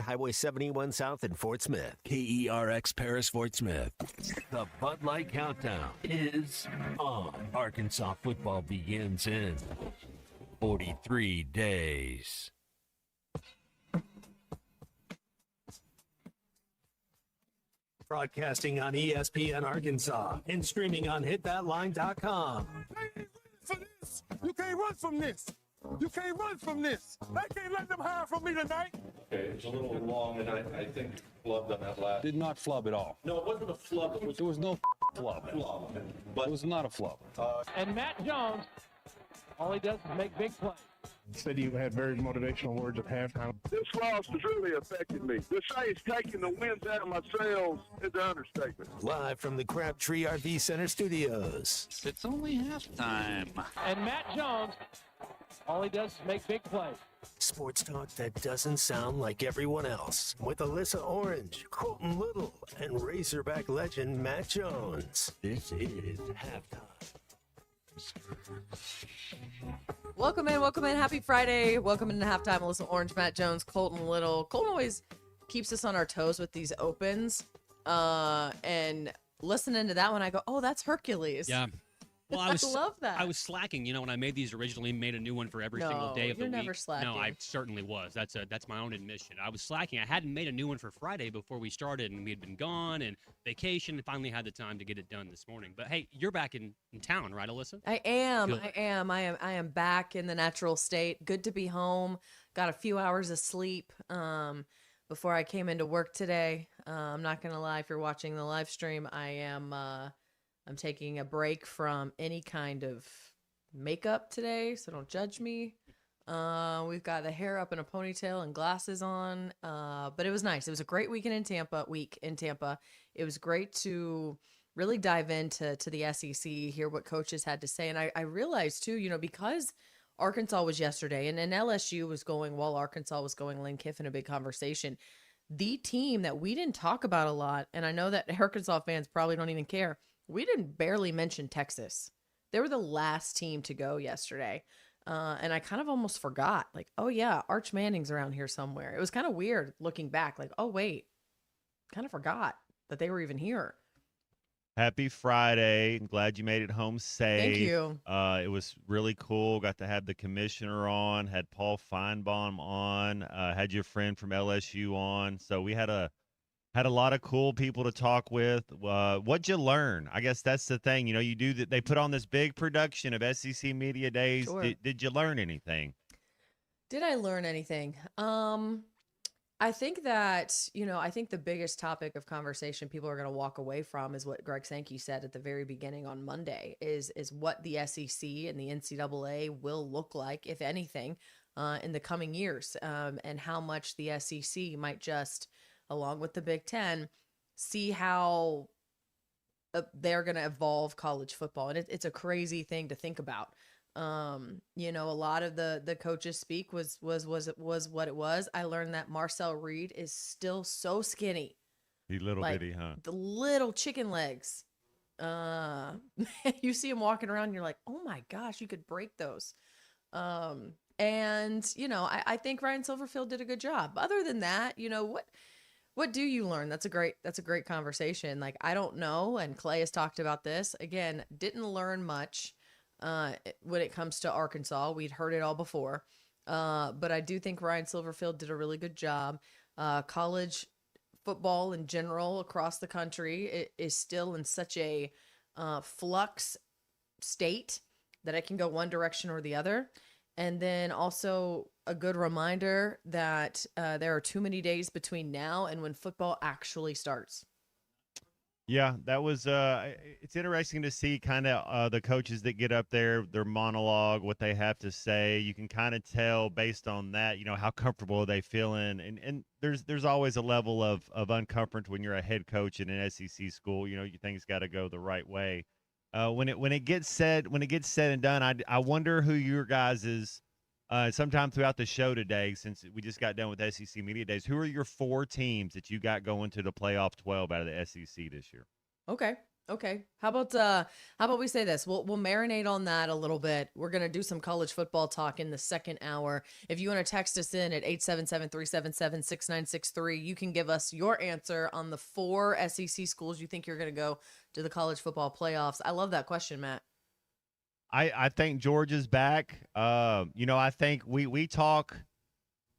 Highway 71 South in Fort Smith. KERX Paris, Fort Smith. The Bud Light Countdown is on. Arkansas football begins in 43 days. Broadcasting on ESPN Arkansas and streaming on hitthatline.com. You can't run from this. You can't run from this. I can't let them hire from me tonight. Okay, it's a little long, and I think flubbed on that last. Did not flub at all. No, it wasn't a flub. There was no flub. But It was not a flub. And Matt Jones, all he does is make big plays. Said you had very motivational words at halftime. This loss has really affected me. To say it's taking the winds out of my sails is an understatement. Live from the Crabtree RV Center studios. It's only halftime. And Matt Jones, all he does is make big plays. Sports talk that doesn't sound like everyone else. With Alyssa Orange, Colton Little, and Razorback legend Matt Jones. This is halftime. Welcome in. Happy Friday. Welcome into halftime. Alyssa Orange, Matt Jones, Colton Little. Colton always keeps us on our toes with these opens. And listening to that one, I go, oh, that's Hercules. Yeah. Well, I love that. I was slacking. When I made these originally, made a new one for every single day of the week. You're never slacking. No, I certainly was. That's my own admission. I was slacking. I hadn't made a new one for Friday before we started, and we had been gone and vacation, and finally had the time to get it done this morning. But hey, you're back in town, right, Alyssa? I am. Good. I am back in the natural state. Good to be home. Got a few hours of sleep before I came into work today. I'm not gonna lie. If you're watching the live stream, I'm taking a break from any kind of makeup today, so don't judge me. We've got the hair up in a ponytail and glasses on, but it was nice. It was a great week in Tampa. It was great to really dive into the SEC, hear what coaches had to say. And I realized too, because Arkansas was yesterday and LSU was going while Arkansas was going, Lane Kiffin, a big conversation. The team that we didn't talk about a lot, and I know that Arkansas fans probably don't even care, we didn't barely mention Texas. They were the last team to go yesterday. And I kind of almost forgot, like, oh yeah, Arch Manning's around here somewhere. It was kind of weird looking back, like, oh wait, kind of forgot that they were even here. Happy Friday. I'm glad you made it home safe. Thank you. It was really cool. Got to have the commissioner on, had Paul Feinbaum on, had your friend from LSU on. So we had a lot of cool people to talk with. What'd you learn? I guess that's the thing. You do that. They put on this big production of SEC Media Days. Sure. Did you learn anything? Did I learn anything? I think that, I think the biggest topic of conversation people are going to walk away from is what Greg Sankey said at the very beginning on Monday is what the SEC and the NCAA will look like, if anything, in the coming years, and how much the SEC might just, along with the Big Ten, see how they're going to evolve college football. And it's a crazy thing to think about. A lot of the coaches speak was what it was. I learned that Marcel Reed is still so skinny. He little bitty, huh? The little chicken legs. You see him walking around and you're like, oh my gosh, you could break those. I think Ryan Silverfield did a good job. Other than that, what do you learn? That's a great conversation. Like, I don't know. And Clay has talked about this again, didn't learn much, when it comes to Arkansas. We'd heard it all before. But I do think Ryan Silverfield did a really good job. College football in general across the country is still in such a flux state that it can go one direction or the other. And then also a good reminder that there are too many days between now and when football actually starts. Yeah, that was it's interesting to see kind of the coaches that get up there, their monologue, what they have to say. You can kind of tell based on that, how comfortable are they feeling. And there's always a level of uncomfort when you're a head coach in an SEC school. You think it's got to go the right way. When it gets said and done, I wonder who your guys is sometime throughout the show today, since we just got done with SEC Media Days. Who are your 4 teams that you got going to the playoff 12 out of the SEC this year? Okay. Okay. How about we say this? We'll marinate on that a little bit. We're gonna do some college football talk in the second hour. If you want to text us in at 877-377-6963, you can give us your answer on the 4 SEC schools you think you're gonna go to the college football playoffs. I love that question, Matt. I think Georgia's back. I think we talk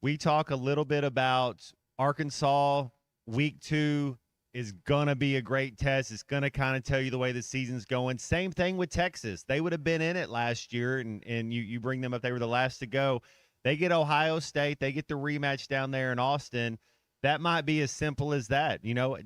a little bit about Arkansas. Week 2 is gonna be a great test. It's gonna kind of tell you the way the season's going. Same thing with Texas. They would have been in it last year, and you bring them up. They were the last to go. They get Ohio State. They get the rematch down there in Austin. That might be as simple as that.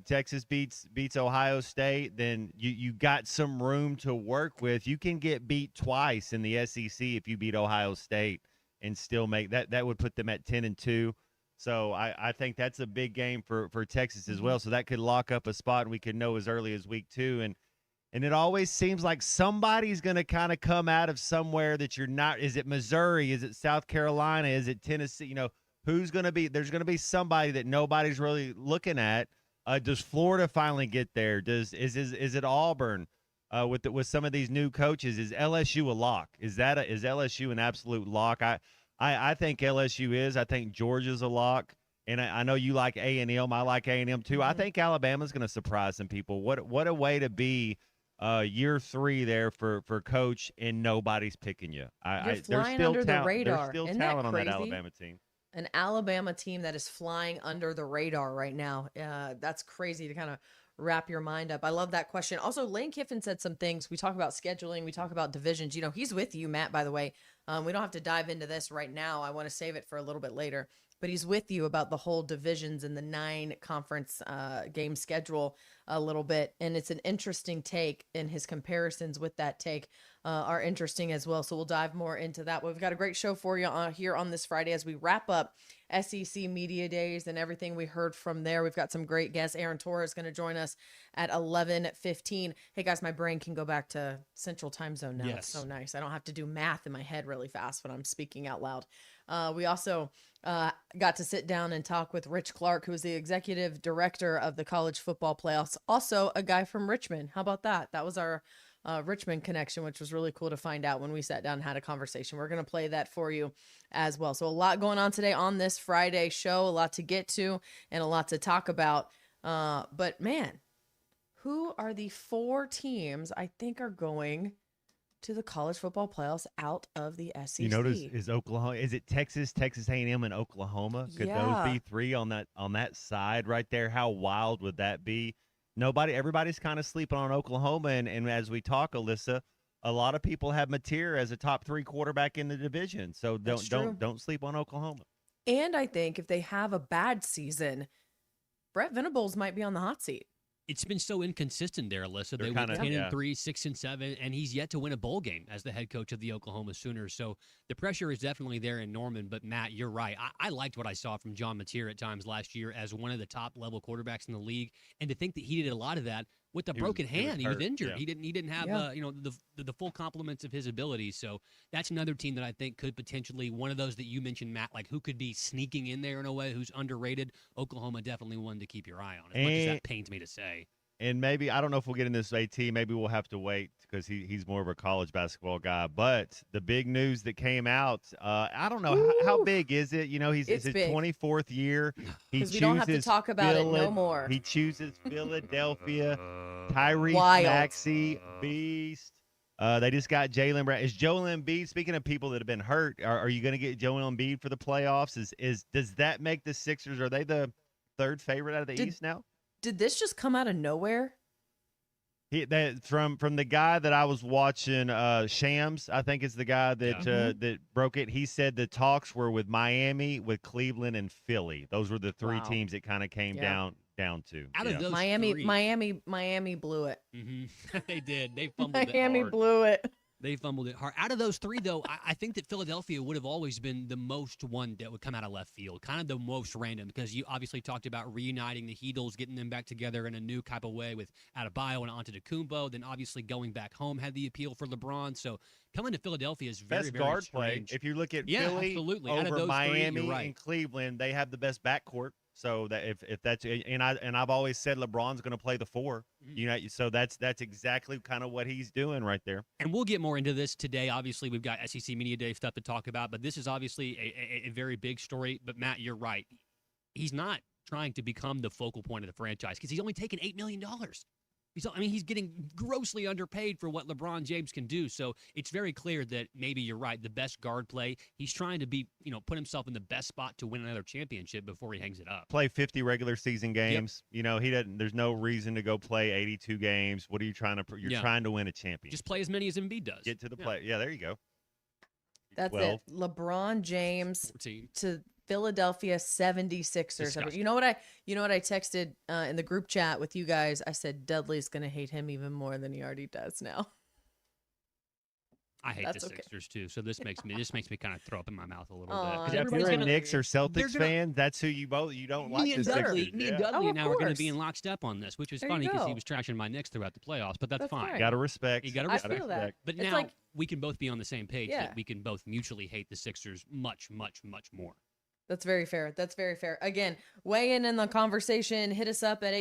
Texas beats Ohio State, then you got some room to work with. You can get beat twice in the SEC if you beat Ohio State and still make that. That would put them at 10-2. So I think that's a big game for Texas as well. So that could lock up a spot, and we could know as early as week 2. And it always seems like somebody's going to kind of come out of somewhere that you're not. Is it Missouri? Is it South Carolina? Is it Tennessee? Who's going to be? There's going to be somebody that nobody's really looking at. Does Florida finally get there? Is it Auburn with some of these new coaches? Is LSU a lock? Is LSU an absolute lock? I think LSU is. I think Georgia's a lock. And I know you like A&M. I like A&M too. I think Alabama's going to surprise some people. What a way to be year 3 there for coach, and nobody's picking you. You're flying under the radar. There's still Isn't talent that on that crazy? Alabama team. An Alabama team that is flying under the radar right now. That's crazy to kind of wrap your mind up. I love that question. Also, Lane Kiffin said some things. We talk about scheduling. We talk about divisions. He's with you, Matt, by the way. We don't have to dive into this right now. I want to save it for a little bit later. But he's with you about the whole divisions and the 9 conference game schedule a little bit. And it's an interesting take, and his comparisons with that take are interesting as well. So we'll dive more into that. We've got a great show for you here on this Friday as we wrap up SEC Media Days and everything we heard from there. We've got some great guests. Aaron Torres is going to join us at 11:15. Hey, guys, my brain can go back to Central Time Zone now. Yes. It's so nice. I don't have to do math in my head really fast when I'm speaking out loud. We also got to sit down and talk with Rich Clark, who is the executive director of the college football playoffs. Also a guy from Richmond. How about that? That was our Richmond connection, which was really cool to find out when we sat down and had a conversation. We're going to play that for you as well. So a lot going on today on this Friday show, a lot to get to and a lot to talk about. But man, who are the 4 teams I think are going to the college football playoffs out of the SEC? Is Oklahoma? Is it Texas A&M, and Oklahoma? Could those be 3 on that side right there? How wild would that be? Everybody's kind of sleeping on Oklahoma, and as we talk, Alyssa, a lot of people have Mateer as a top 3 quarterback in the division. So don't sleep on Oklahoma. And I think if they have a bad season, Brett Venables might be on the hot seat. It's been so inconsistent there, Alyssa. They went 10-3, 6-7, and he's yet to win a bowl game as the head coach of the Oklahoma Sooners. So the pressure is definitely there in Norman. But Matt, you're right. I liked what I saw from John Mateer at times last year as one of the top level quarterbacks in the league, and to think that he did a lot of that with a broken hand. He was injured. Yeah. He didn't have the full complements of his abilities. So that's another team that I think could potentially, one of those that you mentioned, Matt, like who could be sneaking in there in a way, who's underrated. Oklahoma definitely one to keep your eye on, as much as that pains me to say. And maybe, I don't know if we'll get in this AT. Maybe we'll have to wait because he's more of a college basketball guy. But the big news that came out, I don't know, how big is it? It's his 24th year. Because we don't have to talk about it no more. He chooses Philadelphia. Tyrese Maxey, beast. They just got Jalen Brown. Is Joel Embiid, speaking of people that have been hurt, are you going to get Joel Embiid for the playoffs? Does that make the Sixers, are they the 3rd favorite out of the East now? Did this just come out of nowhere? From the guy that I was watching, Shams, I think is the guy that that broke it. He said the talks were with Miami, with Cleveland, and Philly. Those were the 3 teams it kind of came down to. Out of those Miami 3. Miami blew it. Mm-hmm. They did. They fumbled it Miami hard. blew it. They fumbled it hard. Out of those 3, though, I think that Philadelphia would have always been the most one that would come out of left field, kind of the most random, because you obviously talked about reuniting the Heatles, getting them back together in a new type of way with Adebayo and Antetokounmpo. Then obviously going back home had the appeal for LeBron. So coming to Philadelphia is very, best very guard strange. play. If you look at Yeah, Philly absolutely. Out of over those 3, Miami you're right. and Cleveland, they have the best backcourt. So that if that's I've always said LeBron's going to play the 4. So that's exactly kind of what he's doing right there. And we'll get more into this today. Obviously, we've got SEC Media Day stuff to talk about, but this is obviously a very big story. But Matt, you're right. He's not trying to become the focal point of the franchise because he's only taken $8 million. He's getting grossly underpaid for what LeBron James can do. So it's very clear that maybe you're right. The best guard play, he's trying to be, put himself in the best spot to win another championship before he hangs it up. Play 50 regular season games. Yep. He doesn't. There's no reason to go play 82 games. What are you trying to? You're trying to win a championship. Just play as many as Embiid does. Get to the play. Yeah, there you go. That's 12. it. LeBron James 14. to Philadelphia 76ers. Disgusting. You know what I texted in the group chat with you guys? I said Dudley's going to hate him even more than he already does now. I hate the Sixers too, so this makes me kind of throw up in my mouth a little bit. If you're a Knicks or Celtics fan, that's who you don't like. Me and Dudley and I were going to be in lockstep on this, which was funny because he was trashing my Knicks throughout the playoffs, but that's fine. Right. Got to respect. You got to respect that. But it's now we can both be on the same page that we can both mutually hate the Sixers much, much, much more. That's very fair. Again, weigh in the conversation. Hit us up at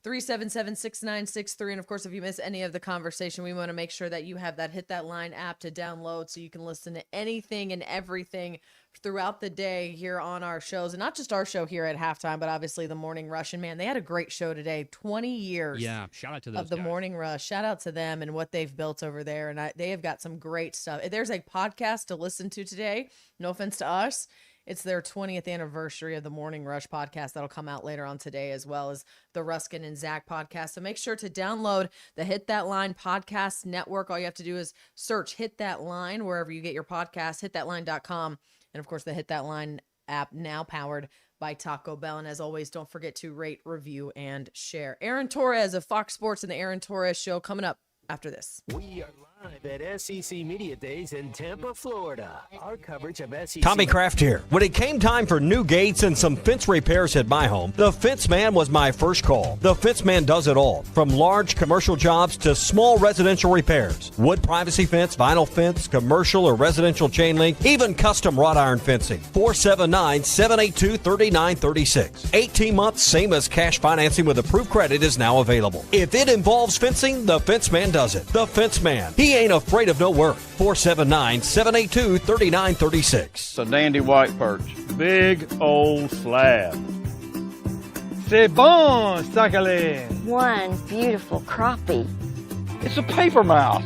877-377-6963. And, of course, if you miss any of the conversation, we want to make sure that you have that Hit That Line app to download so you can listen to anything and everything throughout the day here on our shows. And not just our show here at halftime, but obviously the Morning Rush. And, man, they had a great show today. 20 years shout out to those of the guys. Morning Rush. Shout out to them and what they've built over there. And they have got some great stuff. There's a podcast to listen to today. No offense to us. It's their 20th anniversary of the Morning Rush podcast. That'll come out later on today, as well as the Ruskin and Zach podcast. So make sure to download the Hit That Line podcast network. All you have to do is search Hit That Line wherever you get your podcast, hitthatline.com. And, of course, the Hit That Line app now powered by Taco Bell. And as always, don't forget to rate, review, and share. Aaron Torres of Fox Sports and the Aaron Torres Show coming up after this. We are live at SEC Media Days in Tampa, Florida. Our coverage of SEC... Tommy Kraft here. When it came time for new gates and some fence repairs at my home, the Fence Man was my first call. The Fence Man does it all, from large commercial jobs to small residential repairs. Wood privacy fence, vinyl fence, commercial or residential chain link, even custom wrought iron fencing. 479-782-3936. 18 months, same as cash financing with approved credit is now available. If it involves fencing, the Fence Man does it. The Fence Man. He ain't afraid of no work. 479-782-3936. It's a dandy white perch. Big old slab. C'est bon, sacalé. One beautiful crappie. It's a paper mouse.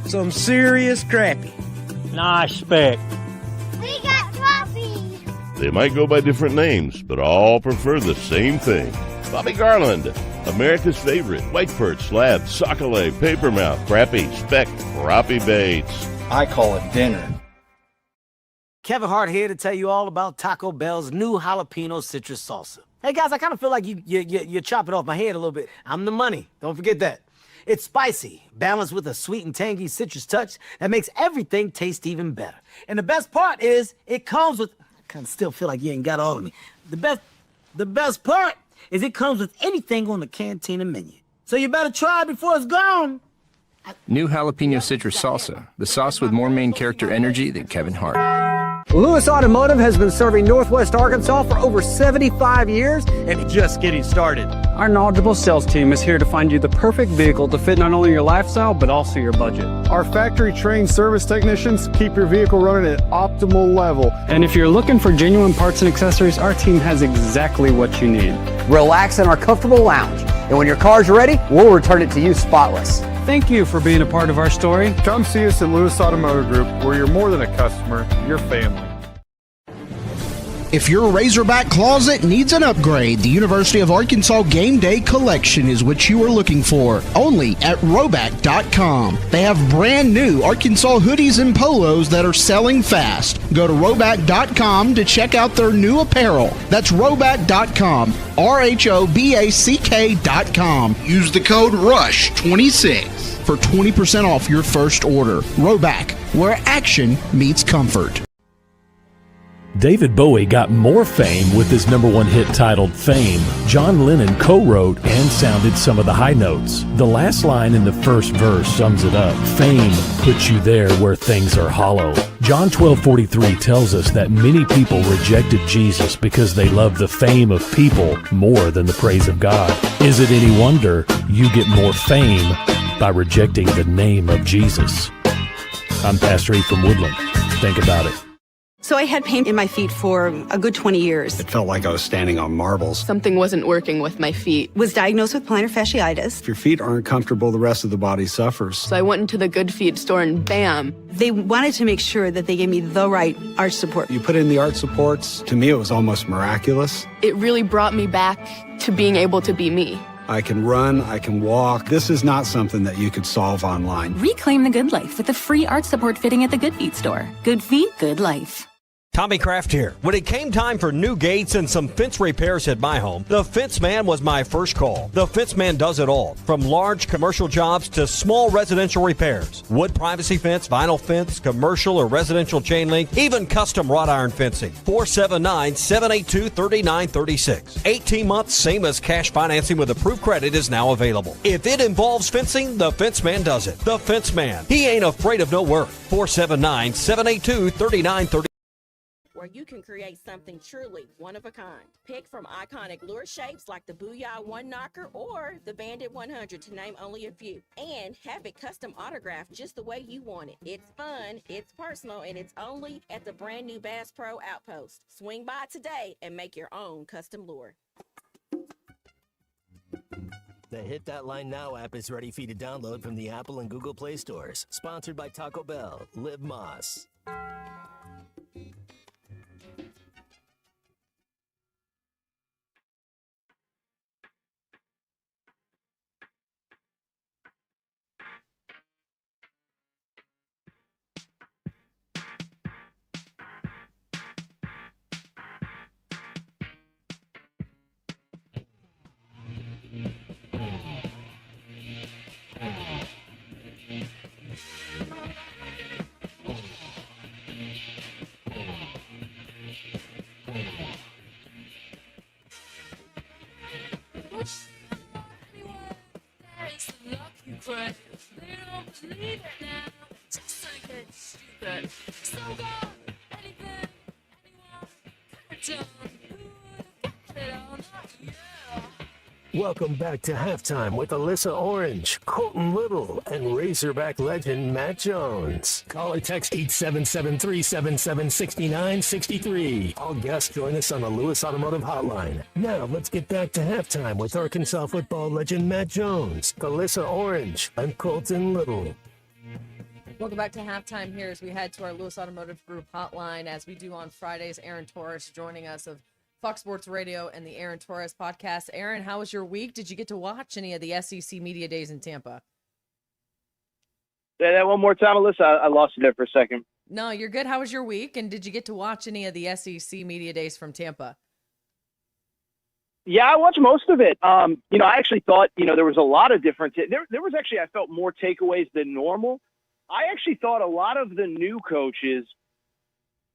Some serious crappie. Nice speck. We got crappie. They might go by different names, but all prefer the same thing. Bobby Garland, America's favorite white perch, slab, sockeye, papermouth, crappie, speck, crappie baits. I call it dinner. Kevin Hart here to tell you all about Taco Bell's new jalapeno citrus salsa. Hey guys, I kind of feel like you're chopping off my head a little bit. I'm the money. Don't forget that. It's spicy, balanced with a sweet and tangy citrus touch that makes everything taste even better. And the best part is it comes with... I kind of still feel like you ain't got all of me. The best part is it comes with anything on the Cantina menu. So you better try it before it's gone. New jalapeno citrus salsa, the sauce with more main character energy than Kevin Hart. Lewis Automotive has been serving Northwest Arkansas for over 75 years and just getting started. Our knowledgeable sales team is here to find you the perfect vehicle to fit not only your lifestyle, but also your budget. Our factory-trained service technicians keep your vehicle running at optimal level. And if you're looking for genuine parts and accessories, our team has exactly what you need. Relax in our comfortable lounge, and when your car's ready, we'll return it to you spotless. Thank you for being a part of our story. Come see us at Lewis Automotive Group, where you're more than a customer, you're family. If your Razorback closet needs an upgrade, the University of Arkansas Game Day Collection is what you are looking for. Only at Roback.com. They have brand new Arkansas hoodies and polos that are selling fast. Go to Roback.com to check out their new apparel. That's Roback.com. RHOBACK.com. Use the code RUSH26 for 20% off your first order. Roback, where action meets comfort. David Bowie got more fame with his #1 hit titled Fame. John Lennon co-wrote and sounded some of the high notes. The last line in the first verse sums it up. Fame puts you there where things are hollow. John 12:43 tells us that many people rejected Jesus because they love the fame of people more than the praise of God. Is it any wonder you get more fame by rejecting the name of Jesus? I'm Pastor E from Woodland. Think about it. So I had pain in my feet for a good 20 years. It felt like I was standing on marbles. Something wasn't working with my feet. Was diagnosed with plantar fasciitis. If your feet aren't comfortable, the rest of the body suffers. So I went into the Good Feet store and bam. They wanted to make sure that they gave me the right arch support. You put in the arch supports. To me, it was almost miraculous. It really brought me back to being able to be me. I can run, I can walk. This is not something that you could solve online. Reclaim the good life with a free arch support fitting at the Good Feet store. Good feet, good life. Tommy Kraft here. When it came time for new gates and some fence repairs at my home, the Fence Man was my first call. The Fence Man does it all, from large commercial jobs to small residential repairs. Wood privacy fence, vinyl fence, commercial or residential chain link, even custom wrought iron fencing. 479-782-3936. 18 months, same as cash financing with approved credit is now available. If it involves fencing, the Fence Man does it. The Fence Man. He ain't afraid of no work. 479-782-3936. Where you can create something truly one of a kind. Pick from iconic lure shapes like the Booyah One Knocker or the Bandit 100 to name only a few. And have it custom autographed just the way you want it. It's fun, it's personal, and it's only at the brand new Bass Pro Outpost. Swing by today and make your own custom lure. The Hit That Line Now app is ready for you to download from the Apple and Google Play stores. Sponsored by Taco Bell. Live Moss. Welcome back to Halftime with Alyssa Orange, Colton Little, and Razorback legend Matt Jones. Call or text 877-377-6963. All guests join us on the Lewis Automotive Hotline. Now let's get back to Halftime with Arkansas football legend Matt Jones, Alyssa Orange, and Colton Little. Welcome back to Halftime here as we head to our Lewis Automotive Group hotline. As we do on Fridays, Aaron Torres joining us of Fox Sports Radio and the Aaron Torres podcast. Aaron, how was your week? Did you get to watch any of the SEC Media Days in Tampa? Say that one more time, Alyssa. I lost you there for a second. No, you're good. How was your week? And did you get to watch any of the SEC Media Days from Tampa? Yeah, I watched most of it. I actually thought, there was a lot of different. There was actually, I felt more takeaways than normal. I actually thought a lot of the new coaches,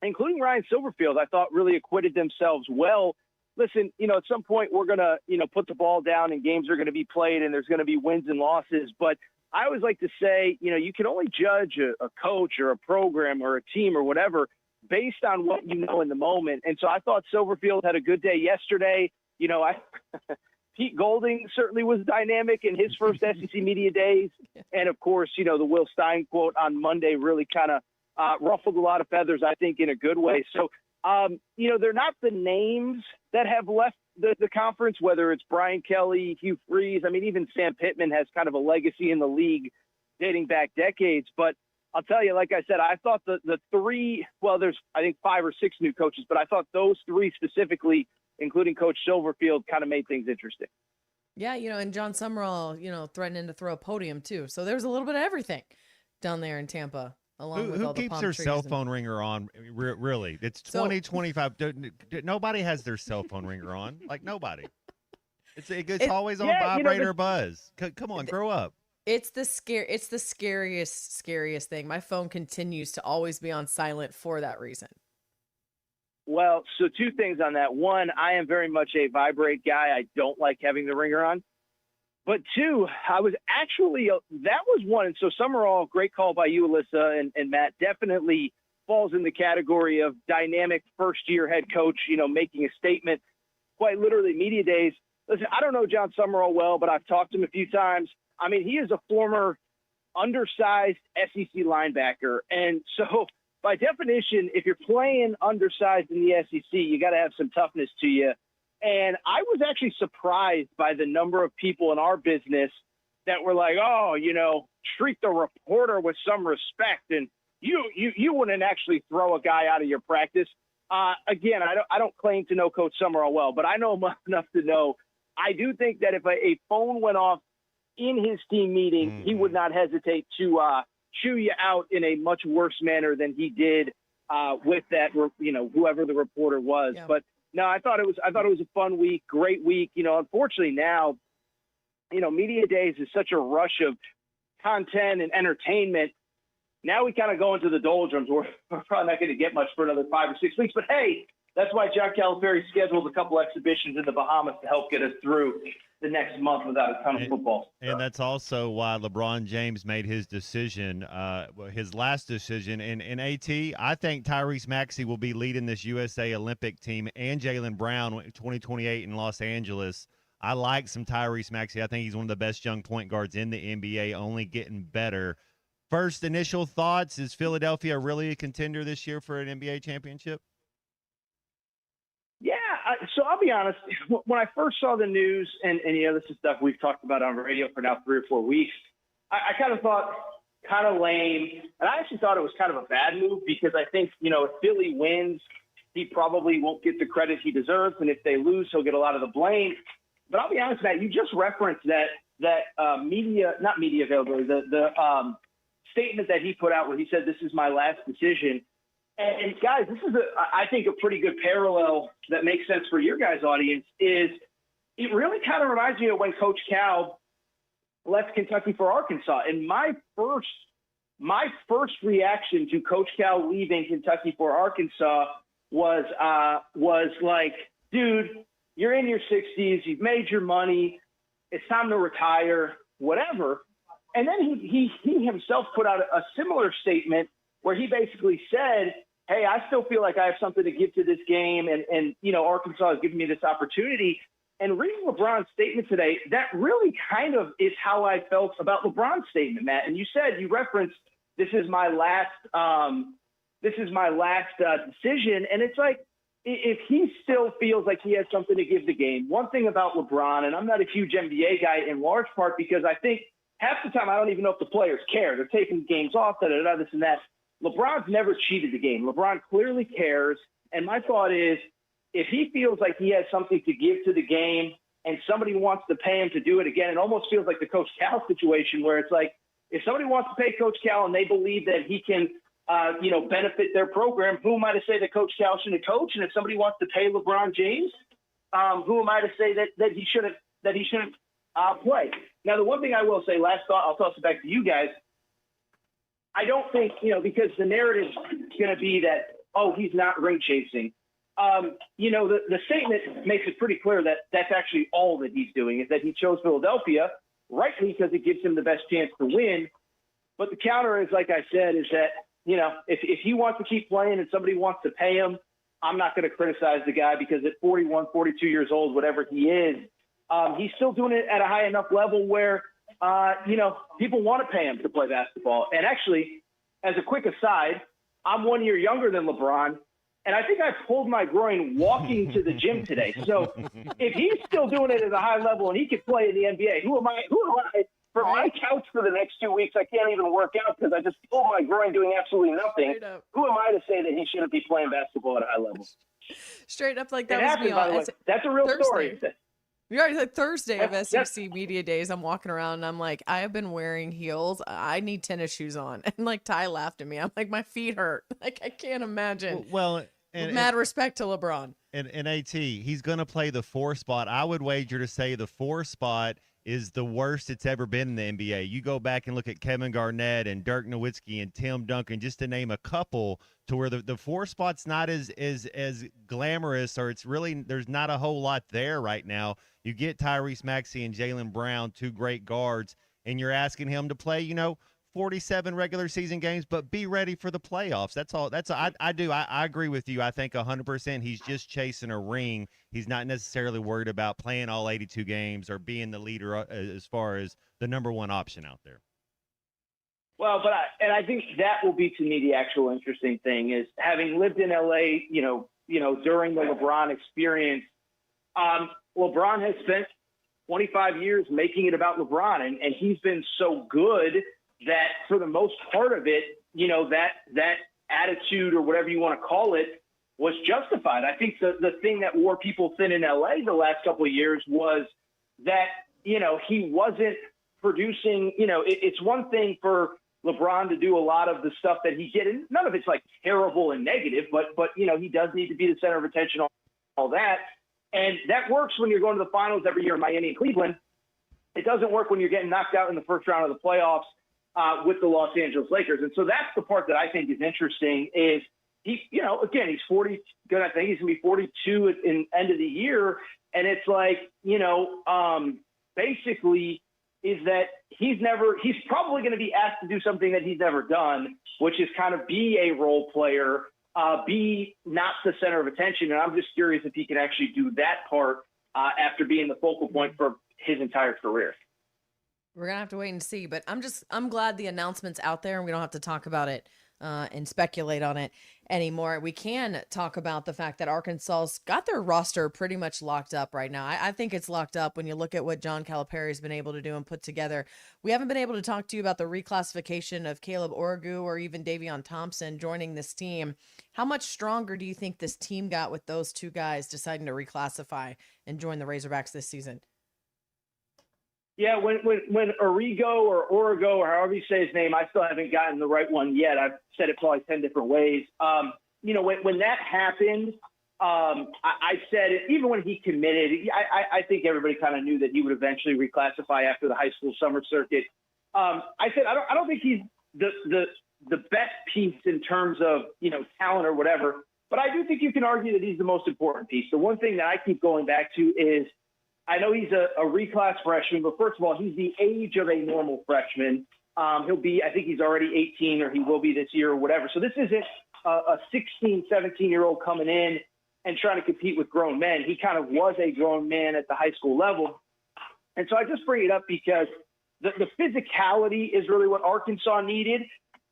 including Ryan Silverfield, I thought really acquitted themselves well. Listen, at some point we're going to, put the ball down and games are going to be played and there's going to be wins and losses. But I always like to say, you can only judge a coach or a program or a team or whatever based on what you know in the moment. And so I thought Silverfield had a good day yesterday. Pete Golding certainly was dynamic in his first SEC Media Days. And, of course, the Will Stein quote on Monday really kind of ruffled a lot of feathers, I think, in a good way. So, they're not the names that have left the conference, whether it's Brian Kelly, Hugh Freeze. I mean, even Sam Pittman has kind of a legacy in the league dating back decades. But I'll tell you, like I said, I thought the three, well, there's, I think, 5 or 6 new coaches, but I thought those 3 specifically, including Coach Silverfield, kind of made things interesting. Yeah, and John Summerall, threatening to throw a podium too. So there's a little bit of everything down there in Tampa. Along with who all the keeps palm their trees cell phone ringer on? Really, it's 2025. Nobody has their cell phone ringer on. Like nobody. It's always on vibrate or buzz. Come on, grow up. It's the scariest thing. My phone continues to always be on silent for that reason. Well, so 2 things on that. 1, I am very much a vibrate guy. I don't like having the ringer on. But 2, I was actually, that was one. And so Summerall, great call by you, Alyssa and Matt, definitely falls in the category of dynamic first-year head coach, making a statement, quite literally media days. Listen, I don't know John Summerall well, but I've talked to him a few times. I mean, he is a former undersized SEC linebacker. And so by definition, if you're playing undersized in the SEC, you got to have some toughness to you. And I was actually surprised by the number of people in our business that were like, oh, treat the reporter with some respect. And you wouldn't actually throw a guy out of your practice. Again, I don't claim to know Coach Summerall well, but I know him enough to know. I do think that if a phone went off in his team meeting, he would not hesitate to chew you out in a much worse manner than he did with that, whoever the reporter was. Yeah. But no, I thought it was a fun week, great week. Unfortunately now, media days is such a rush of content and entertainment. Now we kind of go into the doldrums. We're probably not going to get much for another 5 or 6 weeks. But hey, that's why John Calipari scheduled a couple exhibitions in the Bahamas to help get us through the next month without a ton of football. And that's also why LeBron James made his decision, his last decision. In AT, I think Tyrese Maxey will be leading this USA Olympic team and Jaylen Brown 2028 in Los Angeles. I like some Tyrese Maxey. I think he's one of the best young point guards in the NBA, only getting better. First initial thoughts, is Philadelphia really a contender this year for an NBA championship? Yeah, so I'll be honest. When I first saw the news, and this is stuff we've talked about on radio for now 3 or 4 weeks, I kind of thought kind of lame. And I actually thought it was kind of a bad move because I think, if Philly wins, he probably won't get the credit he deserves. And if they lose, he'll get a lot of the blame. But I'll be honest, Matt, you just referenced that not media availability, the statement that he put out where he said, this is my last decision. And guys, this is, I think, a pretty good parallel that makes sense for your guys' audience. Is it really kind of reminds me of when Coach Cal left Kentucky for Arkansas. And my first reaction to Coach Cal leaving Kentucky for Arkansas was like, dude, you're in your 60s, you've made your money, it's time to retire, whatever. And then he himself put out a similar statement where he basically said, hey, I still feel like I have something to give to this game, and Arkansas has given me this opportunity. And reading LeBron's statement today, that really kind of is how I felt about LeBron's statement, Matt. And you referenced, this is my last decision. And it's like, if he still feels like he has something to give the game, one thing about LeBron, and I'm not a huge NBA guy in large part because I think half the time I don't even know if the players care. They're taking games off, this and that. LeBron's never cheated the game. LeBron clearly cares. And my thought is, if he feels like he has something to give to the game and somebody wants to pay him to do it again, it almost feels like the Coach Cal situation where it's like, if somebody wants to pay Coach Cal and they believe that he can, benefit their program, who am I to say that Coach Cal shouldn't coach? And if somebody wants to pay LeBron James, who am I to say that he shouldn't play? Now, the one thing I will say, last thought, I'll toss it back to you guys. I don't think, because the narrative is going to be that, oh, he's not ring chasing. The statement makes it pretty clear that that's actually all that he's doing, is that he chose Philadelphia, rightly because it gives him the best chance to win. But the counter is, like I said, is that, if he wants to keep playing and somebody wants to pay him, I'm not going to criticize the guy because at 41, 42 years old, whatever he is, he's still doing it at a high enough level where, people want to pay him to play basketball. And actually, as a quick aside, I'm 1 year younger than LeBron, and I think I pulled my groin walking to the gym today. So if he's still doing it at a high level and he could play in the NBA, who am I? For my couch for the next 2 weeks, I can't even work out because I just pulled my groin doing absolutely nothing. Who am I to say that he shouldn't be playing basketball at a high level? Straight up, like that was me. By the way. That's a real story. We already like Thursday of SEC media days. I'm walking around and I'm like, I have been wearing heels. I need tennis shoes on. And like Ty laughed at me. I'm like, my feet hurt. Like I can't imagine. Well, and mad respect to LeBron. And AT, he's going to play the 4 spot. I would wager to say the 4 spot is the worst it's ever been in the NBA. You go back and look at Kevin Garnett and Dirk Nowitzki and Tim Duncan, just to name a couple, to where the 4 spot's not as glamorous, or it's really, there's not a whole lot there right now. You get Tyrese Maxey and Jaylen Brown, 2 great guards, and you're asking him to play, 47 regular season games, but be ready for the playoffs. That's all. I agree with you. I think 100% he's just chasing a ring. He's not necessarily worried about playing all 82 games or being the leader as far as the number one option out there. Well, I think that will be to me the actual interesting thing is having lived in LA, during the LeBron experience. LeBron has spent 25 years making it about LeBron, and he's been so good that for the most part of it, that attitude or whatever you want to call it was justified. I think the thing that wore people thin in LA the last couple of years was that, he wasn't producing, it's one thing for LeBron to do a lot of the stuff that he did, and none of it's like terrible and negative, but he does need to be the center of attention, all that. And that works when you're going to the finals every year in Miami and Cleveland. It doesn't work when you're getting knocked out in the first round of the playoffs with the Los Angeles Lakers. And so that's the part that I think is interesting is he's 40, I think he's going to be 42 in end of the year. And it's like, basically is that he's probably going to be asked to do something that he's never done, which is kind of be a role player, be not the center of attention. And I'm just curious if he can actually do that part after being the focal point for his entire career. We're going to have to wait and see, but I'm glad the announcement's out there and we don't have to talk about it and speculate on it anymore. We can talk about the fact that Arkansas's got their roster pretty much locked up right now. I think it's locked up when you look at what John Calipari's been able to do and put together. We haven't been able to talk to you about the reclassification of Caleb Orgu or even Davion Thompson joining this team. How much stronger do you think this team got with those two guys deciding to reclassify and join the Razorbacks this season? Yeah, when Origo or Origo or however you say his name, I still haven't gotten the right one yet. I've said it probably 10 different ways. When that happened, I said it, even when he committed, I think everybody kind of knew that he would eventually reclassify after the high school summer circuit. I said I don't think he's the best piece in terms of talent or whatever, but I do think you can argue that he's the most important piece. The one thing that I keep going back to is, I know he's a reclass freshman, but first of all, he's the age of a normal freshman. He'll be, I think he's already 18 or he will be this year or whatever. So this isn't a 16, 17-year-old coming in and trying to compete with grown men. He kind of was a grown man at the high school level. And so I just bring it up because the physicality is really what Arkansas needed.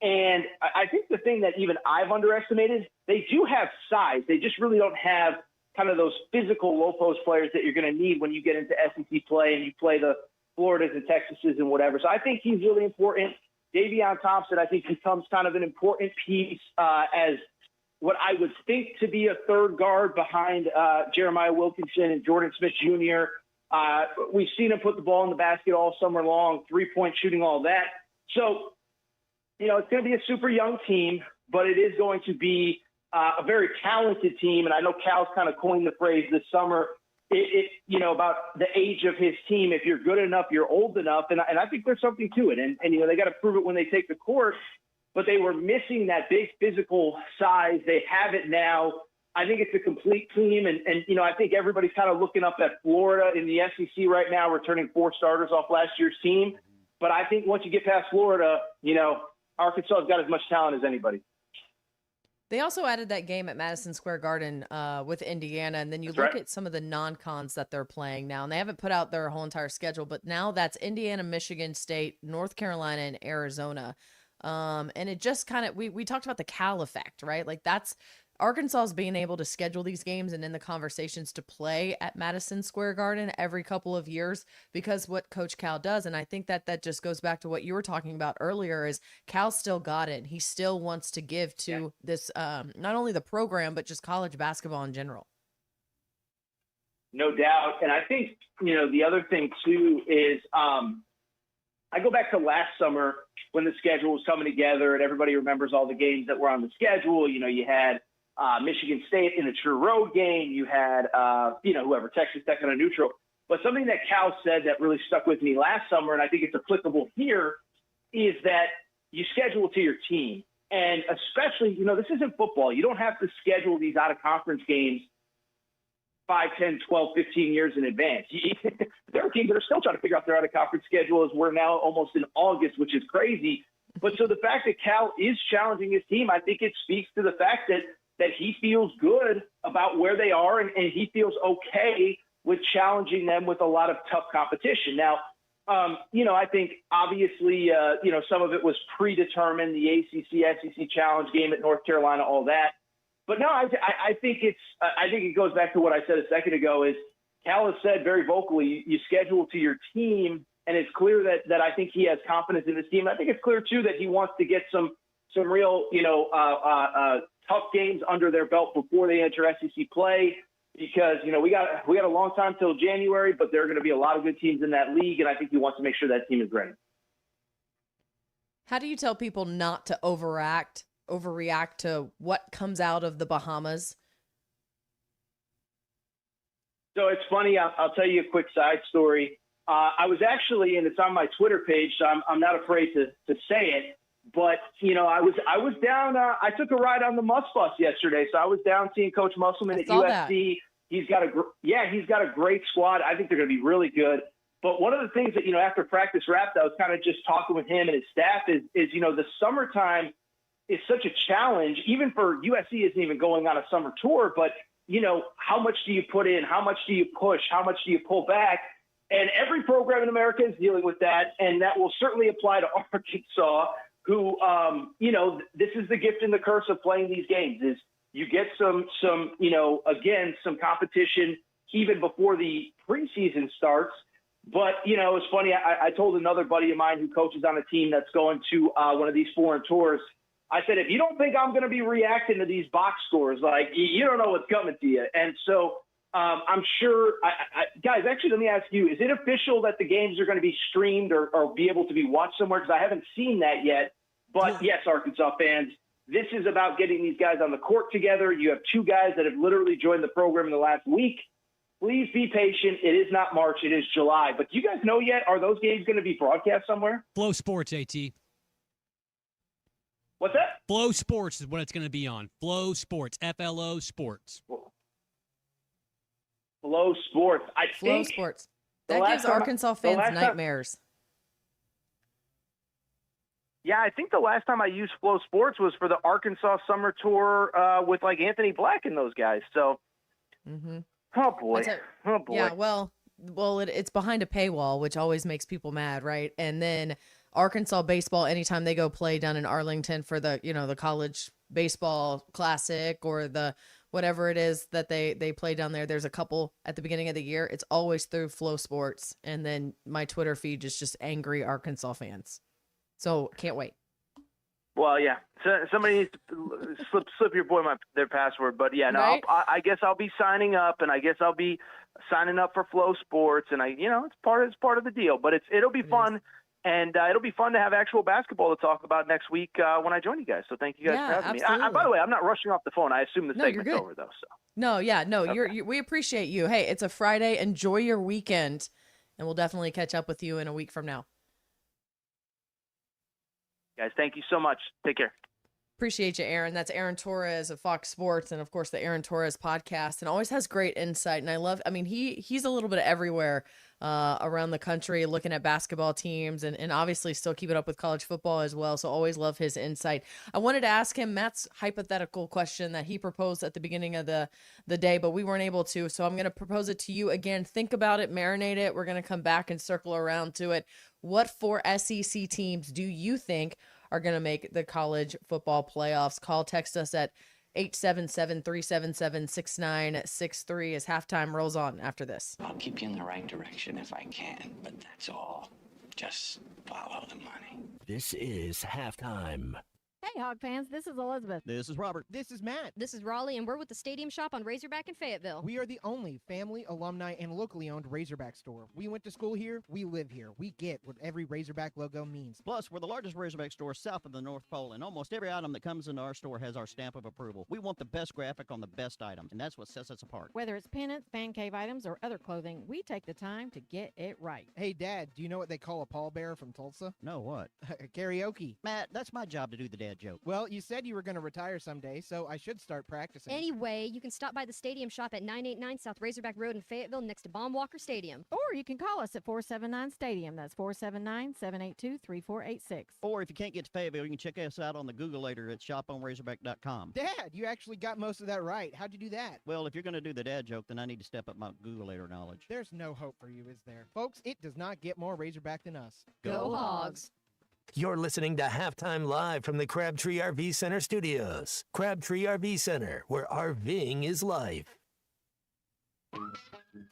And I think the thing that even I've underestimated, they do have size. They just really don't have kind of those physical low post players that you're going to need when you get into SEC play and you play the Floridas and Texases and whatever. So I think he's really important. Davion Thompson, I think, becomes kind of an important piece as what I would think to be a third guard behind Jeremiah Wilkinson and Jordan Smith Jr. We've seen him put the ball in the basket all summer long, three-point shooting, all that. So, it's going to be a super young team, but it is going to be a very talented team, and I know Cal's kind of coined the phrase this summer, about the age of his team. If you're good enough, you're old enough, and I think there's something to it. And they got to prove it when they take the court, but they were missing that big physical size. They have it now. I think it's a complete team, and I think everybody's kind of looking up at Florida in the SEC right now, returning 4 starters off last year's team. But I think once you get past Florida, Arkansas has got as much talent as anybody. They also added that game at Madison Square Garden with Indiana, and then you look at some of the non-cons that they're playing now, and they haven't put out their whole entire schedule, but now that's Indiana, Michigan State, North Carolina, and Arizona. And it just kind of, we talked about the Cal effect, right? Like that's Arkansas's being able to schedule these games and in the conversations to play at Madison Square Garden every couple of years because what Coach Cal does. And I think that just goes back to what you were talking about earlier is Cal still got it. He still wants to give to this, not only the program, but just college basketball in general. No doubt. And I think, the other thing too is I go back to last summer when the schedule was coming together and everybody remembers all the games that were on the schedule. You had Michigan State in a true road game. You had, whoever, Texas Tech on a neutral. But something that Cal said that really stuck with me last summer, and I think it's applicable here, is that you schedule to your team. And especially, this isn't football. You don't have to schedule these out-of-conference games 5, 10, 12, 15 years in advance. There are teams that are still trying to figure out their out-of-conference schedule as we're now almost in August, which is crazy. But so the fact that Cal is challenging his team, I think it speaks to the fact that he feels good about where they are, and he feels okay with challenging them with a lot of tough competition. Now, I think obviously, some of it was predetermined, the ACC, SEC challenge game at North Carolina, all that. But no, I think it goes back to what I said a second ago is Cal has said very vocally, you schedule to your team, and it's clear that I think he has confidence in his team. I think it's clear, too, that he wants to get some real, tough games under their belt before they enter SEC play. Because, we got a long time till January, but there are going to be a lot of good teams in that league, and I think he wants to make sure that team is ready. How do you tell people not to overreact to what comes out of the Bahamas? So it's funny. I'll tell you a quick side story. I was actually, and it's on my Twitter page, so I'm not afraid to say it. But, I was down. I took a ride on the Muss bus yesterday. So I was down seeing Coach Musselman at USC. He's got a great squad. I think they're going to be really good. But one of the things that, after practice wrapped, I was kind of just talking with him and his staff is the summertime is such a challenge. Even for USC isn't even going on a summer tour. But, how much do you put in? How much do you push? How much do you pull back? And every program in America is dealing with that. And that will certainly apply to Arkansas, who, this is the gift and the curse of playing these games is you get some competition even before the preseason starts. But, it's funny. I told another buddy of mine who coaches on a team that's going to one of these foreign tours. I said, if you don't think I'm going to be reacting to these box scores, like you don't know what's coming to you. And so I'm sure, guys, actually, let me ask you, is it official that the games are going to be streamed or be able to be watched somewhere? Because I haven't seen that yet. But, yes, Arkansas fans, this is about getting these guys on the court together. You have two guys that have literally joined the program in the last week. Please be patient. It is not March. It is July. But do you guys know yet, are those games going to be broadcast somewhere? Flow Sports, AT. What's that? Flow Sports is what it's going to be on. Flow Sports, FLO Sports. Flow Sports. Flow Sports. That gives Arkansas fans nightmares. Yeah, I think the last time I used Flow Sports was for the Arkansas Summer Tour with like Anthony Black and those guys. So, oh boy. Yeah, well, it's behind a paywall, which always makes people mad, right? And then Arkansas baseball, anytime they go play down in Arlington for the, the college baseball classic or the whatever it is that they play down there, there's a couple at the beginning of the year. It's always through Flow Sports. And then my Twitter feed is just angry Arkansas fans. So can't wait. Well, yeah. So somebody needs to slip your boy their password. But yeah, no, right? I guess I'll be signing up, and I guess I'll be signing up for Flow Sports, and it's part of the deal. But it'll be fun, and it'll be fun to have actual basketball to talk about next week when I join you guys. So thank you guys for having me. By the way, I'm not rushing off the phone. I assume the segment's over though. So no, we appreciate you. Hey, it's a Friday. Enjoy your weekend, and we'll definitely catch up with you in a week from now. Guys, thank you so much. Take care. Appreciate you, Aaron. That's Aaron Torres of Fox Sports and, of course, the Aaron Torres podcast, and always has great insight. And he's a little bit everywhere around the country looking at basketball teams and obviously still keeping up with college football as well. So always love his insight. I wanted to ask him Matt's hypothetical question that he proposed at the beginning of the day, but we weren't able to. So I'm going to propose it to you again. Think about it, marinate it. We're going to come back and circle around to it. What 4 SEC teams do you think are going to make the college football playoffs? Call, text us at 877-377-6963 as halftime rolls on after this. I'll keep you in the right direction if I can, but that's all. Just follow the money. This is halftime. Hey, Hog fans, this is Elizabeth. This is Robert. This is Matt. This is Raleigh, and we're with the Stadium Shop on Razorback in Fayetteville. We are the only family, alumni, and locally owned Razorback store. We went to school here. We live here. We get what every Razorback logo means. Plus, we're the largest Razorback store south of the North Pole, and almost every item that comes into our store has our stamp of approval. We want the best graphic on the best items, and that's what sets us apart. Whether it's pennants, fan cave items, or other clothing, we take the time to get it right. Hey, Dad, do you know what they call a pallbearer from Tulsa? No, what? Karaoke. Matt, that's my job to do the dad dad joke. Well, you said you were going to retire someday, so I should start practicing. Anyway, you can stop by the stadium shop at 989 South Razorback Road in Fayetteville next to Baum-Walker Stadium. Or you can call us at 479-STADIUM. That's 479-782-3486. Or if you can't get to Fayetteville, you can check us out on the Google later at shoponrazorback.com. Dad, you actually got most of that right. How'd you do that? Well, if you're going to do the dad joke, then I need to step up my Google later knowledge. There's no hope for you, is there? Folks, it does not get more Razorback than us. Go Hogs! You're listening to Halftime Live from the Crabtree RV Center studios. Crabtree RV Center, where RVing is life.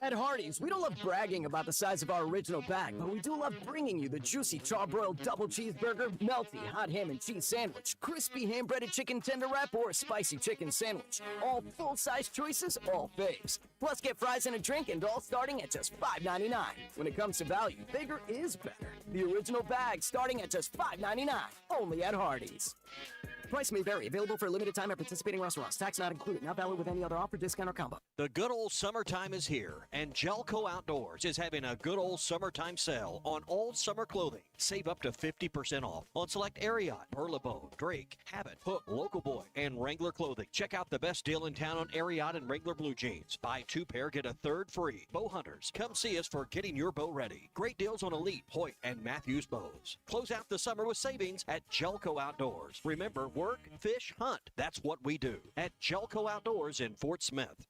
At Hardee's, we don't love bragging about the size of our original bag, but we do love bringing you the juicy charbroiled double cheeseburger, melty hot ham and cheese sandwich, crispy ham-breaded chicken tender wrap, or a spicy chicken sandwich. All full-size choices, all faves. Plus, get fries and a drink, and all starting at just $5.99. When it comes to value, bigger is better. The original bag starting at just $5.99, only at Hardee's. Price may vary. Available for a limited time at participating restaurants. Tax not included. Not valid with any other offer, discount, or combo. The good old summertime is here, and Gelco Outdoors is having a good old summertime sale on all summer clothing. Save up to 50% off on select Ariat, Burlebo, Drake, Habit, Hook, Local Boy, and Wrangler clothing. Check out the best deal in town on Ariat and Wrangler blue jeans. Buy 2 pair, get a 3rd free. Bow hunters, come see us for getting your bow ready. Great deals on Elite, Hoyt, and Matthews bows. Close out the summer with savings at Gelco Outdoors. Remember, work, fish, hunt. That's what we do at Gelco Outdoors in Fort Smith.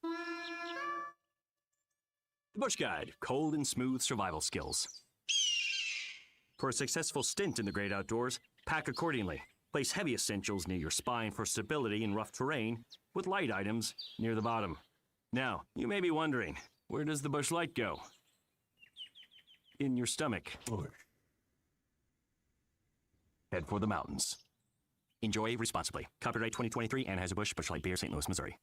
The Bush Guide, cold and smooth survival skills. For a successful stint in the great outdoors, pack accordingly. Place heavy essentials near your spine for stability in rough terrain, with light items near the bottom. Now, you may be wondering, where does the Bush Light go? In your stomach. Head for the mountains. Enjoy responsibly. Copyright 2023 Anheuser-Busch Busch Light Beer, St. Louis, Missouri.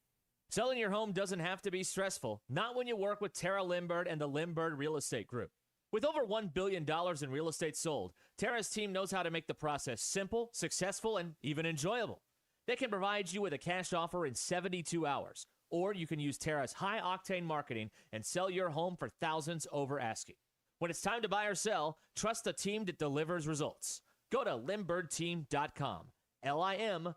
Selling your home doesn't have to be stressful. Not when you work with Tara Lindbergh and the Lindbergh Real Estate Group. With over $1 billion in real estate sold, Tara's team knows how to make the process simple, successful, and even enjoyable. They can provide you with a cash offer in 72 hours, or you can use Tara's high-octane marketing and sell your home for thousands over asking. When it's time to buy or sell, trust the team that delivers results. Go to LindberghTeam.com. LIMBIRD.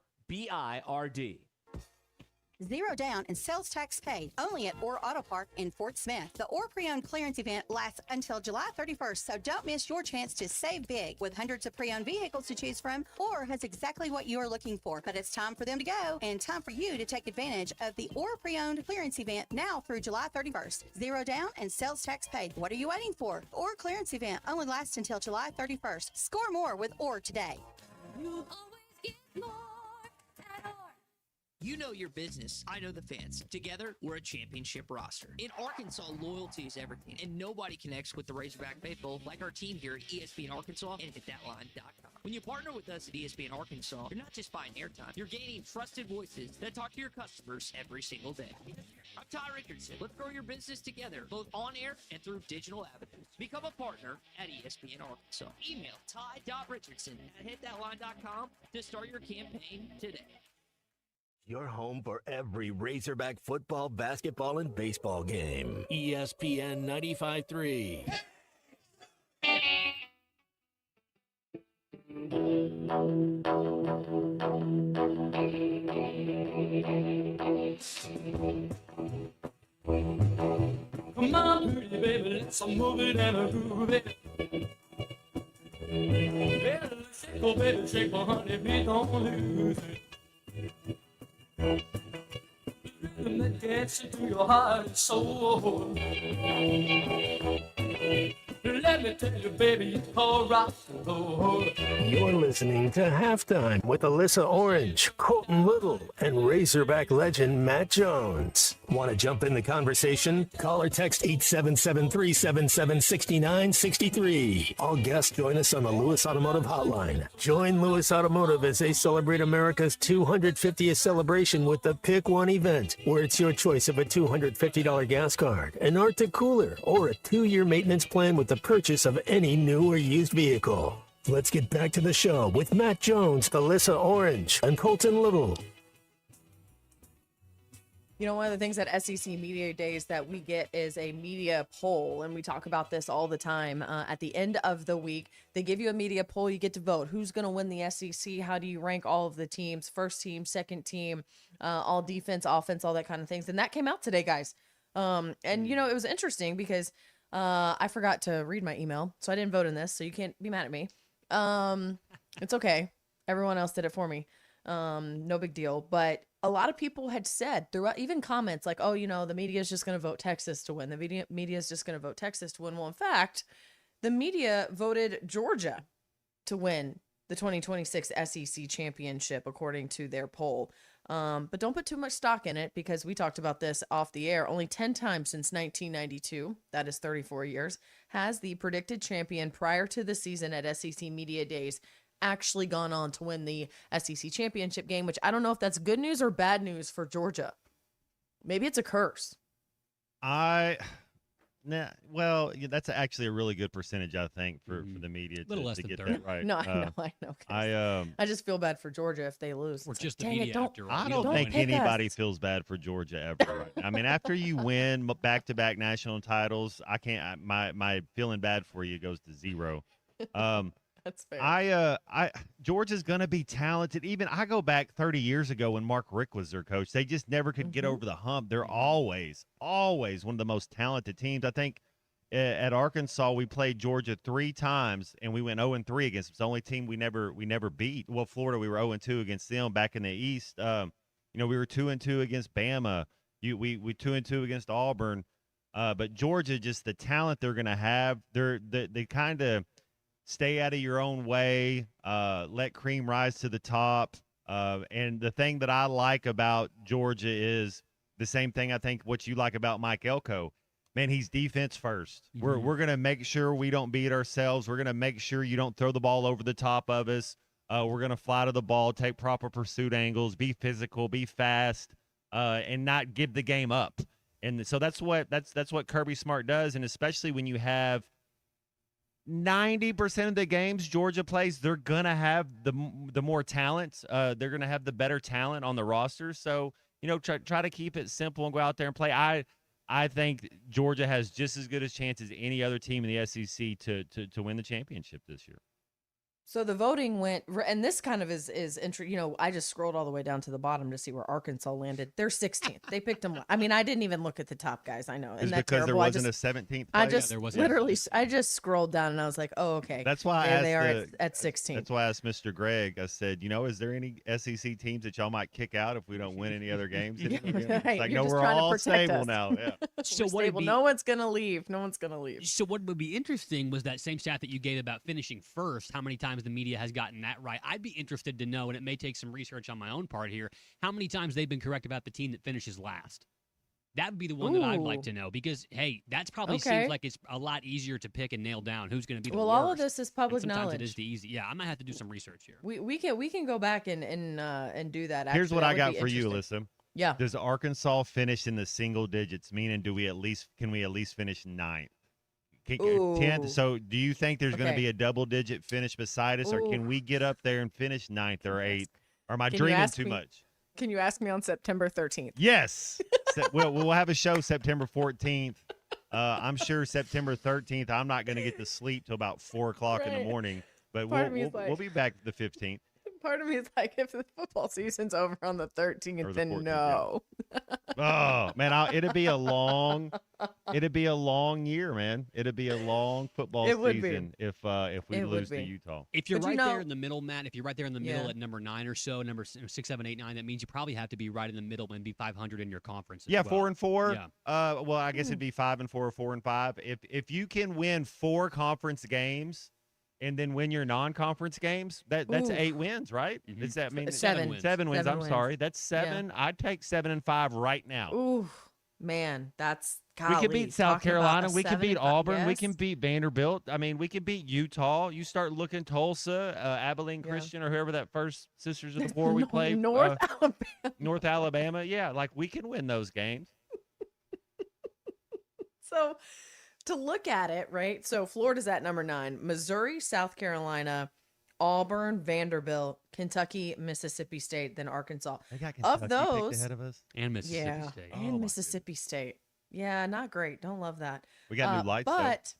0 down and sales tax paid only at Orr Auto Park in Fort Smith. The Orr Pre-Owned Clearance event lasts until July 31st, so don't miss your chance to save big. With hundreds of pre-owned vehicles to choose from, Orr has exactly what you are looking for. But it's time for them to go and time for you to take advantage of the Orr Pre-Owned Clearance event now through July 31st. 0 down and sales tax paid. What are you waiting for? The Orr Clearance event only lasts until July 31st. Score more with Orr today. You always get more at Orr. You know your business. I know the fans. Together, we're a championship roster. In Arkansas, loyalty is everything, and nobody connects with the Razorback faithful like our team here at ESPN Arkansas and HitThatLine.com. When you partner with us at ESPN Arkansas, you're not just buying airtime. You're gaining trusted voices that talk to your customers every single day. I'm Todd Richardson. Let's grow your business together, both on air and through digital avenues. Become a partner at ESPN Arkansas. Email Ty.Richardson@HitThatLine.com to start your campaign today. Your home for every Razorback football, basketball, and baseball game. ESPN 95.3. Come on, pretty baby, let's move it and a groove it. Baby, shake, oh baby, shake, my honey, please don't lose it. Rhythm that gets into your heart and soul. Let me tell you, baby, it's all rock and roll. You're listening to Halftime with Alyssa Orange, Colton Little, and Razorback legend Matt Jones. Want to jump in the conversation? Call or text 877-377-6963. All guests join us on the Lewis Automotive Hotline. Join Lewis Automotive as they celebrate America's 250th celebration with the Pick One event, where it's your choice of a $250 gas card, an Arctic cooler, or a 2-year maintenance plan with the purchase of any new or used vehicle. Let's get back to the show with Matt Jones, Alyssa Orange, and Colton Little. You know, one of the things at SEC Media Days that we get is a media poll, and we talk about this all the time. At the end of the week, they give you a media poll. You get to vote. Who's going to win the SEC? How do you rank all of the teams? First team, second team, all defense, offense, all that kind of things. And that came out today, guys. And, you know, it was interesting because I forgot to read my email, so I didn't vote in this, so you can't be mad at me. It's okay. Everyone else did it for me. No big deal. But a lot of people had said throughout, even comments like, oh, you know, the media is just going to vote Texas to win. The media is just going to vote Texas to win. Well, in fact, the media voted Georgia to win the 2026 SEC championship, according to their poll. But don't put too much stock in it, because we talked about this off the air. Only 10 times since 1992, that is 34 years, has the predicted champion prior to the season at SEC Media Days actually gone on to win the SEC championship game, which I don't know if that's good news or bad news for Georgia. Maybe it's a curse. Well, yeah, that's actually a really good percentage, I think, for the media to get that right. No, I know. I just feel bad for Georgia if they lose. We're just like, the media after all. I don't think anybody feels bad for Georgia ever. Right? I mean, after you win back-to-back national titles, I can't. My feeling bad for you goes to zero. That's fair. Georgia's going to be talented. Even I go back 30 years ago when Mark Richt was their coach. They just never could get over the hump. They're always one of the most talented teams. I think at Arkansas we played Georgia 3 times and we went 0-3 against them. It's the only team we never beat. Well, Florida, we were 0-2 against them back in the East. We were 2-2 against Bama. We 2-2 against Auburn. But Georgia, just the talent they're going to have, they kind of stay out of your own way, let cream rise to the top. And the thing that I like about Georgia is the same thing I think what you like about Mike Elko. Man, he's defense first. Mm-hmm. We're going to make sure we don't beat ourselves. We're going to make sure you don't throw the ball over the top of us. We're going to fly to the ball, take proper pursuit angles, be physical, be fast, and not give the game up. And so that's what Kirby Smart does, and especially when you have 90% of the games Georgia plays, they're going to have the more talent. They're going to have the better talent on the roster. So, try to keep it simple and go out there and play. I think Georgia has just as good a chance as any other team in the SEC to win the championship this year. So the voting went, and this kind of is interesting. I just scrolled all the way down to the bottom to see where Arkansas landed. They're 16th. They picked them. I mean, I didn't even look at the top guys. I know. Is it because there wasn't a 17th place? I just scrolled down and I was like, oh, okay. That's why they are at 16. That's why I asked Mr. Greg. I said, is there any SEC teams that y'all might kick out if we don't win any other games? Right. It's like, You're no, just we're trying to all protect stable us. now. Yeah. So No one's going to leave. No one's going to leave. So what would be interesting was that same stat that you gave about finishing first, how many times the media has gotten that right. I'd be interested to know, and it may take some research on my own part here, how many times they've been correct about the team that finishes last. That would be the one that I'd like to know, because, hey, that's probably seems like it's a lot easier to pick and nail down who's going to be the worst. Well, all of this is public sometimes knowledge. It is the easy. Yeah, I might have to do some research here. We can go back and do that. Here's Actually, what that I would got be for you, interesting. Alyssa. Yeah. Does Arkansas finish in the single digits? Meaning, can we at least finish 9th? 10th. So do you think there's going to be a double-digit finish beside us, or can we get up there and finish 9th or 8th? Or am I dreaming too much? Can you ask me on September 13th? Yes. We'll have a show September 14th. I'm sure September 13th, I'm not going to get to sleep till about 4 o'clock in the morning, but we'll be back the 15th. Part of me is like, if the football season's over on the 13th, then 14th, no. Oh man, it'd be a long year, man. It'd be a long football season if we lose to Utah. If you're there in the middle, Matt, if you're right there in the middle at number 9 or so, number 6, 7, 8, 9, that means you probably have to be right in the middle and be 500 in your conference. Yeah, as well. 4-4. Yeah. Well, I guess it'd be 5-4 or 4-5. If you can win 4 conference games and then win your non-conference games, that's 8 wins, right? Mm-hmm. Does that mean 7 wins? 7 wins. 7 I'm wins. sorry, that's 7. Yeah. I'd take 7 and 5 right now. Ooh, man, that's we could beat South Carolina. We could beat Auburn. Yes. We can beat Vanderbilt. I mean, we could beat Utah. You start looking Tulsa, Abilene Christian, or whoever that first Sisters of the Poor we played. North Alabama. Yeah, like we can win those games. So to look at it, right? So Florida's at number 9. Missouri, South Carolina, Auburn, Vanderbilt, Kentucky, Mississippi State, then Arkansas. They got Of Kentucky picked those, ahead of us. And Mississippi yeah, State. and Mississippi State. Yeah, not great. Don't love that. We got new lights, though. but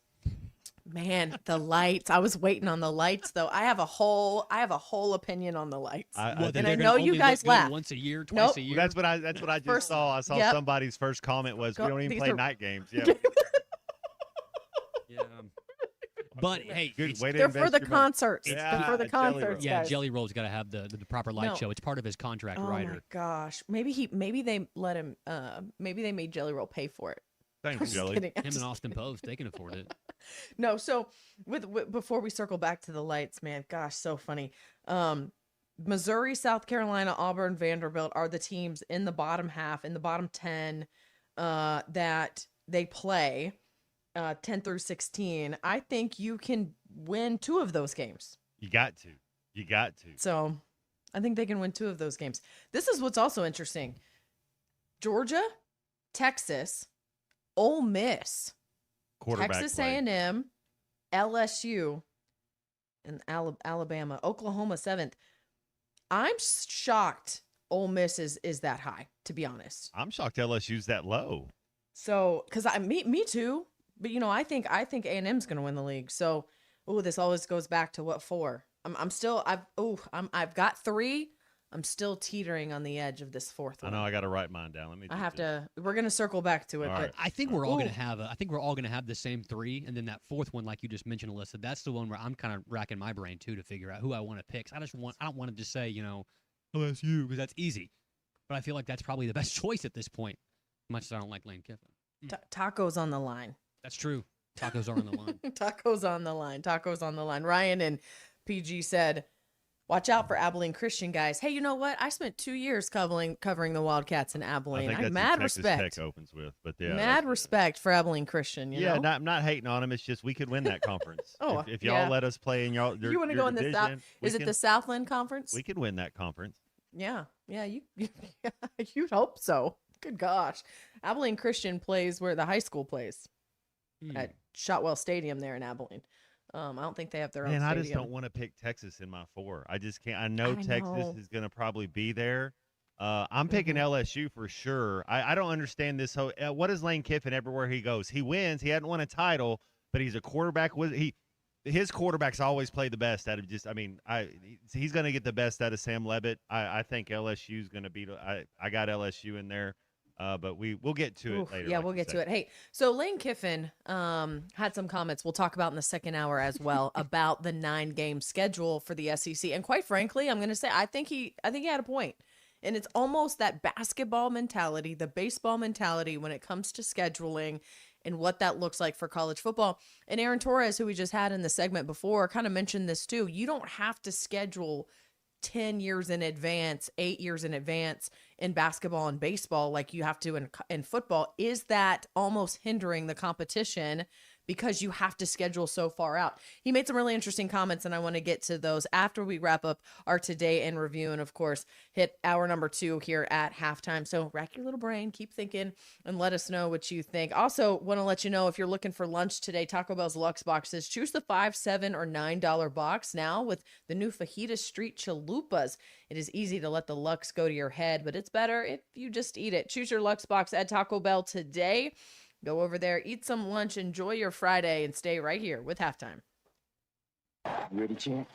man, the lights. I was waiting on the lights though. I have a whole opinion on the lights, and I know you guys laugh. Once a year, twice a year. That's what I just First- saw. I saw yep. somebody's first comment was, "We don't even these play are- night games." Yeah. Yeah. But hey, Good way to They're for invest the your money. concerts. Yeah, They're for the Jelly Roll. concerts, yeah, guys. Jelly Roll's got to have the proper light No. show. It's part of his contract Oh rider. my gosh. Maybe they let him. Maybe they made Jelly Roll pay for it. Thanks, I'm just Jelly. kidding. Him and Austin Post, they can afford it. No, so with before we circle back to the lights, man, gosh, so funny. Missouri, South Carolina, Auburn, Vanderbilt are the teams in the bottom half, in the bottom 10 that they play, 10 through 16. I think you can win 2 of those games. You got to. You got to. So I think they can win 2 of those games. This is what's also interesting. Georgia, Texas, Ole Miss, Quarterback Texas play. A&M, LSU, and Alabama, Oklahoma 7th. I'm shocked Ole Miss is that high, to be honest. I'm shocked LSU's that low. So, because me too, but I think A&M's going to win the league. So, this always goes back to what 4. I've got 3. I'm still teetering on the edge of this 4th one. I know I got to write mine down. Let me. I have to. We're gonna circle back to it. All But right. I think we're all gonna have. I think we're all gonna have the same 3, and then that 4th one, like you just mentioned, Alyssa. That's the one where I'm kind of racking my brain too to figure out who I want to pick. I don't want to just say LSU because that's easy, but I feel like that's probably the best choice at this point. Much as I don't like Lane Kiffin. Tacos on the line. That's true. Tacos are on the line. Tacos on the line. Tacos on the line. Ryan and PG said, "Watch out for Abilene Christian, guys." Hey, you know what? I spent 2 years covering the Wildcats in I Abilene. think I have that's mad who Texas respect. Tech opens with, but yeah. Mad respect for Abilene Christian. You know? I'm not hating on them. It's just we could win that conference. Oh, if y'all yeah. let us play in y'all, You want to go in the South? Is it the Southland Conference? We could win that conference. Yeah. You'd hope so. Good gosh. Abilene Christian plays where the high school plays at Shotwell Stadium there in Abilene. I don't think they have their own Man, I stadium. just don't want to pick Texas in my 4. I just can't. I know I Texas know. is going to probably be there. I'm picking Mm-hmm. LSU for sure. I don't understand this whole. What is Lane Kiffin everywhere he goes? He wins. He hadn't won a title, but he's a quarterback. His quarterbacks always play the best out of just. I mean, he's going to get the best out of Sam Levitt. I think LSU is going to beat. I got LSU in there. But we'll get to it later. Yeah, like we'll you get to said. it. Hey, so Lane Kiffin had some comments we'll talk about in the second hour as well about the 9-game schedule for the SEC. And quite frankly, I'm going to say I think he had a point. And it's almost that basketball mentality, the baseball mentality when it comes to scheduling and what that looks like for college football. And Aaron Torres, who we just had in the segment before, kind of mentioned this too. You don't have to schedule 10 years in advance, 8 years in advance in basketball and baseball like you have to in football. Is that almost hindering the competition because you have to schedule so far out? He made some really interesting comments, and I want to get to those after we wrap up our Today in Review and, of course, hit hour number 2 here at halftime. So rack your little brain, keep thinking, and let us know what you think. Also, want to let you know if you're looking for lunch today, Taco Bell's Lux Boxes. Choose the $5, $7, or $9 box now with the new Fajita Street Chalupas. It is easy to let the Lux go to your head, but it's better if you just eat it. Choose your Lux Box at Taco Bell today. Go over there, eat some lunch, enjoy your Friday, and stay right here with halftime. You ready, champ?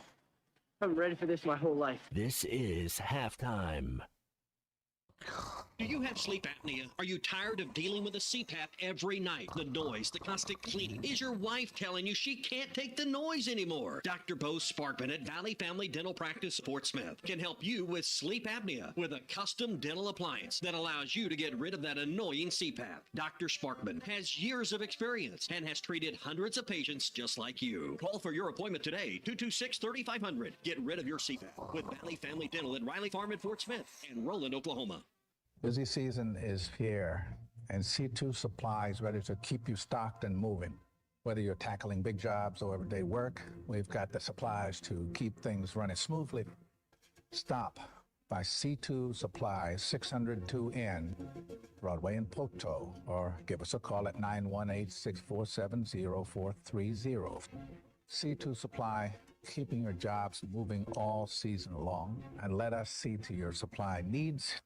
I'm ready for this my whole life. This is halftime. Do you have sleep apnea? Are you tired of dealing with a CPAP every night? The noise, the constant cleaning. Is your wife telling you she can't take the noise anymore? Dr. Bo Sparkman at Valley Family Dental Practice, Fort Smith, can help you with sleep apnea with a custom dental appliance that allows you to get rid of that annoying CPAP. Dr. Sparkman has years of experience and has treated hundreds of patients just like you. Call for your appointment today, 226-3500. Get rid of your CPAP with Valley Family Dental at Riley Farm in Fort Smith and Roland, Oklahoma. Busy season is here, and C2 Supply is ready to keep you stocked and moving. Whether you're tackling big jobs or everyday work, we've got the supplies to keep things running smoothly. Stop by C2 Supply, 602N, Broadway in Poteau, or give us a call at 918-647-0430. C2 Supply, keeping your jobs moving all season long, and let us see to your supply needs.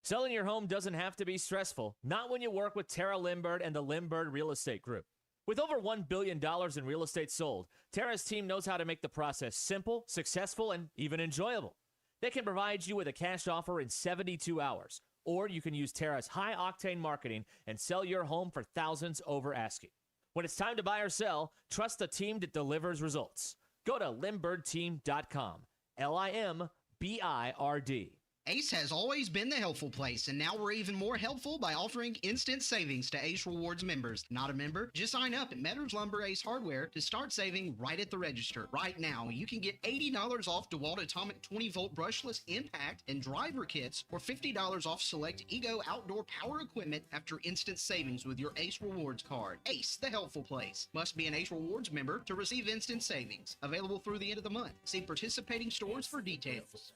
Selling your home doesn't have to be stressful, not when you work with Tara Limbird and the Limbird Real Estate Group. With over $1 billion in real estate sold, Tara's team knows how to make the process simple, successful, and even enjoyable. They can provide you with a cash offer in 72 hours, or you can use Tara's high-octane marketing and sell your home for thousands over asking. When it's time to buy or sell, trust the team that delivers results. Go to LimbirdTeam.com, LIMBIRD. Ace has always been the helpful place, and now we're even more helpful by offering instant savings to Ace Rewards members. Not a member? Just sign up at Metters Lumber Ace Hardware to start saving right at the register. Right now, you can get $80 off DeWalt Atomic 20-volt brushless impact and driver kits, or $50 off select Ego outdoor power equipment after instant savings with your Ace Rewards card. Ace, the helpful place. Must be an Ace Rewards member to receive instant savings. Available through the end of the month. See participating stores for details.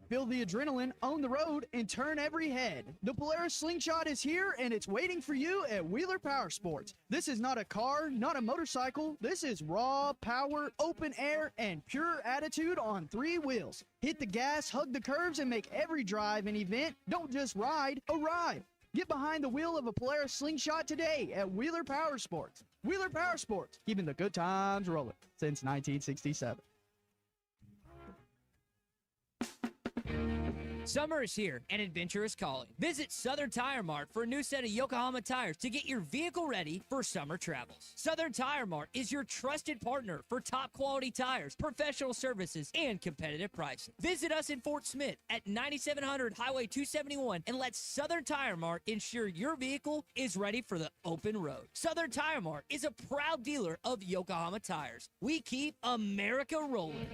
Feel the adrenaline, own the road, and turn every head. The Polaris Slingshot is here, and it's waiting for you at Wheeler Power Sports. This is not a car, not a motorcycle. This is raw power, open air, and pure attitude on 3 wheels. Hit the gas, hug the curves, and make every drive an event. Don't just ride, arrive. Get behind the wheel of a Polaris Slingshot today at Wheeler Power Sports. Wheeler Power Sports, keeping the good times rolling since 1967. Summer is here and adventure is calling. Visit Southern Tire Mart for a new set of Yokohama tires to get your vehicle ready for summer travels. Southern Tire Mart is your trusted partner for top quality tires, professional services, and competitive pricing. Visit us in Fort Smith at 9700 Highway 271 and let Southern Tire Mart ensure your vehicle is ready for the open road. Southern Tire Mart is a proud dealer of Yokohama tires. We keep America rolling.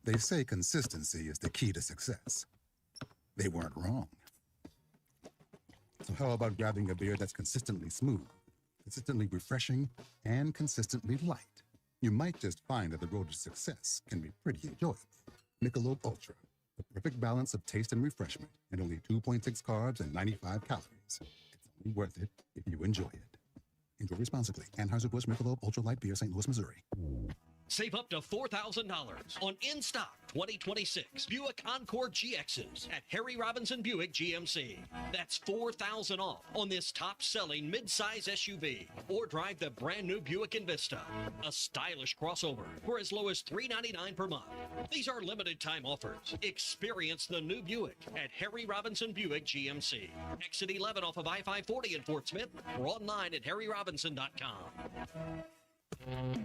They say consistency is the key to success. They weren't wrong. So how about grabbing a beer that's consistently smooth, consistently refreshing, and consistently light? You might just find that the road to success can be pretty enjoyable. Michelob Ultra, the perfect balance of taste and refreshment, and only 2.6 carbs and 95 calories. It's only worth it if you enjoy it. Enjoy responsibly. Anheuser-Busch Michelob Ultra Light Beer, St. Louis, Missouri. Save up to $4,000 on in-stock 2026 Buick Encore GXs at Harry Robinson Buick GMC. That's $4,000 off on this top-selling midsize SUV. Or drive the brand-new Buick Envista, a stylish crossover for as low as $399 per month. These are limited-time offers. Experience the new Buick at Harry Robinson Buick GMC. Exit 11 off of I-540 in Fort Smith or online at harryrobinson.com.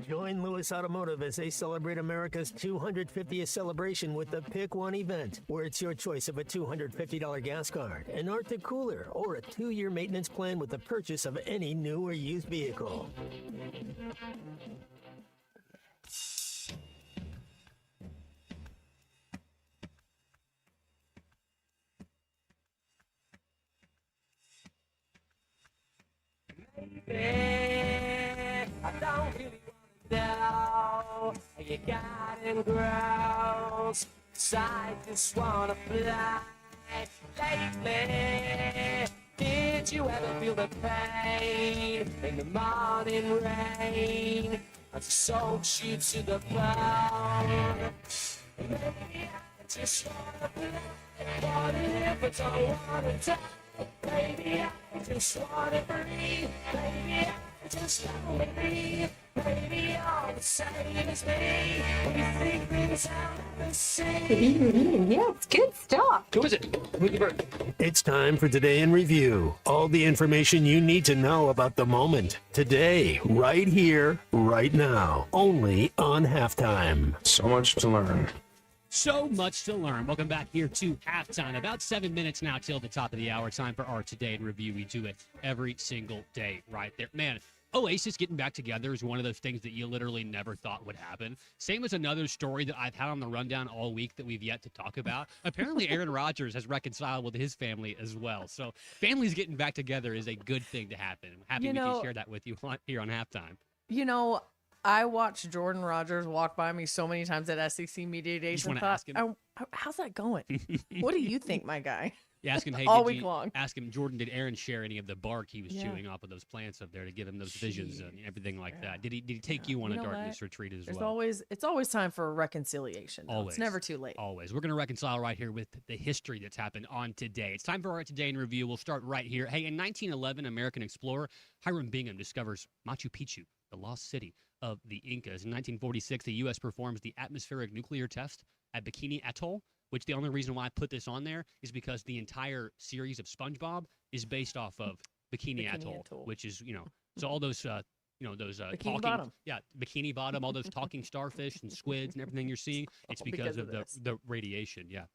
Join Lewis Automotive as they celebrate America's 250th celebration with the Pick One event, where it's your choice of a $250 gas card, an Arctic cooler, or a 2-year maintenance plan with the purchase of any new or used vehicle. I don't really wanna know you got in gross, so I just wanna fly. Lately, did you ever feel the pain in the morning rain? I soaked you to the bone. Maybe I just wanna play, what if I don't wanna die? Baby, I just wanna breathe. Baby, I just wanna breathe. Baby, all the same as me. You think things out the same. Yeah, it's good stuff. Who is it? It's time for Today in Review. All the information you need to know about the moment. Today, right here, right now. Only on Halftime. So much to learn. So much to learn. Welcome back here to halftime. About 7 minutes now till the top of the hour. Time for our Today in Review. We do it every single day right there. Man, Oasis getting back together is one of those things that you literally never thought would happen. Same as another story that I've had on the rundown all week that we've yet to talk about. Apparently, Aaron Rodgers has reconciled with his family as well. So families getting back together is a good thing to happen. I'm happy we can share that with you here on halftime. You know, I watched Jordan Rodgers walk by me so many times at SEC Media Days and thought, how's that going? What do you think, my guy? You ask him, hey, All week long. Ask him, Jordan, did Aaron share any of the bark he was Yeah. chewing off of those plants up there to give him those visions and everything like that? Did he take you on You a know darkness what? retreat as It's well? always time for a reconciliation. though. Always. It's never too late. Always. We're going to reconcile right here with the history that's happened on today. It's time for our Today in Review. We'll start right here. Hey, in 1911, American explorer Hiram Bingham discovers Machu Picchu, the lost city of the Incas. In 1946, the U.S. performs the atmospheric nuclear test at Bikini Atoll, which the only reason why I put this on there is because the entire series of SpongeBob is based off of Bikini Atoll, which is, so all those, those Bikini talking, Bottom. yeah, Bikini Bottom, all those talking starfish and squids and everything you're seeing, it's because of the radiation. Yeah,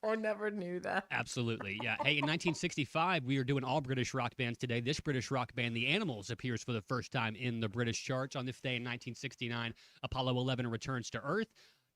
I never knew that. absolutely. Yeah. Hey, in 1965, we are doing all British rock bands today. This British rock band, The Animals, appears for the first time in the British charts. On this day in 1969, Apollo 11 returns to Earth.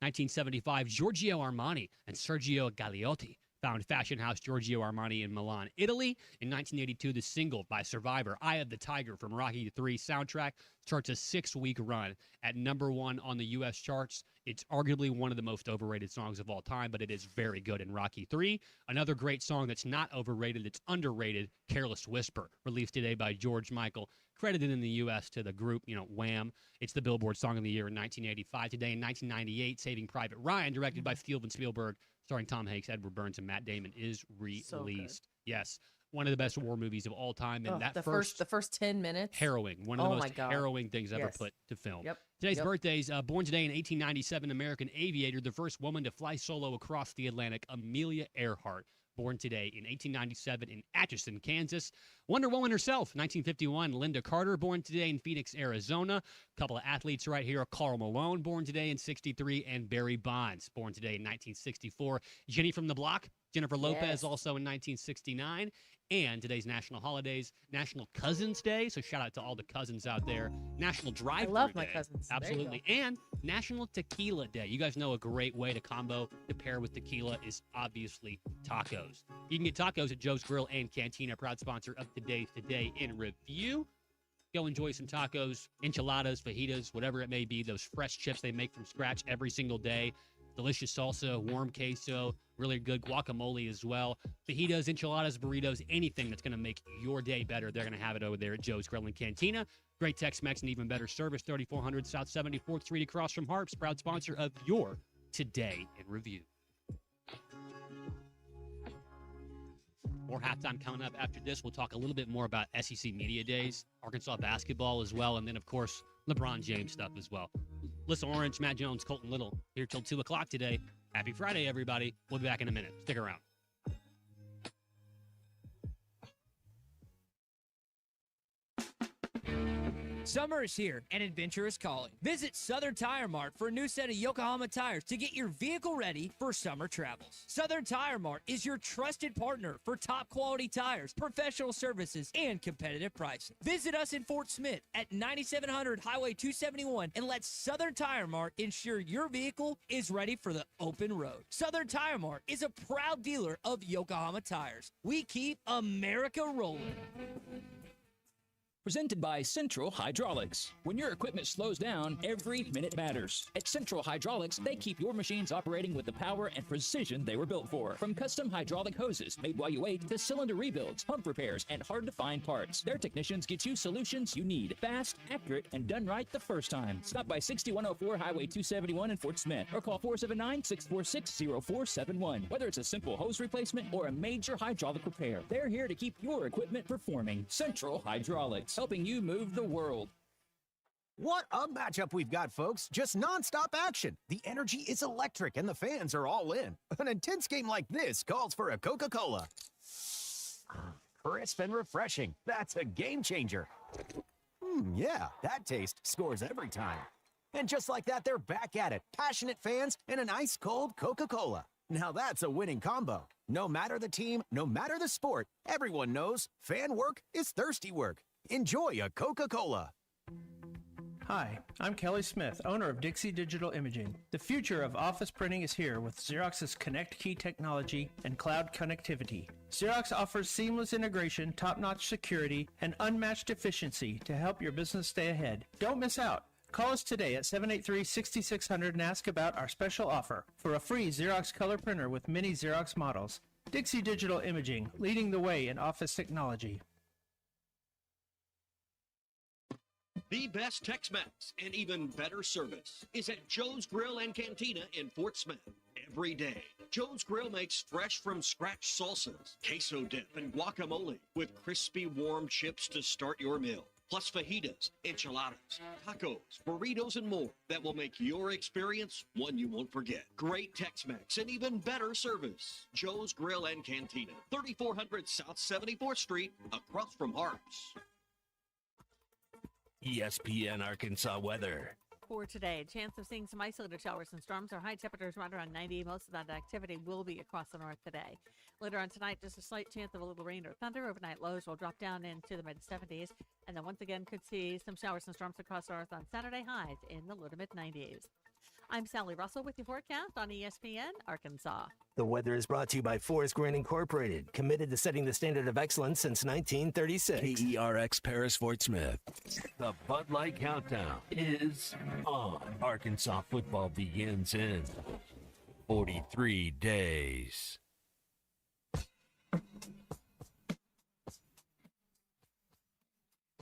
1975, Giorgio Armani and Sergio Gagliotti found fashion house Giorgio Armani in Milan, Italy. In 1982, the single by Survivor, Eye of the Tiger from Rocky III soundtrack, starts a 6-week run at #1 on the U.S. charts. It's arguably one of the most overrated songs of all time, but it is very good in Rocky III. Another great song that's not overrated, it's underrated, Careless Whisper, released today by George Michael, credited in the U.S. to the group, Wham. It's the Billboard Song of the Year in 1985. Today in 1998, Saving Private Ryan, directed by Steven Spielberg, starring Tom Hanks, Edward Burns, and Matt Damon, is released. So good. Yes, one of the best war movies of all time. And the first 10 minutes. harrowing, one of the Oh my most God. harrowing things ever Yes. put to film. Yep. Today's Yep. birthdays, born today in 1897, American aviator, the first woman to fly solo across the Atlantic, Amelia Earhart. Born today in 1897 in Atchison, Kansas. Wonder Woman herself, 1951, Linda Carter, born today in Phoenix, Arizona. A couple of athletes right here, Karl Malone, born today in 63, and Barry Bonds, born today in 1964. Jenny from the Block, Jennifer Lopez, Yes. also in 1969. And today's national holidays, National Cousins Day, so shout out to all the cousins out there. National Drive-Thru love my Day, cousins. There you absolutely, and National Tequila Day. You guys know a great way to pair with tequila is obviously tacos. You can get tacos at Joe's Grill and Cantina, proud sponsor of today's Today in Review. Go enjoy some tacos, enchiladas, fajitas, whatever it may be. Those fresh chips they make from scratch every single day. Delicious salsa, warm queso, really good guacamole as well. Fajitas, enchiladas, burritos, anything that's going to make your day better, they're going to have it over there at Joe's Grill and Cantina. Great Tex-Mex and even better service, 3400 South 74th Street across from Harps, proud sponsor of your Today in Review. More halftime coming up after this. We'll talk a little bit more about SEC Media Days, Arkansas basketball as well, and then, of course, LeBron James stuff as well. Listen, Orange, Matt Jones, Colton Little, here till 2 o'clock today. Happy Friday, everybody. We'll be back in a minute. Stick around. Summer is here and adventure is calling. Visit Southern Tire Mart for a new set of Yokohama tires to get your vehicle ready for summer travels. Southern Tire Mart is your trusted partner for top quality tires, professional services, and competitive pricing. Visit us in Fort Smith at 9700 Highway 271 and let Southern Tire Mart ensure your vehicle is ready for the open road. Southern Tire Mart is a proud dealer of Yokohama tires. We keep America rolling. Presented by Central Hydraulics. When your equipment slows down, every minute matters. At Central Hydraulics, they keep your machines operating with the power and precision they were built for. From custom hydraulic hoses made while you wait to cylinder rebuilds, pump repairs, and hard-to-find parts, their technicians get you solutions you need. Fast, accurate, and done right the first time. Stop by 6104 Highway 271 in Fort Smith or call 479-646-0471. Whether it's a simple hose replacement or a major hydraulic repair, they're here to keep your equipment performing. Central Hydraulics, helping you move the world. What a matchup we've got, folks. Just nonstop action. The energy is electric and the fans are all in. An intense game like this calls for a Coca-Cola. Crisp and refreshing. That's a game changer. Yeah, that taste scores every time. And just like that, they're back at it. Passionate fans and an ice-cold Coca-Cola. Now that's a winning combo. No matter the team, no matter the sport, everyone knows fan work is thirsty work. Enjoy a Coca-Cola. Hi, I'm Kelly Smith, owner of Dixie Digital Imaging. The future of office printing is here with Xerox's Connect Key technology and cloud connectivity. Xerox offers seamless integration, top-notch security, and unmatched efficiency to help your business stay ahead. Don't miss out. Call us today at 783-6600 and ask about our special offer for a free Xerox color printer with many Xerox models. Dixie Digital Imaging, leading the way in office technology. The best Tex-Mex and even better service is at Joe's Grill and Cantina in Fort Smith. Every day, Joe's Grill makes fresh from scratch salsas, queso dip, and guacamole with crispy warm chips to start your meal. Plus fajitas, enchiladas, tacos, burritos, and more that will make your experience one you won't forget. Great Tex-Mex and even better service. Joe's Grill and Cantina, 3400 South 74th Street, across from Harps. ESPN Arkansas weather. For today, chance of seeing some isolated showers and storms. Our high temperatures right around 90. Most of that activity will be across the north today. Later on tonight, just a slight chance of a little rain or thunder. Overnight lows will drop down into the mid-70s. And then once again, could see some showers and storms across the north on Saturday, highs in the low to mid-90s. I'm Sally Russell with your forecast on ESPN Arkansas. The weather is brought to you by Forest Grant Incorporated, committed to setting the standard of excellence since 1936. KERX Paris Fort Smith. The Bud Light Countdown is on. Arkansas football begins in 43 days.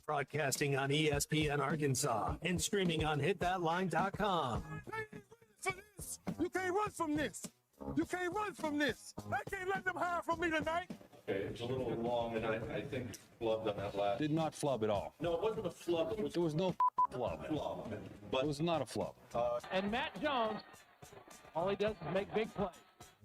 Broadcasting on ESPN Arkansas and streaming on hitthatline.com. You can't run from this. You can't run from this. I can't let them hide from me tonight. Okay, it was a little long, and I think flubbed on that last. Did not flub at all. No, it wasn't a flub. There was no flub. But it was not a flub. And Matt Jones, all he does is make big plays.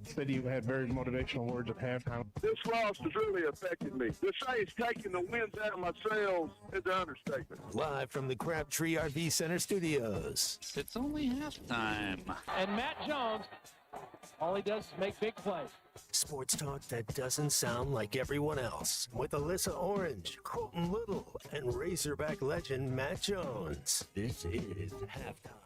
Said you had very motivational words at halftime. This loss has really affected me. To say it's taking the winds out of my sails is an understatement. Live from the Crabtree RV Center studios. It's only halftime. And Matt Jones, all he does is make big plays. Sports talk that doesn't sound like everyone else. With Alyssa Orange, Colton Little, and Razorback legend Matt Jones. This is halftime.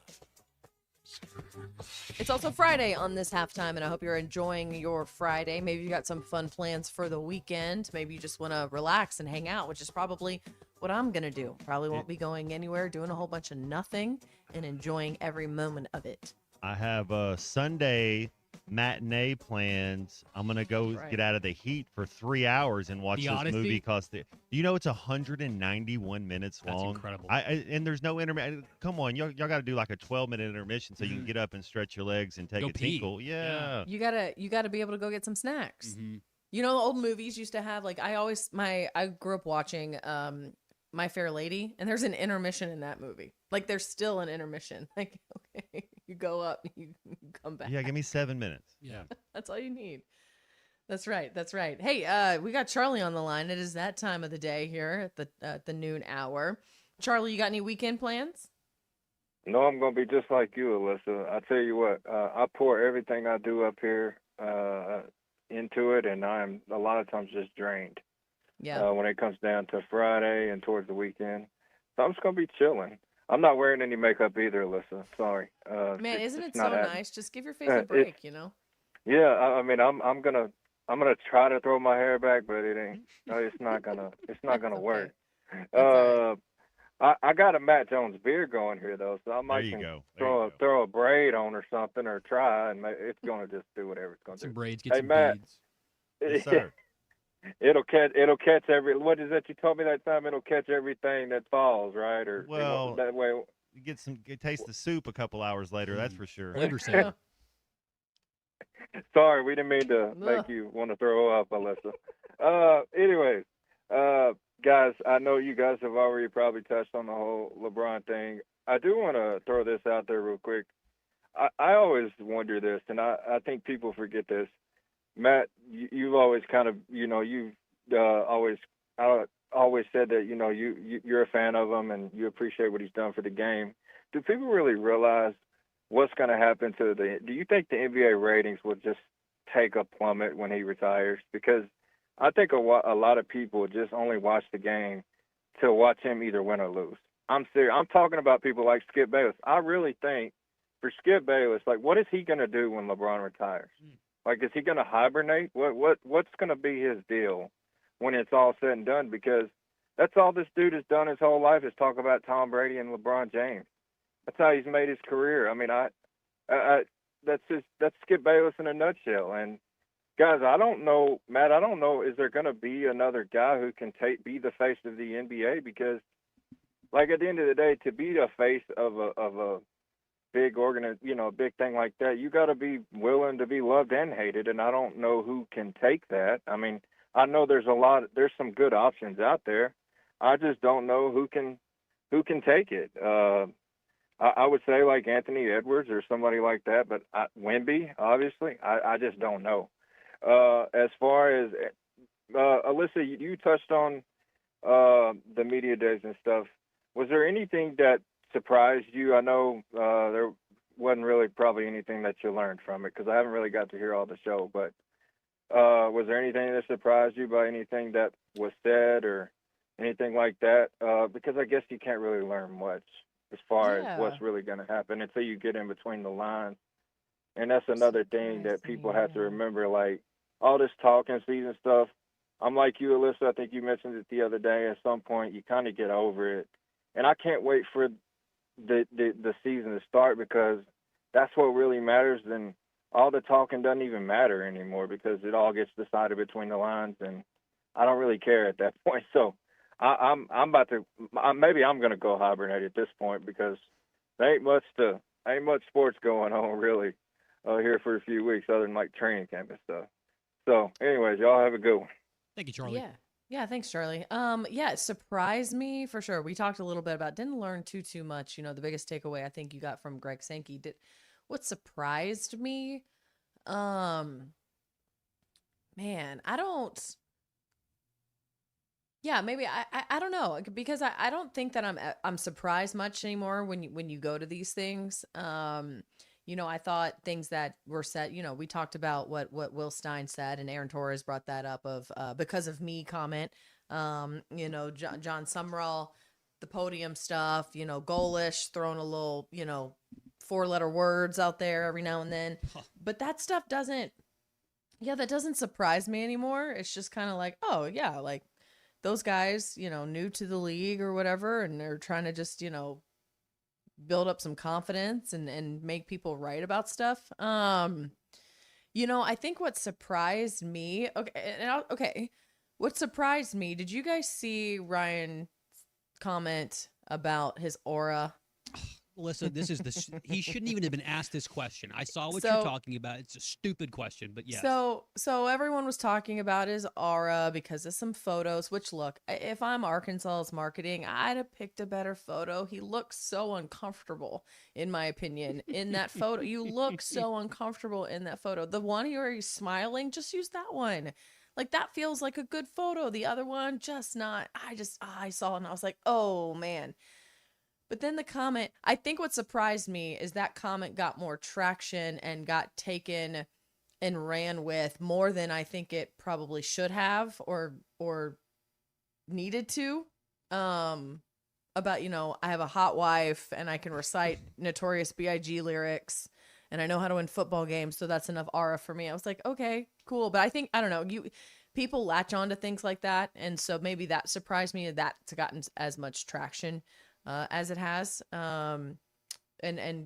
It's also Friday on this halftime, and I hope you're enjoying your Friday. Maybe you got some fun plans for the weekend. Maybe you just want to relax and hang out, which is probably what I'm going to do. Probably won't be going anywhere, doing a whole bunch of nothing, and enjoying every moment of it. I have Sunday matinee plans. I'm gonna go get out of the heat for 3 hours and watch The this Odyssey? movie. Cause you know it's 191 minutes That's long. incredible. And there's no intermission. Come on, y'all got to do like a 12-minute intermission so you can get up and stretch your legs and take Go a pee. tinkle. Yeah. You gotta be able to go get some snacks. Mm-hmm. You know, the old movies used to have like I grew up watching My Fair Lady, and there's an intermission in that movie. Like there's still an intermission. Like okay, you go up, you come back. Yeah, give me 7 minutes. Yeah. That's all you need. That's right. That's right. Hey, we got Charlie on the line. It is that time of the day here at the noon hour. Charlie, you got any weekend plans? No, I'm going to be just like you, Alyssa. I tell you what, I pour everything I do up here into it, and I'm a lot of times just drained. Yeah. When it comes down to Friday and towards the weekend. So I'm just going to be chilling. I'm not wearing any makeup either, Alyssa. Sorry. Man, isn't it it's so not happening. nice? Just give your face a break, you know? Yeah, I mean, I'm gonna try to throw my hair back, but it ain't. No, it's not gonna work. I got a Matt Jones beard going here though, so I might throw a braid on or something, or try, and it's gonna just do whatever it's gonna do. Some braids, get Hey some Matt, beads. Yes, sir. it'll catch every. What is that you told me that time? It'll catch everything that falls, right? Or Well, that way. You get taste the soup a couple hours later. That's for sure. Sorry, we didn't mean to make you want to throw up, Alyssa. Anyways, guys, I know you guys have already probably touched on the whole LeBron thing. I do want to throw this out there real quick. I always wonder this, and I think people forget this. Matt, you've always kind of, you've always said that, you're a fan of him and you appreciate what he's done for the game. Do people really realize what's going to happen to do you think the NBA ratings will just take a plummet when he retires? Because I think a lot of people just only watch the game to watch him either win or lose. I'm serious. I'm talking about people like Skip Bayless. I really think for Skip Bayless, like, what is he going to do when LeBron retires? Like, is he going to hibernate? What's going to be his deal when it's all said and done? Because that's all this dude has done his whole life is talk about Tom Brady and LeBron James. That's how he's made his career. I mean, that's Skip Bayless in a nutshell. And Guys, I don't know, Matt. I don't know. Is there going to be another guy who can be the face of the NBA? Because, like, at the end of the day, to be the face of a big a big thing like that, you got to be willing to be loved and hated. And I don't know who can take that. I mean, I know there's some good options out there. I just don't know who can take it. I would say like Anthony Edwards or somebody like that, but Wemby, obviously, I just don't know. As far as Alyssa, you touched on the media days and stuff. Was there anything that surprised you? I know there wasn't really probably anything that you learned from it because I haven't really got to hear all the show. But was there anything that surprised you by anything that was said or anything like that? Because I guess you can't really learn much as far as what's really going to happen until you get in between the lines. And that's another thing that people have to remember, like, all this talking season stuff. I'm like you, Alyssa. I think you mentioned it the other day. At some point, you kind of get over it. And I can't wait for the season to start because that's what really matters. And all the talking doesn't even matter anymore because it all gets decided between the lines. And I don't really care at that point. So I'm about to maybe I'm going to go hibernate at this point because there ain't much sports going on really here for a few weeks other than like training camp and stuff. So, anyways, y'all have a good one. Thank you, Charlie. Yeah, thanks, Charlie. Yeah, it surprised me for sure. We talked a little bit about didn't learn too much. You know, the biggest takeaway I think you got from Greg Sankey what surprised me. Man, I don't. Yeah, maybe I don't know because I don't think that I'm surprised much anymore when you go to these things. You know, I thought things that were said, you know, we talked about what Will Stein said and Aaron Torres brought that up of because of me comment. You know, John Summerall, the podium stuff, you know, goalish, throwing a little, you know, 4-letter words out there every now and then. But that stuff doesn't surprise me anymore. It's just kind of like, oh, yeah, like those guys, you know, new to the league or whatever, and they're trying to just, you know, build up some confidence and make people write about stuff. You know, I think what surprised me, what surprised me, did you guys see Ryan comment about his aura? Melissa, this is he shouldn't even have been asked this question. I saw what you're talking about. It's a stupid question, but yes. So everyone was talking about his aura because of some photos, which look, if I'm Arkansas's marketing, I'd have picked a better photo. He looks so uncomfortable, in my opinion, in that photo. You look so uncomfortable in that photo. The one where he's smiling, just use that one. Like, that feels like a good photo. The other one, just not. I saw it and I was like, oh, man. But then the comment, I think what surprised me is that comment got more traction and got taken and ran with more than I think it probably should have or needed to. About, you know, I have a hot wife and I can recite Notorious B.I.G. lyrics and I know how to win football games, so that's enough aura for me. I was like, okay, cool. But I think, I don't know, people latch on to things like that, and so maybe that surprised me that that's gotten as much traction as it has, and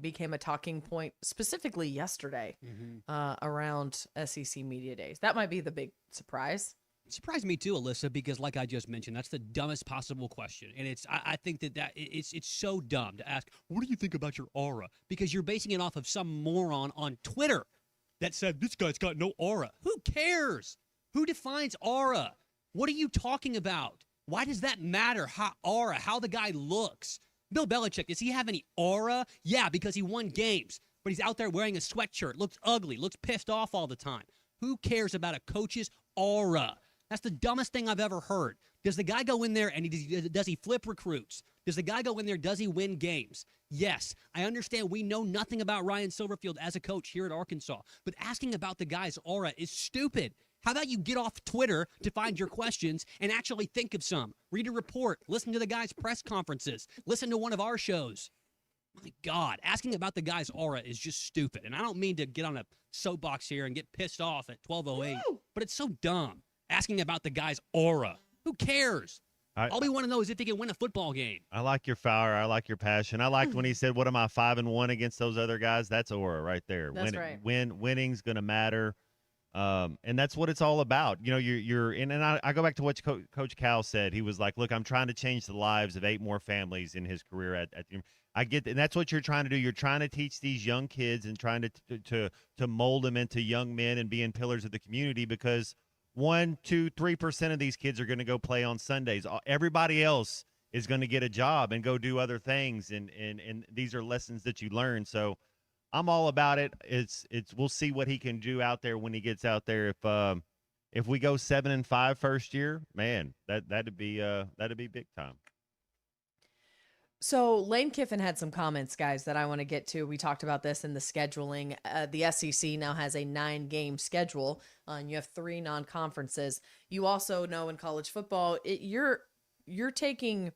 became a talking point specifically yesterday around SEC Media Days. That might be the big surprise. It surprised me too, Alyssa, because like I just mentioned, that's the dumbest possible question. And I think that it's so dumb to ask, what do you think about your aura? Because you're basing it off of some moron on Twitter that said, this guy's got no aura. Who cares? Who defines aura? What are you talking about? Why does that matter? How the guy looks. Bill Belichick, does he have any aura? Yeah, because he won games. But he's out there wearing a sweatshirt, looks ugly, looks pissed off all the time. Who cares about a coach's aura? That's the dumbest thing I've ever heard. Does the guy go in there and does he flip recruits? Does the guy go in there, does he win games? Yes, I understand we know nothing about Ryan Silverfield as a coach here at Arkansas, but asking about the guy's aura is stupid. How about you get off Twitter to find your questions and actually think of some? Read a report. Listen to the guy's press conferences. Listen to one of our shows. My God, asking about the guy's aura is just stupid. And I don't mean to get on a soapbox here and get pissed off at 12:08, but it's so dumb. Asking about the guy's aura. Who cares? All we want to know is if he can win a football game. I like your fire. I like your passion. I liked when he said, what am I, 5-1 against those other guys? That's aura right there. That's right. Winning's going to matter. And that's what it's all about. You know, I go back to what Coach Cal said. He was like, look, I'm trying to change the lives of 8 more families in his career I get, and that's what you're trying to do. You're trying to teach these young kids and trying to mold them into young men and being pillars of the community, because 1, 2, 3% of these kids are going to go play on Sundays. Everybody else is going to get a job and go do other things, and these are lessons that you learn. So I'm all about it. We'll see what he can do out there when he gets out there. If we go 7-5 first year, man, that'd be big time. So Lane Kiffin had some comments, guys, that I want to get to. We talked about this in the scheduling. The SEC now has a 9-game schedule, and you have 3 non-conferences. You also know in college football, you're taking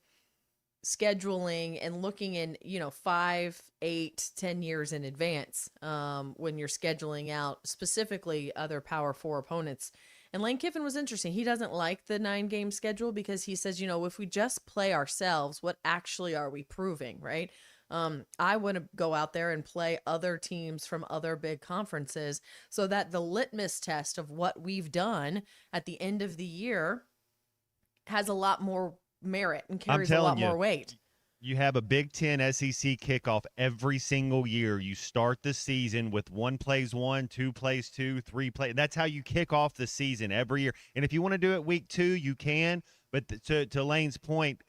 scheduling and looking in 5, 8, 10 years in advance when you're scheduling out specifically other Power 4 opponents. And Lane Kiffin was interesting. He doesn't like the 9-game schedule because he says, if we just play ourselves, what actually are we proving, right? I want to go out there and play other teams from other big conferences so that the litmus test of what we've done at the end of the year has a lot more merit and carries a lot more weight. You have a Big Ten SEC kickoff every single year. You start the season with 1 plays 1, 2 plays 2, 3 plays. That's how you kick off the season every year. And if you want to do it week 2, you can. But to Lane's point,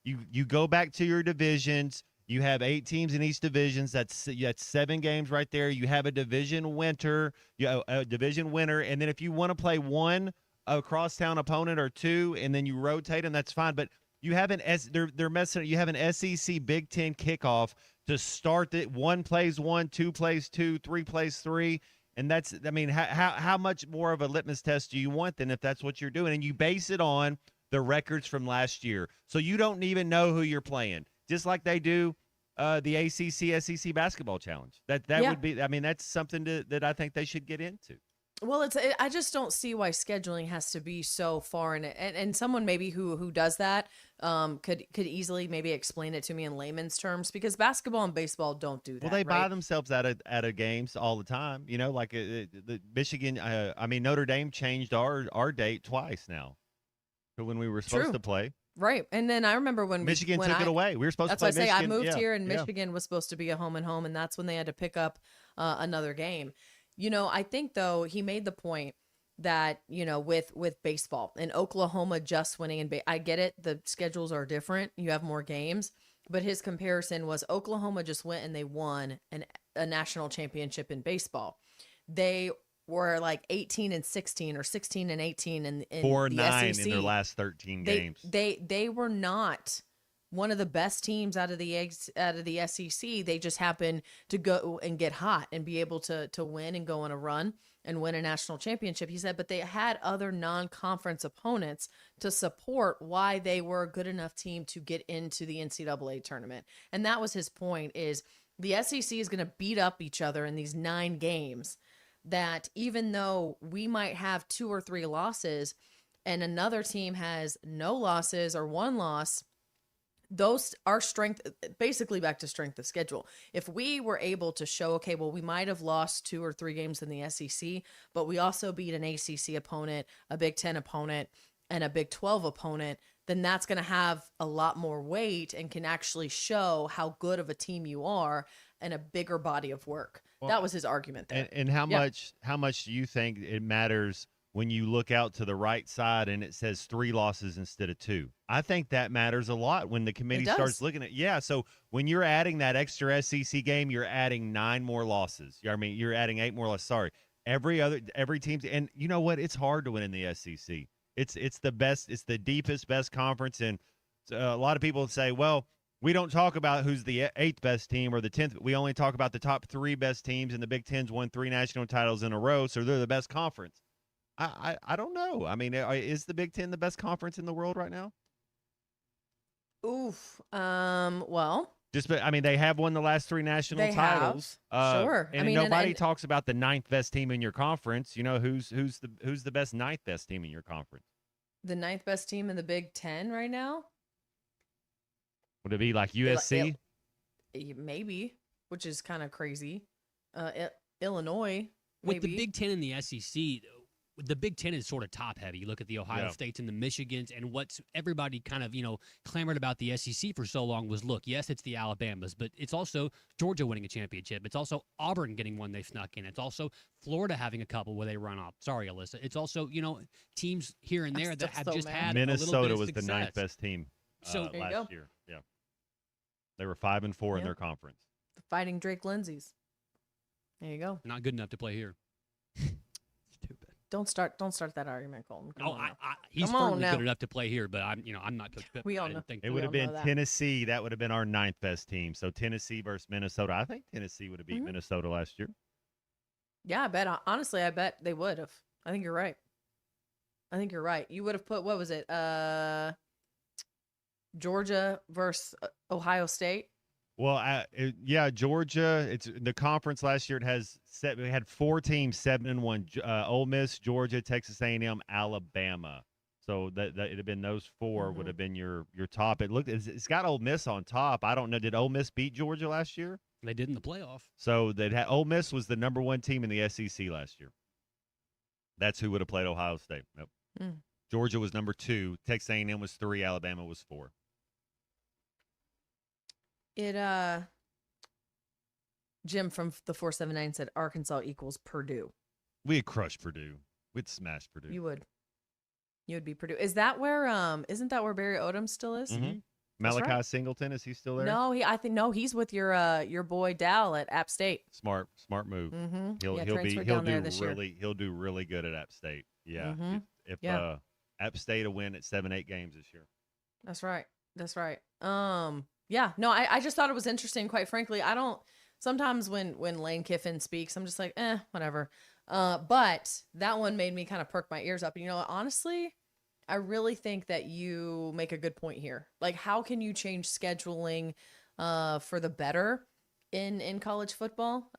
you go back to your divisions. You have 8 teams in each divisions. That's 7 games right there. You have a division winner. And then if you want to play 1 a crosstown opponent or 2, and then you rotate them, that's fine. But you have they're messing. You have an SEC Big Ten kickoff to start it. 1 plays 1, 2 plays 2, 3 plays 3, and that's. I mean, how much more of a litmus test do you want than if that's what you're doing? And you base it on the records from last year, so you don't even know who you're playing, just like they do the ACC SEC basketball challenge. That would be. I mean, that's something that I think they should get into. Well, I just don't see why scheduling has to be so far in it. And someone maybe who does that could easily maybe explain it to me in layman's terms, because basketball and baseball don't do that. Well, they right? buy themselves out of games all the time. Like the Michigan. Notre Dame changed our date twice now to when we were supposed to play. Right. And then I remember when Michigan took it away. We were supposed to play Michigan. That's why I say I moved here, and Michigan was supposed to be a home and home, and that's when they had to pick up another game. I think, though, he made the point that, with baseball and Oklahoma just winning, and I get it, the schedules are different. You have more games. But his comparison was Oklahoma just went and they won a national championship in baseball. They were like 18-16 or 16-18 in 4-9 SEC. in their last 13 games. They were not one of the best teams out of the SEC. They just happened to go and get hot and be able to win and go on a run and win a national championship. He said, but they had other non-conference opponents to support why they were a good enough team to get into the NCAA tournament. And that was his point, is the SEC is going to beat up each other in these 9 games, that even though we might have 2 or 3 losses and another team has no losses or 1 loss, those are strength, basically back to strength of schedule. If we were able to show, okay, well, we might have lost 2 or 3 games in the SEC, but we also beat an ACC opponent, a Big Ten opponent, and a Big 12 opponent, then that's going to have a lot more weight and can actually show how good of a team you are and a bigger body of work. Well, that was his argument there. And how much do you think it matters when you look out to the right side and it says 3 losses instead of 2? I think that matters a lot when the committee starts looking at, so when you're adding that extra SEC game, you're adding 9 more losses. You're adding 8 more losses. Sorry. Every team's, and you know what? It's hard to win in the SEC. It's the best, it's the deepest, best conference. And a lot of people say, well, we don't talk about who's the 8th best team or the 10th. We only talk about the top 3 best teams, and the Big Ten's won 3 national titles in a row, so they're the best conference. I don't know. I mean, is the Big Ten the best conference in the world right now? Oof. Well. They have won the last 3 national titles. Sure. And nobody talks about the 9th best team in your conference. Who's the best 9th best team in your conference? The 9th best team in the Big Ten right now? Would it be like USC? Maybe, which is kind of crazy. Illinois. With the maybe. Big Ten and the SEC, the Big Ten is sort of top heavy. You look at the Ohio Yeah. States and the Michigans, and what's everybody kind of, clamored about the SEC for so long was, look, yes, it's the Alabamas, but it's also Georgia winning a championship. It's also Auburn getting one they snuck in. It's also Florida having a couple where they run off. Sorry, Alyssa. It's also, teams here and there that have just had Minnesota a little bit was of the success. ninth best team So there you last go. year. Yeah, they were 5-4 in Yeah. their conference. The Fighting Drake Lindsay's. There you go. Not good enough to play here. Don't start that argument, Colton. Come Oh, on now. he's Come on firmly now. good enough to play here, but I'm not Coach Pippen. We all I know. didn't think It that. would have all know been that. Tennessee. That would have been our ninth best team. So Tennessee versus Minnesota. I think Tennessee would have beat Mhm. Minnesota last year. Yeah, I bet. Honestly, I bet they would have. I think you're right. You would have put, what was it? Georgia versus Ohio State. Well, Georgia. It's the conference last year. We had 4 teams 7-1. Ole Miss, Georgia, Texas A&M, Alabama. So that it'd have been those 4 would have been your top. It's got Ole Miss on top. I don't know. Did Ole Miss beat Georgia last year? They did in the playoff. So Ole Miss was the number 1 team in the SEC last year. That's who would have played Ohio State. Nope. Mm. Georgia was number 2. Texas A&M was 3. Alabama was 4. Jim from the 479 said Arkansas equals Purdue. We'd crush Purdue. We'd smash Purdue. You would be Purdue. Is that where isn't that where Barry Odom still is? Mhm. That's Malachi right. Singleton, is he still there? No, he's with your boy Dal at App State. Smart move. Mhm. He'll Yeah, do transferred down there this year. he'll do really good at App State. Yeah. Mhm. If Yeah. App State will win at 7-8 games this year. That's right. Yeah, no, I just thought it was interesting, quite frankly. I don't sometimes when Lane Kiffin speaks, I'm just like, whatever. But that one made me kind of perk my ears up. And honestly, I really think that you make a good point here. Like, how can you change scheduling for the better in college football?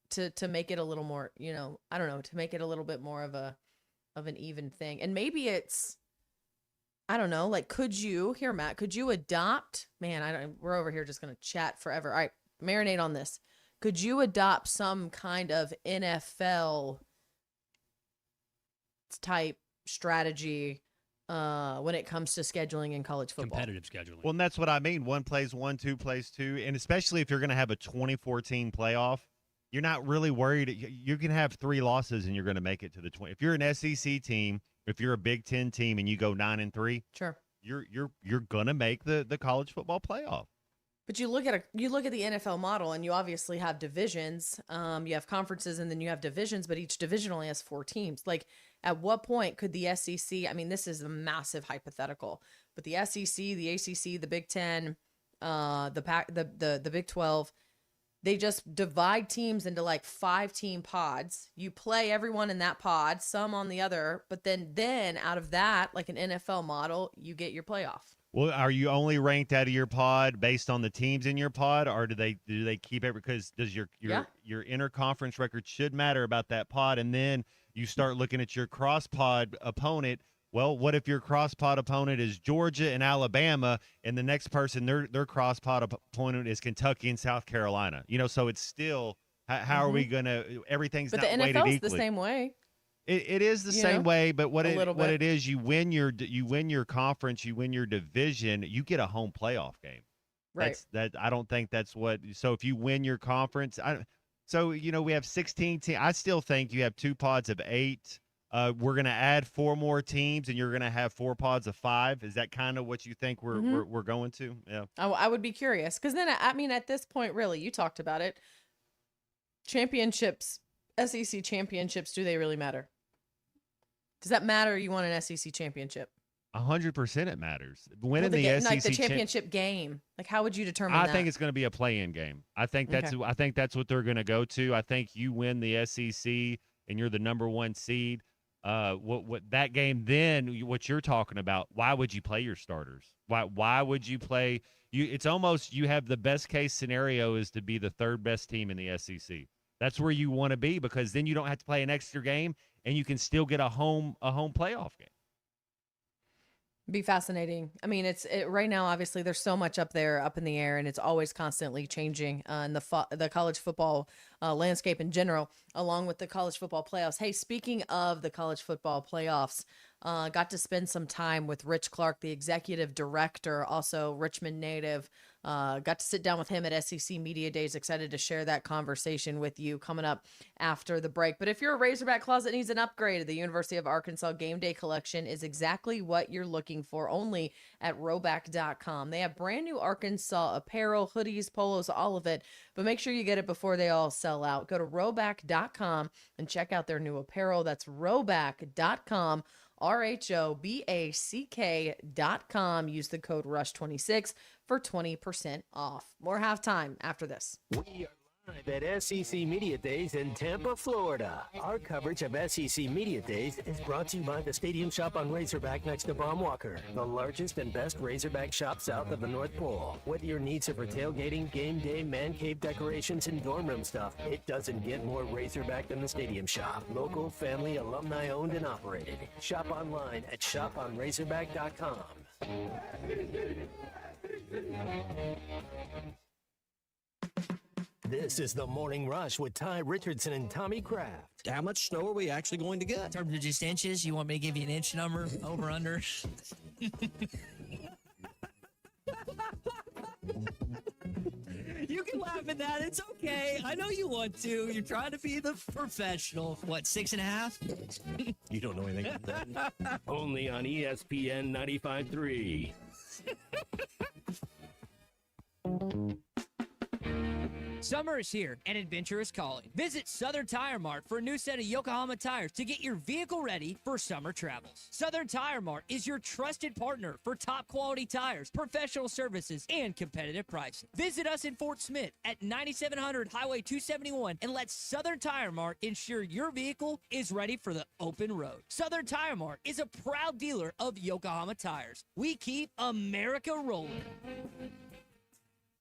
To make it a little more, I don't know, to make it a little bit more of an even thing. And maybe it's, I don't know, like, Matt, could you adopt, we're over here just going to chat forever. All right, marinate on this. Could you adopt some kind of NFL type strategy when it comes to scheduling in college football? Competitive scheduling. Well, and that's what I mean. 1 plays 1, 2 plays 2. And especially if you're going to have a 24-team playoff, you're not really worried. You can have 3 losses and you're going to make it to the 20. If you're an SEC team, if you're a Big Ten team and you go 9-3, sure, you're going to make the college football playoff. But you look at the NFL model, and you obviously have divisions. You have conferences, and then you have divisions. But each division only has 4 teams. Like, at what point could the SEC? I mean, this is a massive hypothetical. But the SEC, the ACC, the Big Ten, the Big 12, they just divide teams into like 5-team pods. You play everyone in that pod, some on the other. But then out of that, like an NFL model, you get your playoff. Well, are you only ranked out of your pod based on the teams in your pod, or do they keep it because does your interconference record should matter about that pod, and then you start looking at your cross pod opponent? Well, what if your cross pod opponent is Georgia and Alabama, and the next person their cross pod opponent is Kentucky and South Carolina? So it's still how are we gonna? Everything's but not the weighted NFL's equally. the same way. It is the same way, but what bit. it is, you win your conference, you win your division, you get a home playoff game. Right. I don't think that's what. So if you win your conference, we have 16 teams. I still think you have 2 pods of 8. We're gonna add 4 more teams, and you're gonna have 4 pods of 5. Is that kind of what you think we're going to? Yeah. I would be curious because then at this point, really, you talked about it. Championships, SEC championships, do they really matter? Does that matter? You want an SEC championship? 100% it matters. Winning the SEC like the championship game. Like, how would you determine that? I think it's going to be a play-in game. I think that's what they're going to go to. I think you win the SEC and you're the number 1 seed. What that game then? What you're talking about? Why would you play your starters? Why would you play? It's almost you have the best case scenario is to be the 3rd best team in the SEC. That's where you want to be because then you don't have to play an extra game and you can still get a home playoff game. Be fascinating. I mean, right now. Obviously, there's so much up there, up in the air, and it's always constantly changing. In the college football landscape in general, along with the college football playoffs. Hey, speaking of the college football playoffs, got to spend some time with Rich Clark, the executive director, also Richmond native. Got to sit down with him at SEC Media Days. Excited to share that conversation with you coming up after the break. But if your Razorback closet needs an upgrade, the University of Arkansas Game Day Collection is exactly what you're looking for, only at roback.com. They have brand new Arkansas apparel, hoodies, polos, all of it. But make sure you get it before they all sell out. Go to roback.com and check out their new apparel. That's roback.com. RHOBACK.com. Use the code RUSH26 for 20% off. More halftime after this. We are live at SEC Media Days in Tampa, Florida. Our coverage of SEC Media Days is brought to you by the Stadium Shop on Razorback next to Baum Walker, the largest and best Razorback shop south of the North Pole. Whether your needs are for tailgating, game day, man cave decorations, and dorm room stuff, it doesn't get more Razorback than the Stadium Shop. Local, family, alumni owned and operated. Shop online at shoponrazorback.com. This is the Morning Rush with Ty Richardson and Tommy Kraft. How much snow are we actually going to get? In terms of just inches, you want me to give you an inch number, over, under? You can laugh at that. It's okay. I know you want to. You're trying to be the professional. What, 6.5? You don't know anything about that. Only on ESPN 95.3. Summer is here and adventure is calling. Visit Southern Tire Mart for a new set of Yokohama tires to get your vehicle ready for summer travels. Southern Tire Mart is your trusted partner for top quality tires, professional services, and competitive pricing. Visit us in Fort Smith at 9700 Highway 271 and let Southern Tire Mart ensure your vehicle is ready for the open road. Southern Tire Mart is a proud dealer of Yokohama tires. We keep America rolling.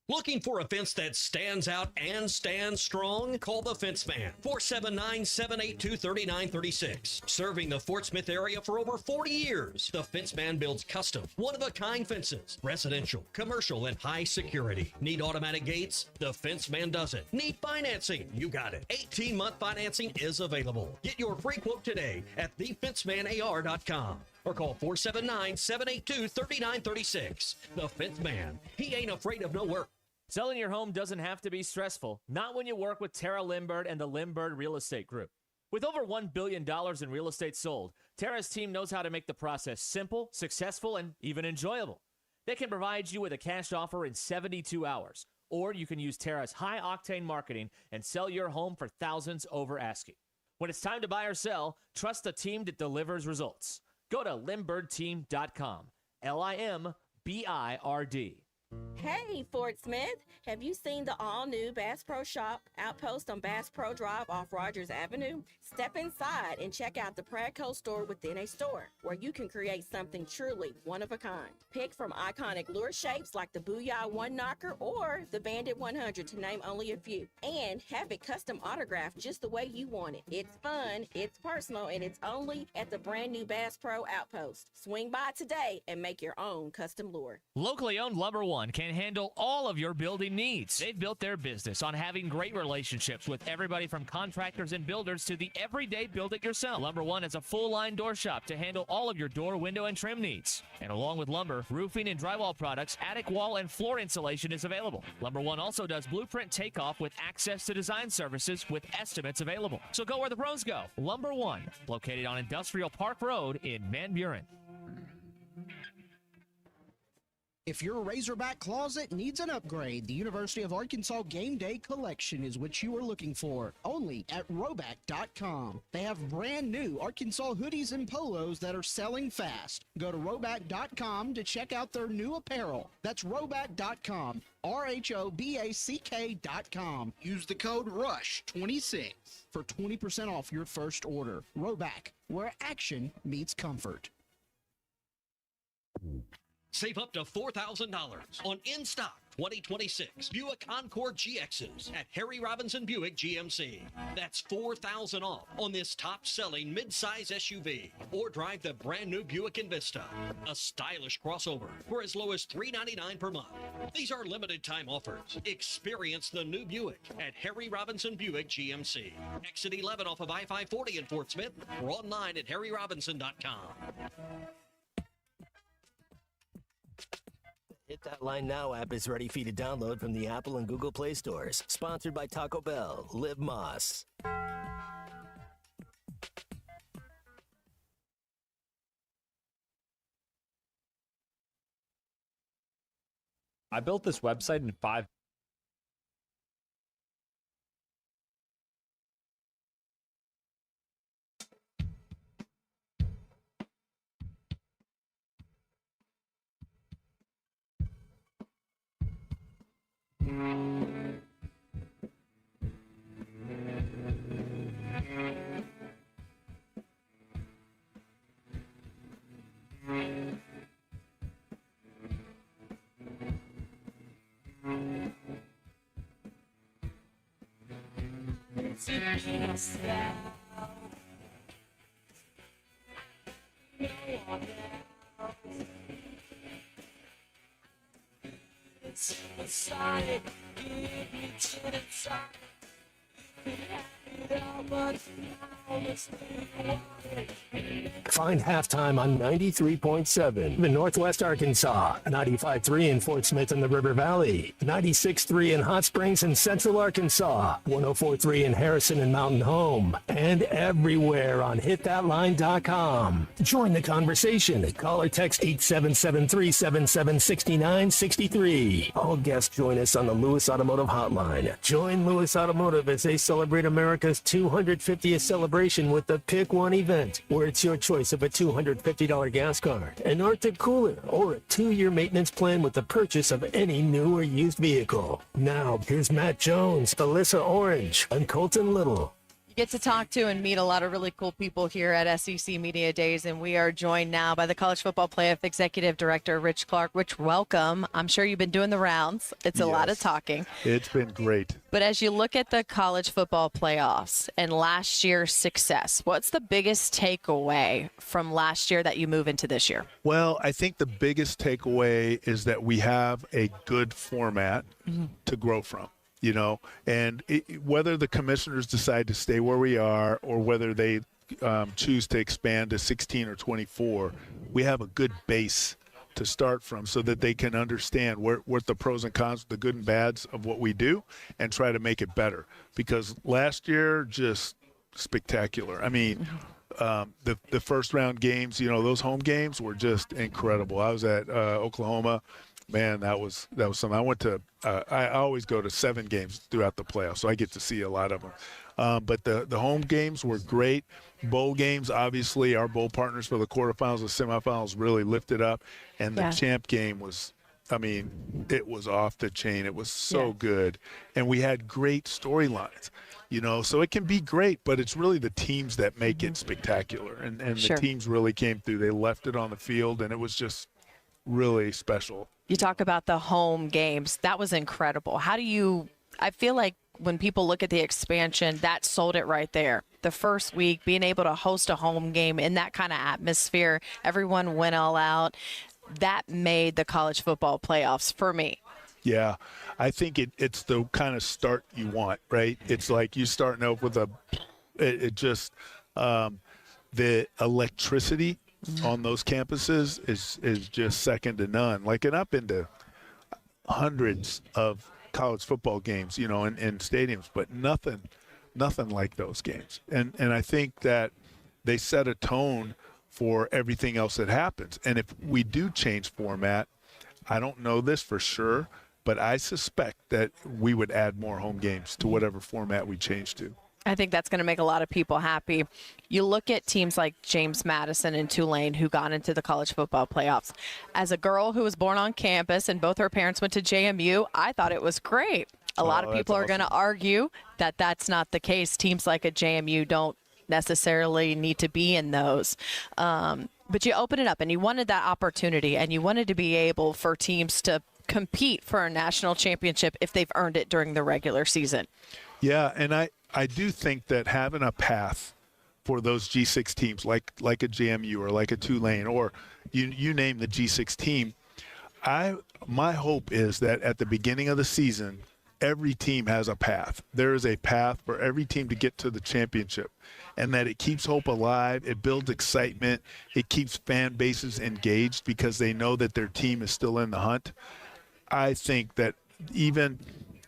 Looking for a fence that stands out and stands strong? Call the Fence Man, 479-782-3936. Serving the Fort Smith area for over 40 years, the Fence Man builds custom, one-of-a-kind fences, residential, commercial, and high security. Need automatic gates? The Fence Man does it. Need financing? You got it. 18-month financing is available. Get your free quote today at thefencemanar.com. Or call 479-782-3936. The Fence Man. He ain't afraid of no work. Selling your home doesn't have to be stressful, not when you work with Tara Limbird and the Limbird Real Estate Group. With over $1 billion in real estate sold, Tara's team knows how to make the process simple, successful, and even enjoyable. They can provide you with a cash offer in 72 hours, or you can use Tara's high-octane marketing and sell your home for thousands over asking. When it's time to buy or sell, trust the team that delivers results. Go to LimbirdTeam.com, LIMBIRD. Hey, Fort Smith, have you seen the all-new Bass Pro Shop outpost on Bass Pro Drive off Rogers Avenue? Step inside and check out the Pradco store within a store, where you can create something truly one of a kind. Pick from iconic lure shapes like the Booyah One Knocker or the Bandit 100, to name only a few. And have it custom autographed just the way you want it. It's fun, it's personal, and it's only at the brand new Bass Pro Outpost. Swing by today and make your own custom lure. Locally owned Lumber One can handle all of your building needs. They've built their business on having great relationships with everybody from contractors and builders to the everyday build-it-yourself. Lumber One is a full-line door shop to handle all of your door, window, and trim needs. And along with lumber, roofing, and drywall products, attic wall and floor insulation is available. Lumber One also does blueprint takeoff with access to design services with estimates available. So go where the pros go. Lumber One, located on Industrial Park Road in Van Buren. If your Razorback closet needs an upgrade, the University of Arkansas Game Day Collection is what you are looking for, only at roback.com. They have brand new Arkansas hoodies and polos that are selling fast. Go to roback.com to check out their new apparel. That's roback.com, RHOBACK.com. Use the code RUSH26 for 20% off your first order. Roback, where action meets comfort. Save up to $4,000 on in-stock 2026 Buick Encore GXs at Harry Robinson Buick GMC. That's $4,000 off on this top-selling midsize SUV. Or drive the brand-new Buick Envista, a stylish crossover for as low as $399 per month. These are limited-time offers. Experience the new Buick at Harry Robinson Buick GMC. Exit 11 off of I-540 in Fort Smith or online at harryrobinson.com. Hit That Line Now app is ready for you to download from the Apple and Google Play stores. Sponsored by Taco Bell. Live Moss. I built this website in 5 Find halftime on 93.7 in Northwest Arkansas, 95.3 in Fort Smith and the River Valley, 96.3 in Hot Springs and Central Arkansas, 104.3 in Harrison and Mountain Home, and everywhere on hitthatline.com. Join the conversation. Call or text 877-377-6963. All guests join us on the Lewis Automotive Hotline. Join Lewis Automotive as they celebrate America's 250th celebration with the Pick One event, where it's your choice of a $250 gas card, an Arctic cooler, or a 2-year maintenance plan with the purchase of any new or used vehicle. Now, here's Matt Jones, Alyssa Orange, and Colton Little. You get to talk to and meet a lot of really cool people here at SEC Media Days, and we are joined now by the College Football Playoff Executive Director, Rich Clark. Rich, welcome. I'm sure you've been doing the rounds. It's a lot of talking. It's been great. But as you look at the college football playoffs and last year's success, what's the biggest takeaway from last year that you move into this year? Well, I think the biggest takeaway is that we have a good format to grow from. You know, and whether the commissioners decide to stay where we are or whether they choose to expand to 16 or 24, we have a good base to start from so that they can understand what the pros and cons, the good and bads of what we do, and try to make it better. Because last year, just spectacular. I mean, the first round games, you know, those home games were just incredible. I was at Oklahoma. Man, that was something. I went to I always go to 7 games throughout the playoffs, so I get to see a lot of them. But the home games were great. Bowl games, obviously, our bowl partners for the quarterfinals and semifinals really lifted up. And the champ game was, I mean, it was off the chain. It was so good. And we had great storylines, you know. So it can be great, but it's really the teams that make it spectacular. And the teams really came through. They left it on the field, and it was just really special. You talk about the home games. That was incredible. How do you – I feel like when people look at the expansion, that sold it right there. The first week, being able to host a home game in that kind of atmosphere, everyone went all out. That made the college football playoffs for me. Yeah, I think it's the kind of start you want, right? It's like you starting out with the electricity on those campuses is just second to none. Like, and I've been to hundreds of college football games, you know, in stadiums, but nothing like those games. And I think that they set a tone for everything else that happens. And if we do change format, I don't know this for sure, but I suspect that we would add more home games to whatever format we change to. I think that's going to make a lot of people happy. You look at teams like James Madison and Tulane who got into the college football playoffs. As a girl who was born on campus and both her parents went to JMU, I thought it was great. A lot of people are going to argue that that's not the case. Teams like a JMU don't necessarily need to be in those. But you open it up, and you wanted that opportunity, and you wanted to be able for teams to compete for a national championship if they've earned it during the regular season. Yeah, and I do think that having a path for those G6 teams, like a JMU or like a Tulane, or you name the G6 team, my hope is that at the beginning of the season, every team has a path. There is a path for every team to get to the championship, and that it keeps hope alive. It builds excitement. It keeps fan bases engaged because they know that their team is still in the hunt. I think that even,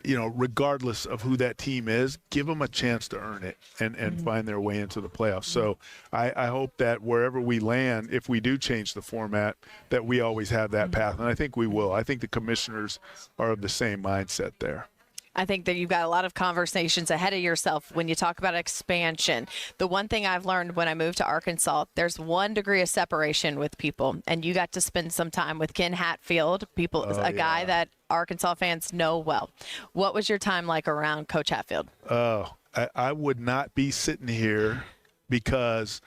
regardless of who that team is, give them a chance to earn it and find their way into the playoffs. So I hope that wherever we land, if we do change the format, that we always have that path. And I think we will. I think the commissioners are of the same mindset there. I think that you've got a lot of conversations ahead of yourself when you talk about expansion. The one thing I've learned when I moved to Arkansas, there's 1 degree of separation with people, and you got to spend some time with Ken Hatfield, guy that Arkansas fans know well. What was your time like around Coach Hatfield? Oh, I would not be sitting here because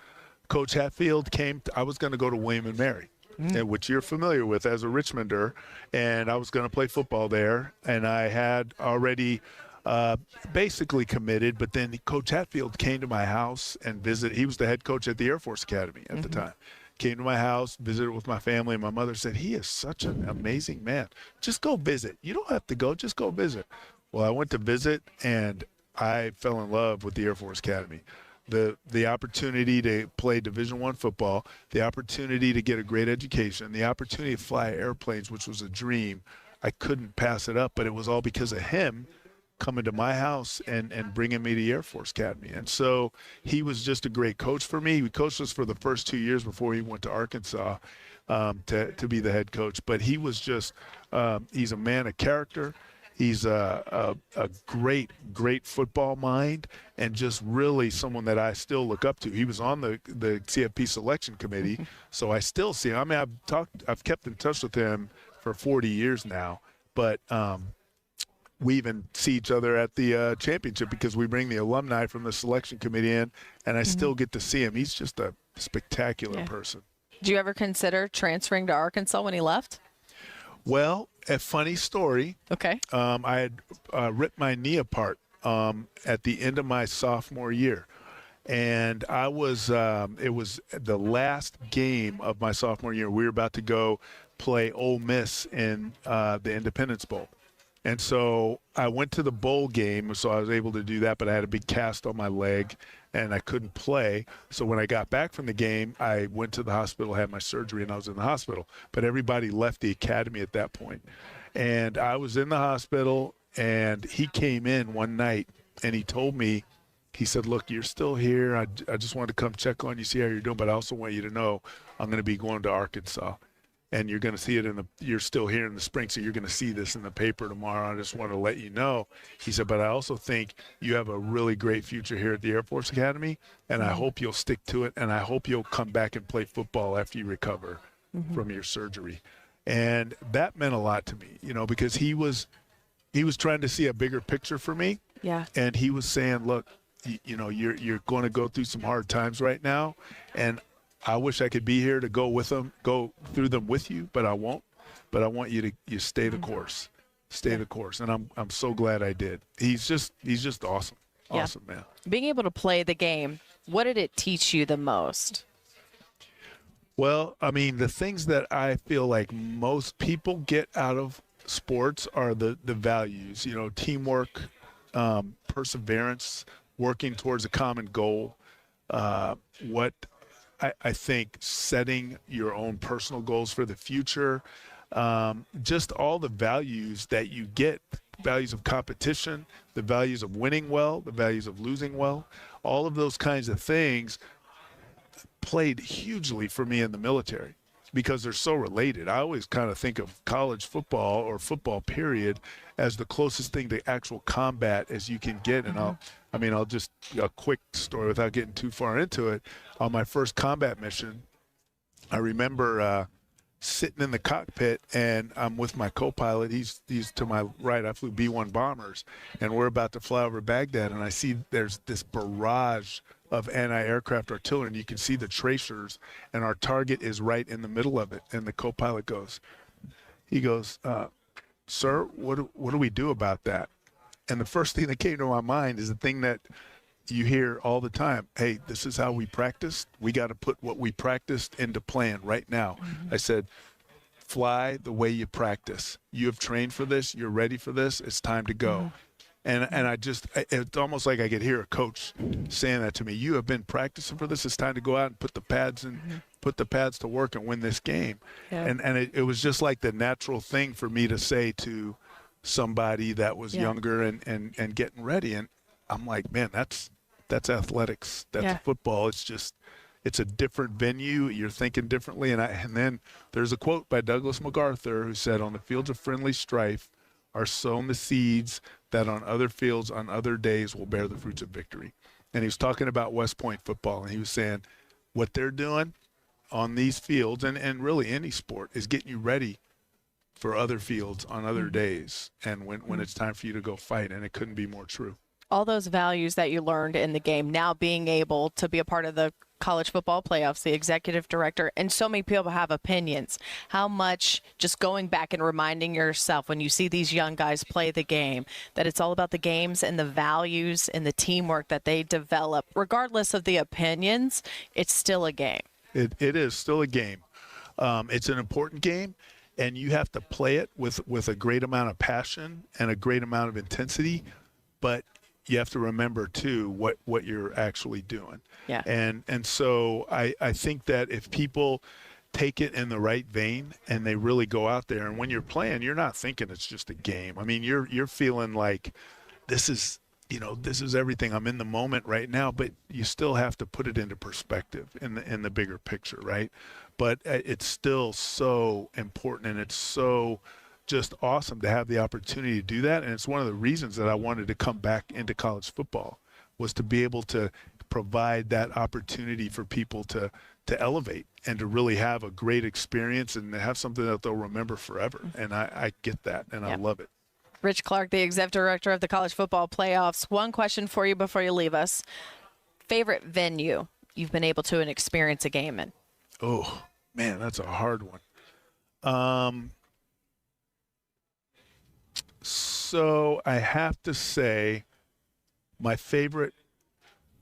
Coach Hatfield I was going to go to William & Mary. Which you're familiar with as a Richmonder, and I was going to play football there, and I had already basically committed, but then Coach Hatfield came to my house and visited. He was the head coach at the Air Force Academy at the time. Came to my house, visited with my family, and my mother said, he is such an amazing man. Just go visit. You don't have to go, just go visit. Well, I went to visit, and I fell in love with the Air Force Academy. The opportunity to play Division I football, the opportunity to get a great education, the opportunity to fly airplanes, which was a dream. I couldn't pass it up, but it was all because of him coming to my house and bringing me to the Air Force Academy. And so he was just a great coach for me. He coached us for the first 2 years before he went to Arkansas to be the head coach. But he was just he's a man of character. He's a great football mind, and just really someone that I still look up to. He was on the CFP selection committee, so I still see him. I mean, I've kept in touch with him for 40 years now, but we even see each other at the championship because we bring the alumni from the selection committee in, and I still get to see him. He's just a spectacular person. Did you ever consider transferring to Arkansas when he left? Well, a funny story. Okay. I had ripped my knee apart at the end of my sophomore year. And I was it was the last game of my sophomore year. We were about to go play Ole Miss in the Independence Bowl. And so I went to the bowl game, so I was able to do that, but I had a big cast on my leg, and I couldn't play. So when I got back from the game, I went to the hospital, had my surgery, and I was in the hospital. But everybody left the academy at that point. And I was in the hospital, and he came in one night, and he told me, he said, look, you're still here. I just wanted to come check on you, see how you're doing, but I also want you to know I'm going to be going to Arkansas. And you're going to see it you're still here in the spring, so you're going to see this in the paper tomorrow. I just want to let you know. He said, but I also think you have a really great future here at the Air Force Academy, and I hope you'll stick to it, and I hope you'll come back and play football after you recover from your surgery. And that meant a lot to me, because he was trying to see a bigger picture for me. Yeah. And he was saying, look, you're going to go through some hard times right now, and I wish I could be here to go through them with you, but I won't. But I want you to stay the course, the course, and I'm so glad I did. He's just awesome, awesome man. Being able to play the game, what did it teach you the most? Well, I mean, the things that I feel like most people get out of sports are the values, teamwork, perseverance, working towards a common goal. What I think setting your own personal goals for the future, just all the values that you get, values of competition, the values of winning well, the values of losing well, all of those kinds of things played hugely for me in the military because they're so related. I always kind of think of college football or football period as the closest thing to actual combat as you can get. And I'll just a quick story without getting too far into it. On my first combat mission, I remember sitting in the cockpit, and I'm with my co-pilot. He's to my right. I flew B-1 bombers, and we're about to fly over Baghdad, and I see there's this barrage of anti-aircraft artillery, and you can see the tracers, and our target is right in the middle of it. And the co-pilot goes, sir, what do we do about that? And the first thing that came to my mind is the thing that you hear all the time. Hey, this is how we practiced. We got to put what we practiced into plan right now. I said, fly the way you practice. You have trained for this. You're ready for this. It's time to go. And it's almost like I could hear a coach saying that to me. You have been practicing for this. It's time to go out and put the pads to work and win this game. Yeah. And it was just like the natural thing for me to say to somebody that was younger and getting ready. And I'm like, man, that's athletics. That's football. It's a different venue. You're thinking differently. And then there's a quote by Douglas MacArthur who said, on the fields of friendly strife are sown the seeds that on other fields on other days will bear the fruits of victory. And he was talking about West Point football, and he was saying what they're doing on these fields, and really any sport, is getting you ready for other fields on other days and when it's time for you to go fight. And it couldn't be more true. All those values that you learned in the game, now being able to be a part of the college football playoffs, the executive director, and so many people have opinions. How much just going back and reminding yourself when you see these young guys play the game, that it's all about the games and the values and the teamwork that they develop. Regardless of the opinions, it's still a game. It is still a game. It's an important game, and you have to play it with a great amount of passion and a great amount of intensity, but you have to remember too what you're actually doing. Yeah. And so I think that if people take it in the right vein and they really go out there, and when you're playing, you're not thinking it's just a game. I mean, you're feeling like this is everything. I'm in the moment right now, but you still have to put it into perspective in the bigger picture, right? But it's still so important, and it's so just awesome to have the opportunity to do that. And it's one of the reasons that I wanted to come back into college football, was to be able to provide that opportunity for people to elevate and to really have a great experience and to have something that they'll remember forever. And I get that, and I love it. Rich Clark, the executive director of the college football playoffs. One question for you before you leave us. Favorite venue you've been able to experience a game in? Oh, man, that's a hard one. So I have to say my favorite,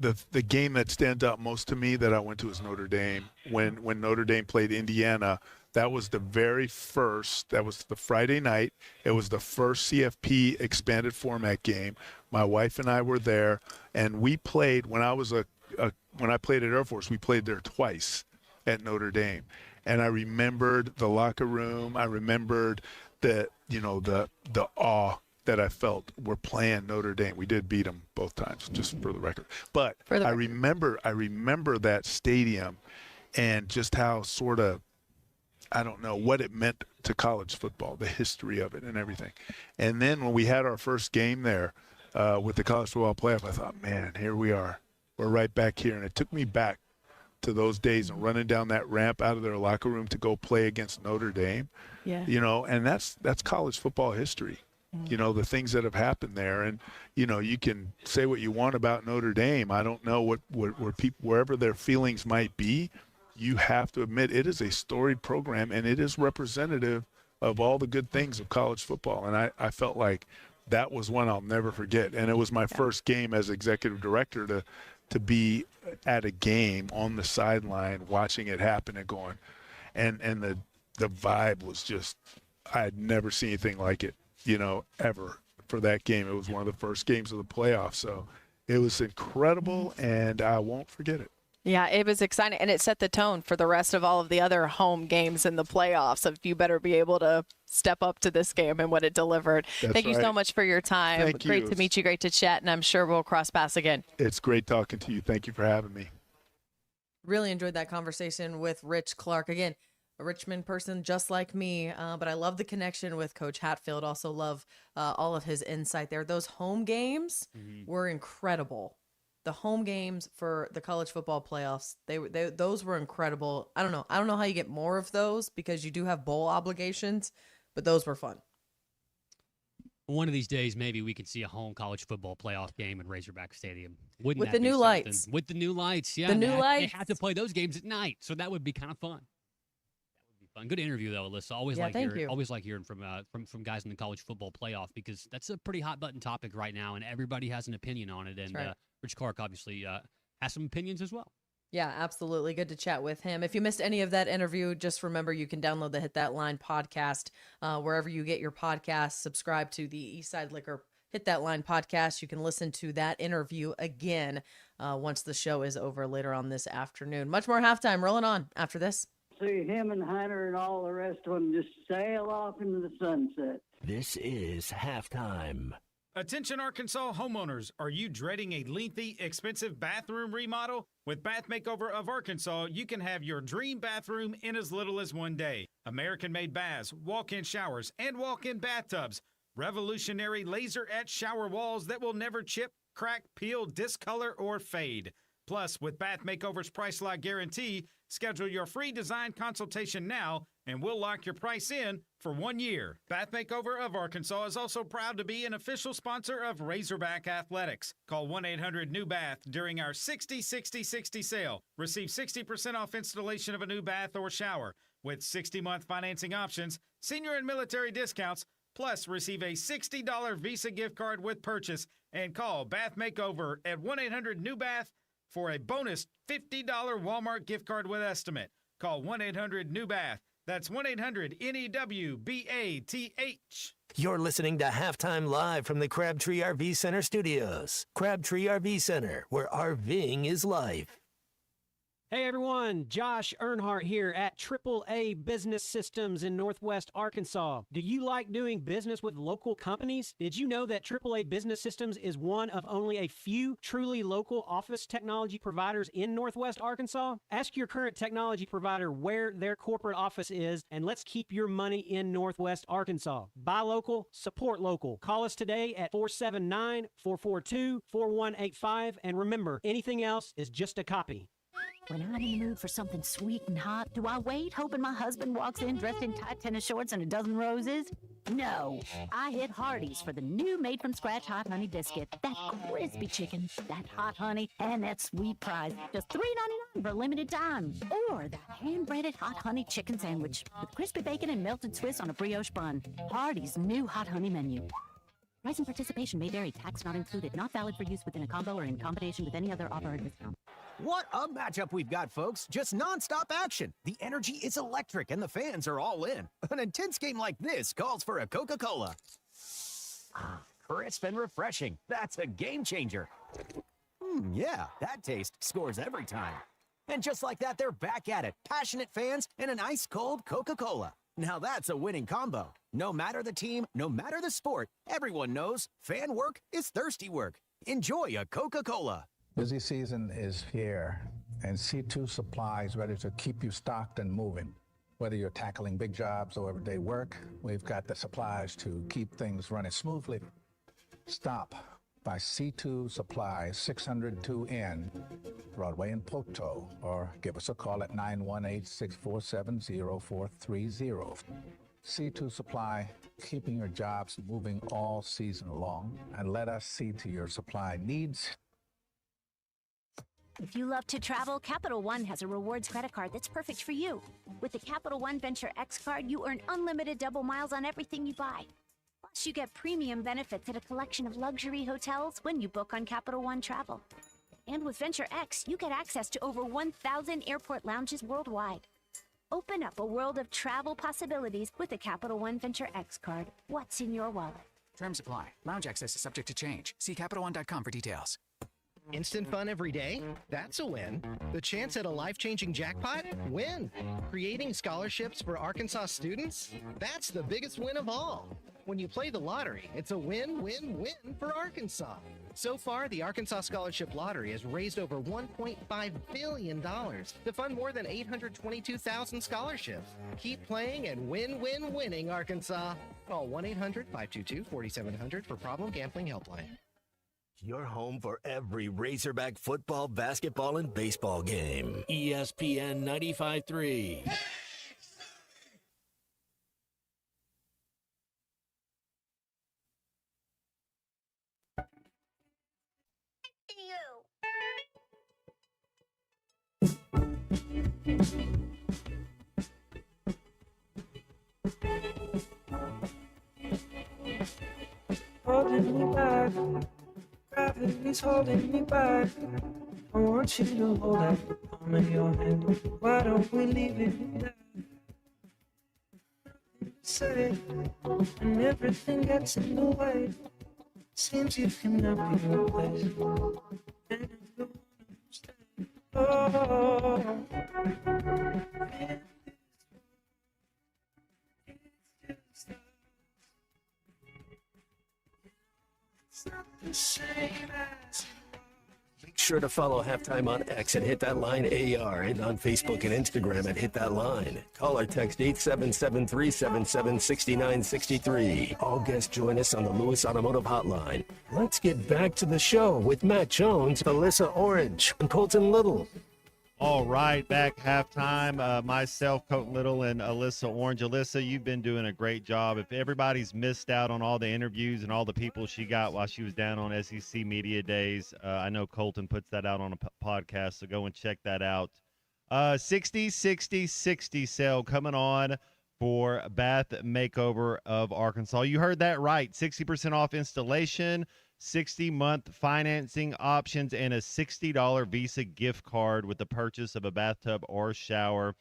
the game that stands out most to me that I went to is Notre Dame. When Notre Dame played Indiana, that was the very first, that was the Friday night. It was the first CFP expanded format game. My wife and I were there, and we played, when I played at Air Force, we played there twice at Notre Dame. And I remembered the locker room. I remembered the awe that I felt. We're playing Notre Dame. We did beat them both times, just for the record. But I remember that stadium and just how sort of, I don't know what it meant to college football, the history of it and everything. And then when we had our first game there with the college football playoff, I thought, man, here we are. We're right back here. And it took me back to those days and running down that ramp out of their locker room to go play against Notre Dame. Yeah. And that's college football history. The things that have happened there. And, you can say what you want about Notre Dame. I don't know where people, wherever their feelings might be, you have to admit it is a storied program, and it is representative of all the good things of college football. And I felt like that was one I'll never forget. And it was my first game as executive director to be at a game on the sideline watching it happen and going, and the vibe was just, I had never seen anything like it, ever for that game. It was one of the first games of the playoffs. So it was incredible, and I won't forget it. Yeah, it was exciting, and it set the tone for the rest of all of the other home games in the playoffs. Of you better be able to step up to this game and what it delivered. Thank you so much for your time. Thank you. Great to meet you. Great to chat, and I'm sure we'll cross paths again. It's great talking to you. Thank you for having me. Really enjoyed that conversation with Rich Clark. Again, a Richmond person just like me, but I love the connection with Coach Hatfield. Also love all of his insight there. Those home games were incredible. The home games for the college football playoffs, those were incredible. I don't know how you get more of those because you do have bowl obligations, but those were fun. One of these days, maybe we can see a home college football playoff game in Razorback Stadium. Wouldn't With that the be new something? lights. With the new lights, yeah. The new They lights. have to play those games at night, so that would be kind of fun. That would be fun. Good interview though, Alyssa. Always Yeah, like thank you. always like hearing from guys in the college football playoff because that's a pretty hot button topic right now, and everybody has an opinion on it. And right. Rich Clark obviously has some opinions as well. Yeah, absolutely. Good to chat with him. If you missed any of that interview, just remember you can download the Hit That Line podcast wherever you get your podcasts. Subscribe to the Eastside Liquor Hit That Line podcast. You can listen to that interview again once the show is over later on this afternoon. Much more halftime rolling on after this. See him and Hunter and all the rest of them just sail off into the sunset. This is halftime. Attention Arkansas homeowners, are you dreading a lengthy, expensive bathroom remodel? With Bath Makeover of Arkansas, you can have your dream bathroom in as little as one day. American-made baths, walk-in showers, and walk-in bathtubs. Revolutionary laser-etched shower walls that will never chip, crack, peel, discolor, or fade. Plus, with Bath Makeover's Price Lock Guarantee, schedule your free design consultation now, and we'll lock your price in for 1 year. Bath Makeover of Arkansas is also proud to be an official sponsor of Razorback Athletics. Call 1-800-NEW-BATH during our 60-60-60 sale. Receive 60% off installation of a new bath or shower with 60-month financing options, senior and military discounts, plus receive a $60 Visa gift card with purchase, and call Bath Makeover at 1-800-NEW-BATH for a bonus $50 Walmart gift card with estimate. Call 1-800-NEW-BATH. That's 1-800-NEWBATH. You're listening to Halftime Live from the Crabtree RV Center studios. Crabtree RV Center, where RVing is life. Hey everyone, Josh Earnhardt here at AAA Business Systems in Northwest Arkansas. Do you like doing business with local companies? Did you know that AAA Business Systems is one of only a few truly local office technology providers in Northwest Arkansas? Ask your current technology provider where their corporate office is, and let's keep your money in Northwest Arkansas. Buy local, support local. Call us today at 479-442-4185, and remember, anything else is just a copy. When I'm in the mood for something sweet and hot, do I wait hoping my husband walks in dressed in tight tennis shorts and a dozen roses? No. I hit Hardee's for the new made-from-scratch hot honey biscuit. That crispy chicken, that hot honey, and that sweet prize. Just $3.99 for a limited time. Or that hand-breaded hot honey chicken sandwich with crispy bacon and melted Swiss on a brioche bun. Hardee's new hot honey menu. Price and participation may vary. Tax not included. Not valid for use within a combo or in combination with any other offer or discount. What a matchup we've got, folks. Just nonstop action. The energy is electric and the fans are all in. An intense game like this calls for a Coca-Cola. Crisp and refreshing. That's a game changer. Yeah, that taste scores every time. And just like that, they're back at it. Passionate fans and an ice-cold Coca-Cola. Now that's a winning combo. No matter the team, no matter the sport, everyone knows fan work is thirsty work. Enjoy a Coca-Cola. Busy season is here, and C2 Supply is ready to keep you stocked and moving. Whether you're tackling big jobs or everyday work, we've got the supplies to keep things running smoothly. Stop by C2 Supply, 602N, Broadway in Poto, or give us a call at 918-647-0430. C2 Supply, keeping your jobs moving all season long, and let us see to your supply needs. If you love to travel, Capital One has a rewards credit card that's perfect for you. With the Capital One Venture X card, you earn unlimited double miles on everything you buy. Plus, you get premium benefits at a collection of luxury hotels when you book on Capital One Travel. And with Venture X, you get access to over 1,000 airport lounges worldwide. Open up a world of travel possibilities with the Capital One Venture X card. What's in your wallet? Terms apply. Lounge access is subject to change. See CapitalOne.com for details. Instant fun every day? That's a win. The chance at a life-changing jackpot? Win. Creating scholarships for Arkansas students? That's the biggest win of all. When you play the lottery, it's a win-win-win for Arkansas. So far, the Arkansas Scholarship Lottery has raised over $1.5 billion to fund more than 822,000 scholarships. Keep playing and winning, Arkansas. Call 1-800-522-4700 for Problem Gambling Helpline. Your home for every Razorback football, basketball, and baseball game. ESPN 95.3. Holding me back, gravity's holding me back. I want you to hold out the palm of your hand. Why don't we leave it at that? Say, and everything gets in the way. Seems you cannot be replaced. And I don't understand. Oh, it's not the same as. Make sure to follow Halftime on X and Hit That Line AR, and on Facebook and Instagram at Hit That Line. Call or text 877-377-6963. All guests join us on the Lewis Automotive Hotline. Let's get back to the show with Matt Jones, Alyssa Orange, and Colton Little. All right, back halftime. Myself, Colton Little, and Alyssa Orange. Alyssa, you've been doing a great job. If everybody's missed out on all the interviews and all the people she got while she was down on SEC Media Days, I know Colton puts that out on a podcast, so go and check that out. 60-60-60 sale coming on for Bath Makeover of Arkansas. You heard that right. 60% off installation, 60-month financing options, and a $60 Visa gift card with the purchase of a bathtub or shower.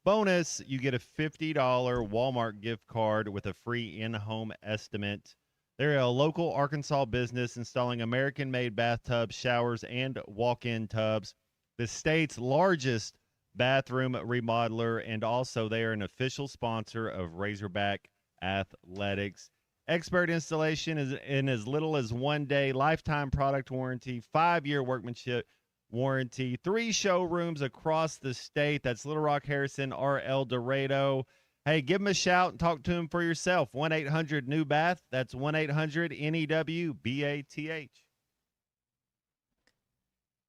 Bonus, you get a $50 Walmart gift card with a free in-home estimate. They're a local Arkansas business installing American-made bathtubs, showers, and walk-in tubs. The state's largest bathroom remodeler, and also they are an official sponsor of Razorback Athletics. Expert installation is in as little as 1 day, lifetime product warranty, 5-year workmanship warranty, 3 showrooms across the state. That's Little Rock, Harrison, or El Dorado. Hey, give them a shout and talk to them for yourself. 1-800-NEW-BATH. That's 1-800-NEW-BATH.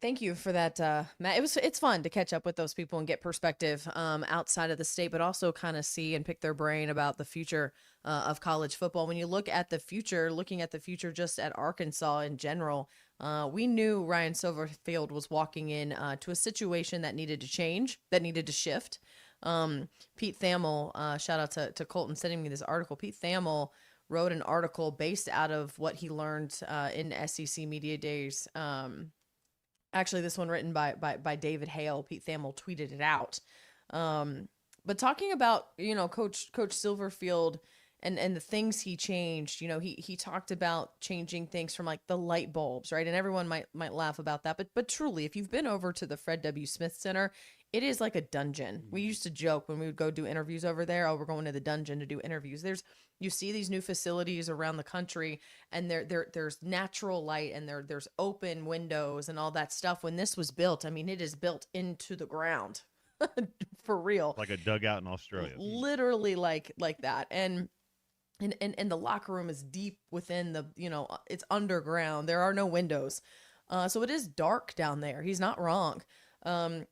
Thank you for that, Matt. It's fun to catch up with those people and get perspective outside of the state, but also kind of see and pick their brain about the future of college football. When you look at the future, looking at the future just at Arkansas in general, we knew Ryan Silverfield was walking in to a situation that needed to change, that needed to shift. Pete Thamel, shout out to Colton sending me this article. Pete Thamel wrote an article based out of what he learned in SEC Media Days. Actually, this one written by David Hale. Pete Thamel tweeted it out. But talking about, Coach Silverfield and the things he changed, he talked about changing things from like the light bulbs, right? And everyone might laugh about that. But truly, if you've been over to the Fred W. Smith Center, it is like a dungeon. We used to joke when we would go do interviews over there, oh, we're going to the dungeon to do interviews. You see these new facilities around the country, and there's natural light, and there's open windows and all that stuff. When this was built, I mean, it is built into the ground for real. Like a dugout in Australia. Literally like that. And the locker room is deep within the, it's underground. There are no windows. So it is dark down there. He's not wrong. And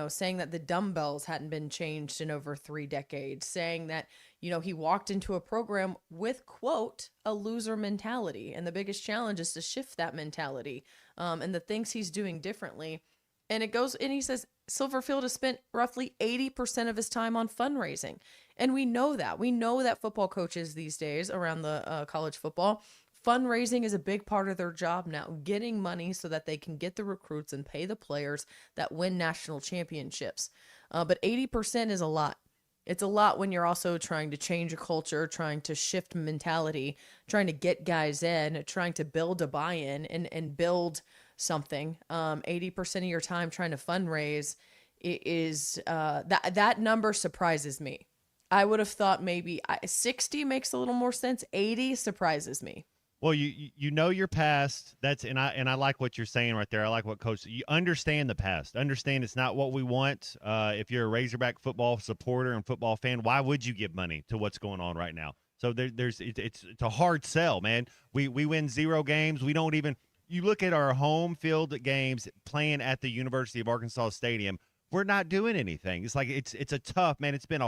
saying that the dumbbells hadn't been changed in over 3 decades, saying that, he walked into a program with, quote, a loser mentality. And the biggest challenge is to shift that mentality, and the things he's doing differently. And he says Silverfield has spent roughly 80% of his time on fundraising. And we know that football coaches these days around the college football, fundraising is a big part of their job now, getting money so that they can get the recruits and pay the players that win national championships. But 80% is a lot. It's a lot when you're also trying to change a culture, trying to shift mentality, trying to get guys in, trying to build a buy-in and build something. 80% of your time trying to fundraise is that number surprises me. I would have thought maybe 60 makes a little more sense. 80 surprises me. Well, you know your past. And I like what you're saying right there. I like what Coach. You understand the past. Understand it's not what we want. If you're a Razorback football supporter and football fan, why would you give money to what's going on right now? So it's a hard sell, man. We win 0 games. We don't even. You look at our home field games playing at the University of Arkansas Stadium. We're not doing anything. It's like it's a tough, man. It's been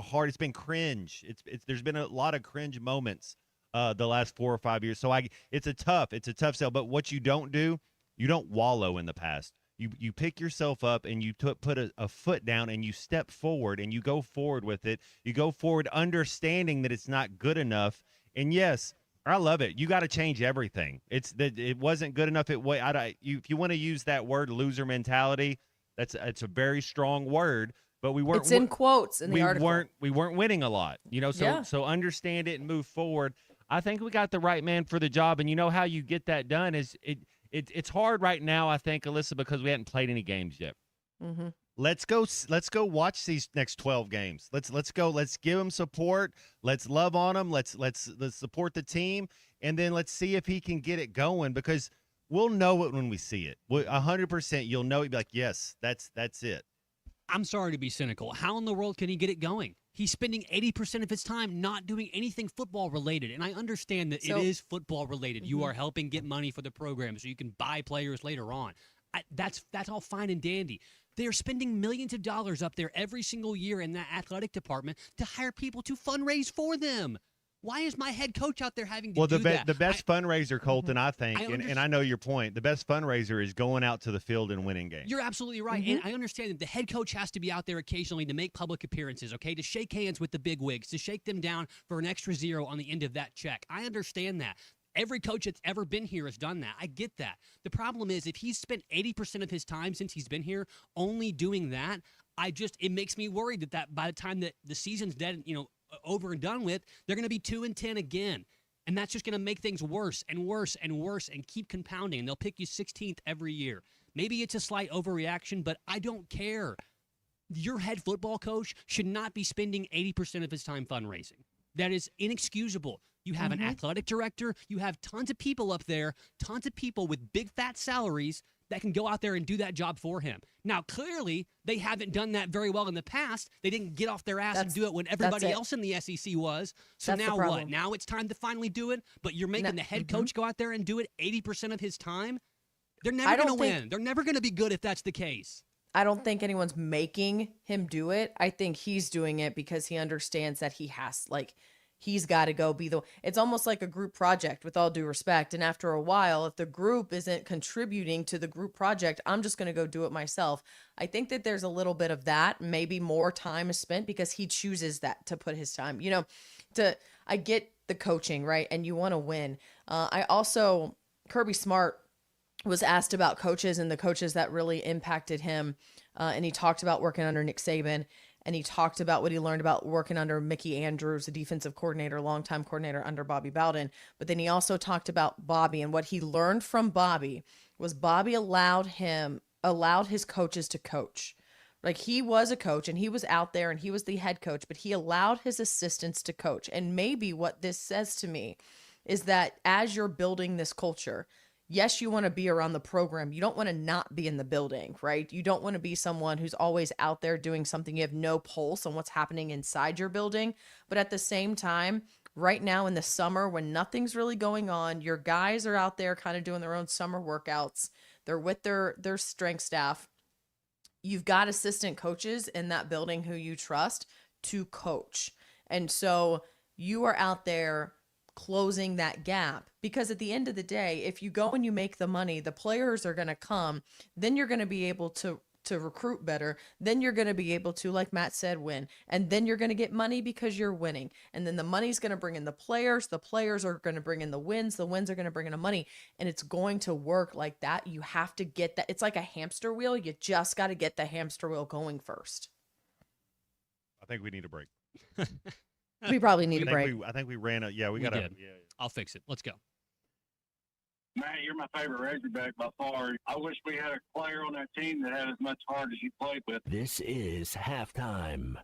cringe. There's been a lot of cringe moments the last 4 or 5 years. So it's a tough sell. But what you don't do, you don't wallow in the past. You pick yourself up and you put a foot down and you step forward and you go forward with it. You go forward understanding that it's not good enough. And yes, I love it. You got to change everything. It's that it wasn't good enough. If you want to use that word loser mentality, it's a very strong word. But we weren't. It's in quotes in the article. We weren't winning a lot. Yeah. So understand it and move forward. I think we got the right man for the job. And you know how you get that done is it's hard right now, I think, Alyssa, because we hadn't played any games yet. Mm-hmm. Let's go watch these next 12 games. Let's go. Let's give them support. Let's love on them. Let's support the team, and then let's see if he can get it going, because we'll know it when we see it. 100%, you'll know. You'll be like, yes, that's it. I'm sorry to be cynical. How in the world can he get it going? He's spending 80% of his time not doing anything football related. And I understand that it is football related. You are helping get money for the program so you can buy players later on. That's all fine and dandy. They're spending millions of dollars up there every single year in that athletic department to hire people to fundraise for them. Why is my head coach out there having to do that? The best fundraiser, Colton, I think, and I know your point, the best fundraiser is going out to the field and winning games. You're absolutely right. And I understand that the head coach has to be out there occasionally to make public appearances, okay, to shake hands with the big wigs, to shake them down for an extra zero on the end of that check. I understand that. Every coach that's ever been here has done that. I get that. The problem is if he's spent 80% of his time since he's been here only doing that, it makes me worried that by the time that the season's dead, over and done with, they're going to be 2-10 again. And that's just going to make things worse and worse and worse and keep compounding. And they'll pick you 16th every year. Maybe it's a slight overreaction, but I don't care. Your head football coach should not be spending 80% of his time fundraising. That is inexcusable. You have an athletic director. You have tons of people up there, tons of people with big fat salaries that can go out there and do that job for him. Now, clearly, they haven't done that very well in the past. They didn't get off their ass and do it when everybody else in the SEC was. So now what? Now it's time to finally do it, but you're making the head coach go out there and do it 80% of his time? They're never going to win. They're never going to be good if that's the case. I don't think anyone's making him do it. I think he's doing it because he understands that he's got to go be it's almost like a group project, with all due respect. And after a while, if the group isn't contributing to the group project, I'm just going to go do it myself. I think that there's a little bit of that. Maybe more time is spent because he chooses that to put his time, I get the coaching, right? And you want to win. Kirby Smart was asked about coaches and the coaches that really impacted him. And he talked about working under Nick Saban. And he talked about what he learned about working under Mickey Andrews, the defensive coordinator, longtime coordinator under Bobby Bowden. But then he also talked about Bobby, and what he learned from Bobby was Bobby allowed his coaches to coach. Like, he was a coach and he was out there and he was the head coach, but he allowed his assistants to coach. And maybe what this says to me is that as you're building this culture, yes, you want to be around the program. You don't want to not be in the building, right? You don't want to be someone who's always out there doing something. You have no pulse on what's happening inside your building. But at the same time, right now in the summer when nothing's really going on, your guys are out there kind of doing their own summer workouts. They're with their strength staff. You've got assistant coaches in that building who you trust to coach. And so you are out there closing that gap, because at the end of the day, if you go and you make the money, the players are going to come, then you're going to be able to recruit better, then you're going to be able to, like Matt said, win, and then you're going to get money because you're winning, and then the money's going to bring in the players are going to bring in the wins are going to bring in the money, and it's going to work like that. You have to get that. It's like a hamster wheel. You just got to get the hamster wheel going first. I think we need a break. We probably need a break. I think we ran we got to. Yeah. I'll fix it. Let's go. Matt, you're my favorite Razorback by far. I wish we had a player on that team that had as much heart as you played with. This is halftime.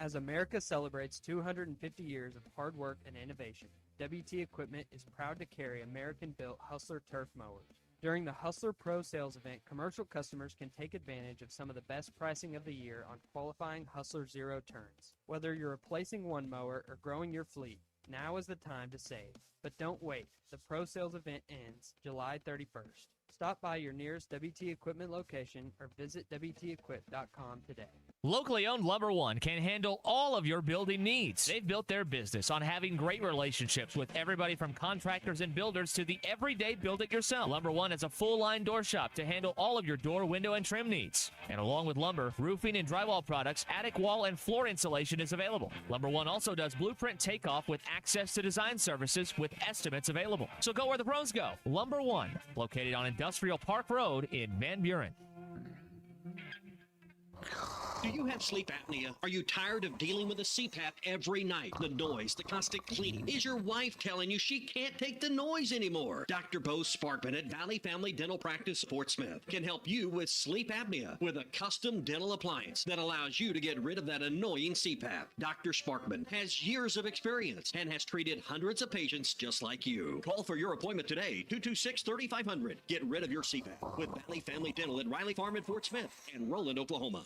As America celebrates 250 years of hard work and innovation, WT Equipment is proud to carry American-built Hustler turf mowers. During the Hustler Pro Sales event, commercial customers can take advantage of some of the best pricing of the year on qualifying Hustler Zero turns. Whether you're replacing one mower or growing your fleet, now is the time to save. But don't wait. The Pro Sales event ends July 31st. Stop by your nearest WT Equipment location or visit WTEquip.com today. Locally owned Lumber One can handle all of your building needs. They've built their business on having great relationships with everybody from contractors and builders to the everyday build-it-yourself. Lumber One is a full-line door shop to handle all of your door, window, and trim needs. And along with lumber, roofing, and drywall products, attic wall and floor insulation is available. Lumber One also does blueprint takeoff with access to design services with estimates available. So go where the pros go. Lumber One, located on Industrial Park Road in Van Buren. Do you have sleep apnea? Are you tired of dealing with a CPAP every night? The noise, the constant cleaning. Is your wife telling you she can't take the noise anymore? Dr. Bo Sparkman at Valley Family Dental Practice, Fort Smith, can help you with sleep apnea with a custom dental appliance that allows you to get rid of that annoying CPAP. Dr. Sparkman has years of experience and has treated hundreds of patients just like you. Call for your appointment today, 226-3500. Get rid of your CPAP with Valley Family Dental at Riley Farm in Fort Smith and Roland, Oklahoma.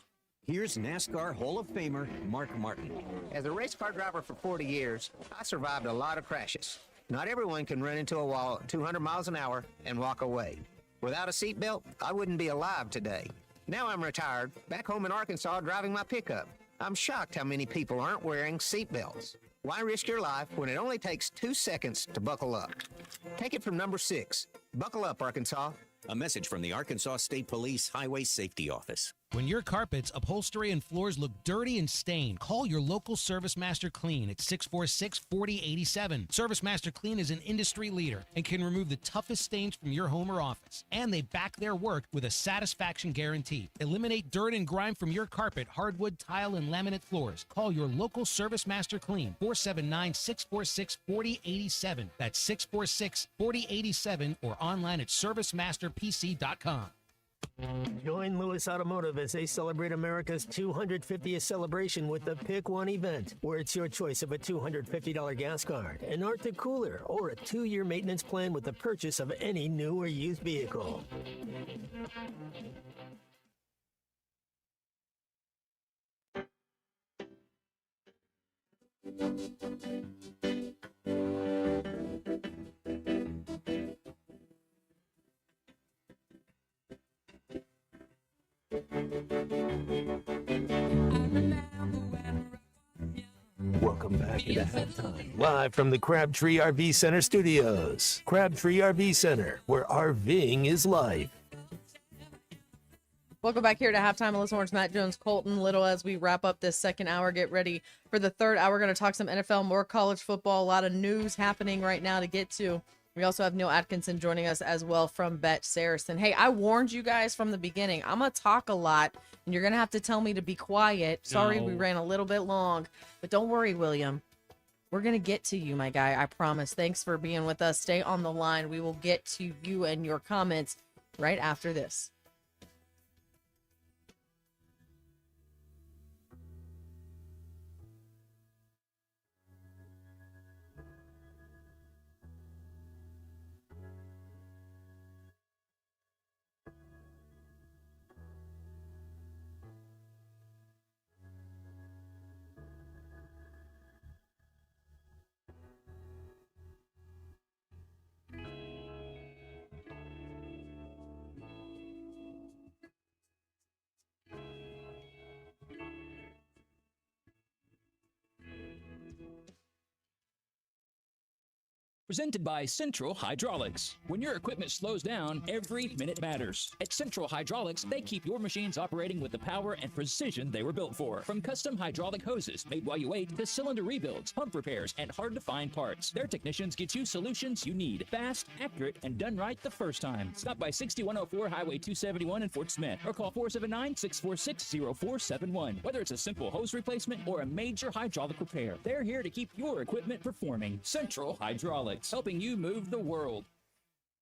Here's NASCAR Hall of Famer Mark Martin. As a race car driver for 40 years, I survived a lot of crashes. Not everyone can run into a wall at 200 miles an hour and walk away. Without a seatbelt, I wouldn't be alive today. Now I'm retired, back home in Arkansas driving my pickup. I'm shocked how many people aren't wearing seatbelts. Why risk your life when it only takes 2 seconds to buckle up? Take it from number 6. Buckle up, Arkansas. A message from the Arkansas State Police Highway Safety Office. When your carpets, upholstery, and floors look dirty and stained, call your local Service Master Clean at 646-4087. Service Master Clean is an industry leader and can remove the toughest stains from your home or office. And they back their work with a satisfaction guarantee. Eliminate dirt and grime from your carpet, hardwood, tile, and laminate floors. Call your local Service Master Clean, 479-646-4087. That's 646-4087 or online at servicemasterpc.com. Join Lewis Automotive as they celebrate America's 250th celebration with the Pick One event, where it's your choice of a $250 gas card, an Arctic cooler, or a 2-year maintenance plan with the purchase of any new or used vehicle. Welcome back to Halftime, live from the Crabtree RV Center studios. Crabtree RV Center, where RVing is life. Welcome back here to Halftime. Melissa Orange, Matt Jones, Colton Little. As we wrap up this second hour, get ready for the third hour. We're going to talk some NFL, more college football. A lot of news happening right now to get to. We also have Neil Atkinson joining us as well from Bet Saracen. Hey, I warned you guys from the beginning. I'm going to talk a lot, and you're going to have to tell me to be quiet. Sorry, we ran a little bit long, but don't worry, William. We're going to get to you, my guy. I promise. Thanks for being with us. Stay on the line. We will get to you and your comments right after this. Presented by Central Hydraulics. When your equipment slows down, every minute matters. At Central Hydraulics, they keep your machines operating with the power and precision they were built for. From custom hydraulic hoses made while you wait to cylinder rebuilds, pump repairs, and hard-to-find parts, their technicians get you solutions you need. Fast, accurate, and done right the first time. Stop by 6104 Highway 271 in Fort Smith or call 479-646-0471. Whether it's a simple hose replacement or a major hydraulic repair, they're here to keep your equipment performing. Central Hydraulics, helping you move the world.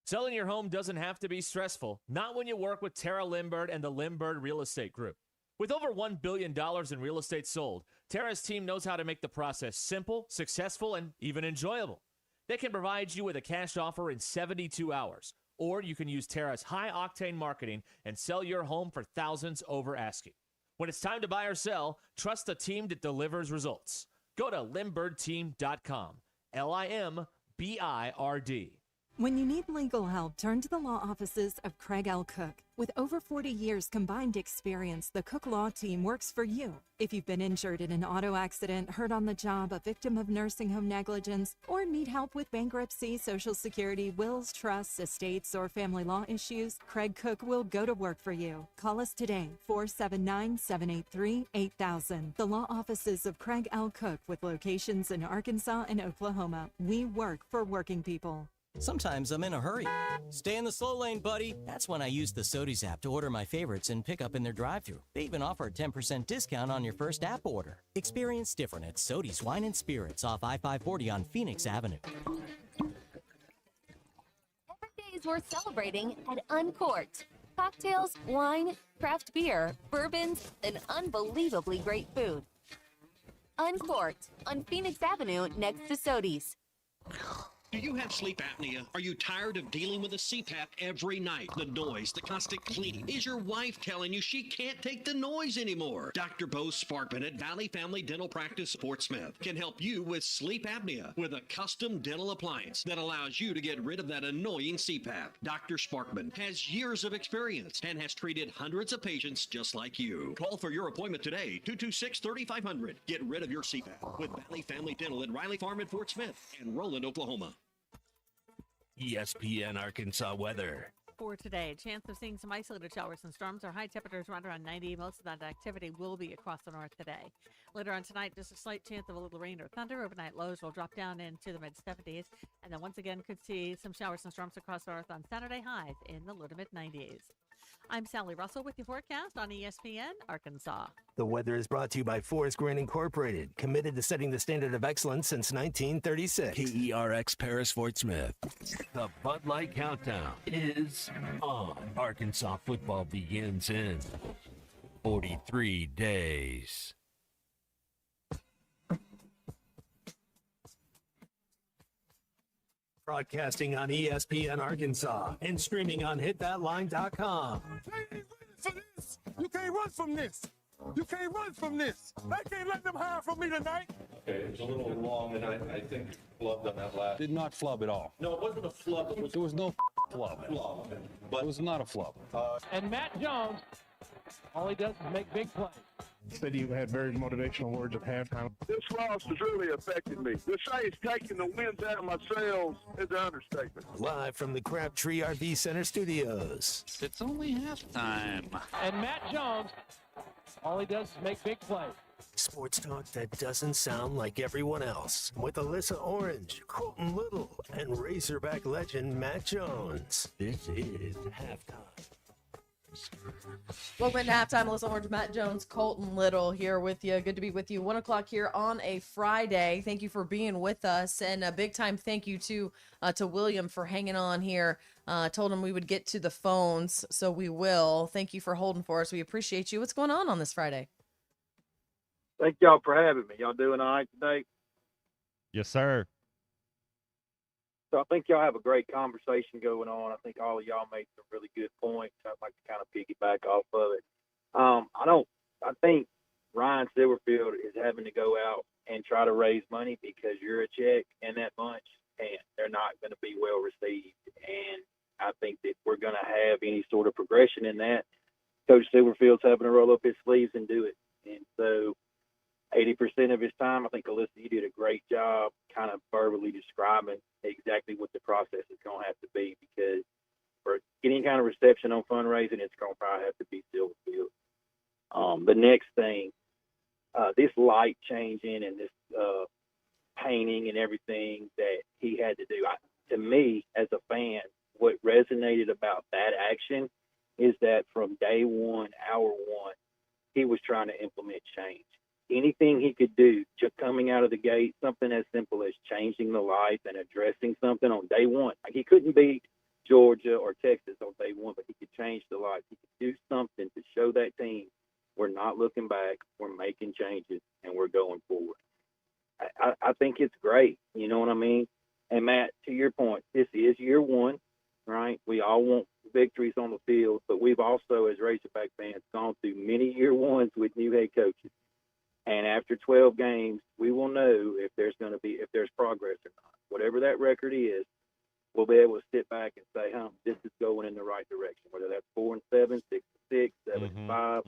Selling your home doesn't have to be stressful, not when you work with Tara Limbird and the Limbird Real Estate Group. With over $1 billion in real estate sold, Tara's team knows how to make the process simple, successful, and even enjoyable. They can provide you with a cash offer in 72 hours, or you can use Tara's high-octane marketing and sell your home for thousands over asking. When it's time to buy or sell, trust the team that delivers results. Go to LimbirdTeam.com, LIMBIRD. When you need legal help, turn to the law offices of Craig L. Cook. With over 40 years combined experience, the Cook Law Team works for you. If you've been injured in an auto accident, hurt on the job, a victim of nursing home negligence, or need help with bankruptcy, Social Security, wills, trusts, estates, or family law issues, Craig Cook will go to work for you. Call us today, 479-783-8000. The law offices of Craig L. Cook with locations in Arkansas and Oklahoma. We work for working people. Sometimes I'm in a hurry. Stay in the slow lane, buddy. That's when I use the Sodies app to order my favorites and pick up in their drive-thru. They even offer a 10% discount on your first app order. Experience different at Sodies Wine and Spirits off I-540 on Phoenix Avenue. Every day is worth celebrating at Uncorked. Cocktails, wine, craft beer, bourbons, and unbelievably great food. Uncorked on Phoenix Avenue next to Sodies. Do you have sleep apnea? Are you tired of dealing with a CPAP every night? The noise, the constant cleaning. Is your wife telling you she can't take the noise anymore? Dr. Bo Sparkman at Valley Family Dental Practice, Fort Smith, can help you with sleep apnea with a custom dental appliance that allows you to get rid of that annoying CPAP. Dr. Sparkman has years of experience and has treated hundreds of patients just like you. Call for your appointment today, 226-3500. Get rid of your CPAP with Valley Family Dental at Riley Farm in Fort Smith and Roland, Oklahoma. ESPN Arkansas weather. For today, chance of seeing some isolated showers and storms. Our high temperatures right around 90. Most of that activity will be across the north today. Later on tonight, just a slight chance of a little rain or thunder. Overnight lows will drop down into the mid-70s. And then once again, could see some showers and storms across the north on Saturday, highs in the low to mid-90s. I'm Sally Russell with your forecast on ESPN Arkansas. The weather is brought to you by Forest Grain Incorporated, committed to setting the standard of excellence since 1936. KERX Paris Fort Smith. The Bud Light Countdown is on. Arkansas football begins in 43 days. Broadcasting on ESPN Arkansas and streaming on hitthatline.com. For this. You can't run from this. You can't run from this. I can't let them hide from me tonight. Okay, it was a little long, and I think flubbed on that last. Did not flub at all. No, it wasn't a flub. There was no flub. But it was not a flub. And Matt Jones, all he does is make big plays. Said you had very motivational words at halftime. This loss has really affected me. To say it's taking the winds out of my sails is an understatement. Live from the Crabtree RV Center studios. It's only halftime. And Matt Jones, all he does is make big plays. Sports talk that doesn't sound like everyone else. With Alyssa Orange, Colton Little, and Razorback legend Matt Jones. This is halftime. Welcome to halftime. Alyssa Orange, Matt Jones, Colton Little here with you. Good to be with you. 1 o'clock here on a Friday. Thank you for being with us, and a big time thank you to William for hanging on here. Told him we would get to the phones, so we will. Thank you for holding for us. We appreciate you. What's going on this Friday? Thank y'all for having me. Y'all doing all right today? Yes, sir. So I think y'all have a great conversation going on. I think all of y'all made some really good points. I'd like to kind of piggyback off of it. I think Ryan Silverfield is having to go out and try to raise money because you're a check in that bunch and they're not going to be well received. And I think that we're going to have any sort of progression in that. Coach Silverfield's having to roll up his sleeves and do it. And so 80% of his time, I think, Alyssa, you did a great job kind of verbally describing exactly what the process is going to have to be, because for any kind of reception on fundraising, it's going to probably have to be Silverfield. The next thing, this light changing and this painting and everything that he had to do, to me as a fan, what resonated about that action is that from day one, hour one, he was trying to implement change. Anything he could do, just coming out of the gate, something as simple as changing the lights and addressing something on day one. Like, he couldn't beat Georgia or Texas on day one, but he could change the lights. He could do something to show that team we're not looking back, we're making changes, and we're going forward. I think it's great. You know what I mean? And, Matt, to your point, this is year one, right? We all want victories on the field, but we've also, as Razorback fans, gone through many year ones with new head coaches. And after 12 games, we will know if there's progress or not. Whatever that record is, we'll be able to sit back and say, this is going in the right direction, whether that's 4-7, 6-6, 7-5,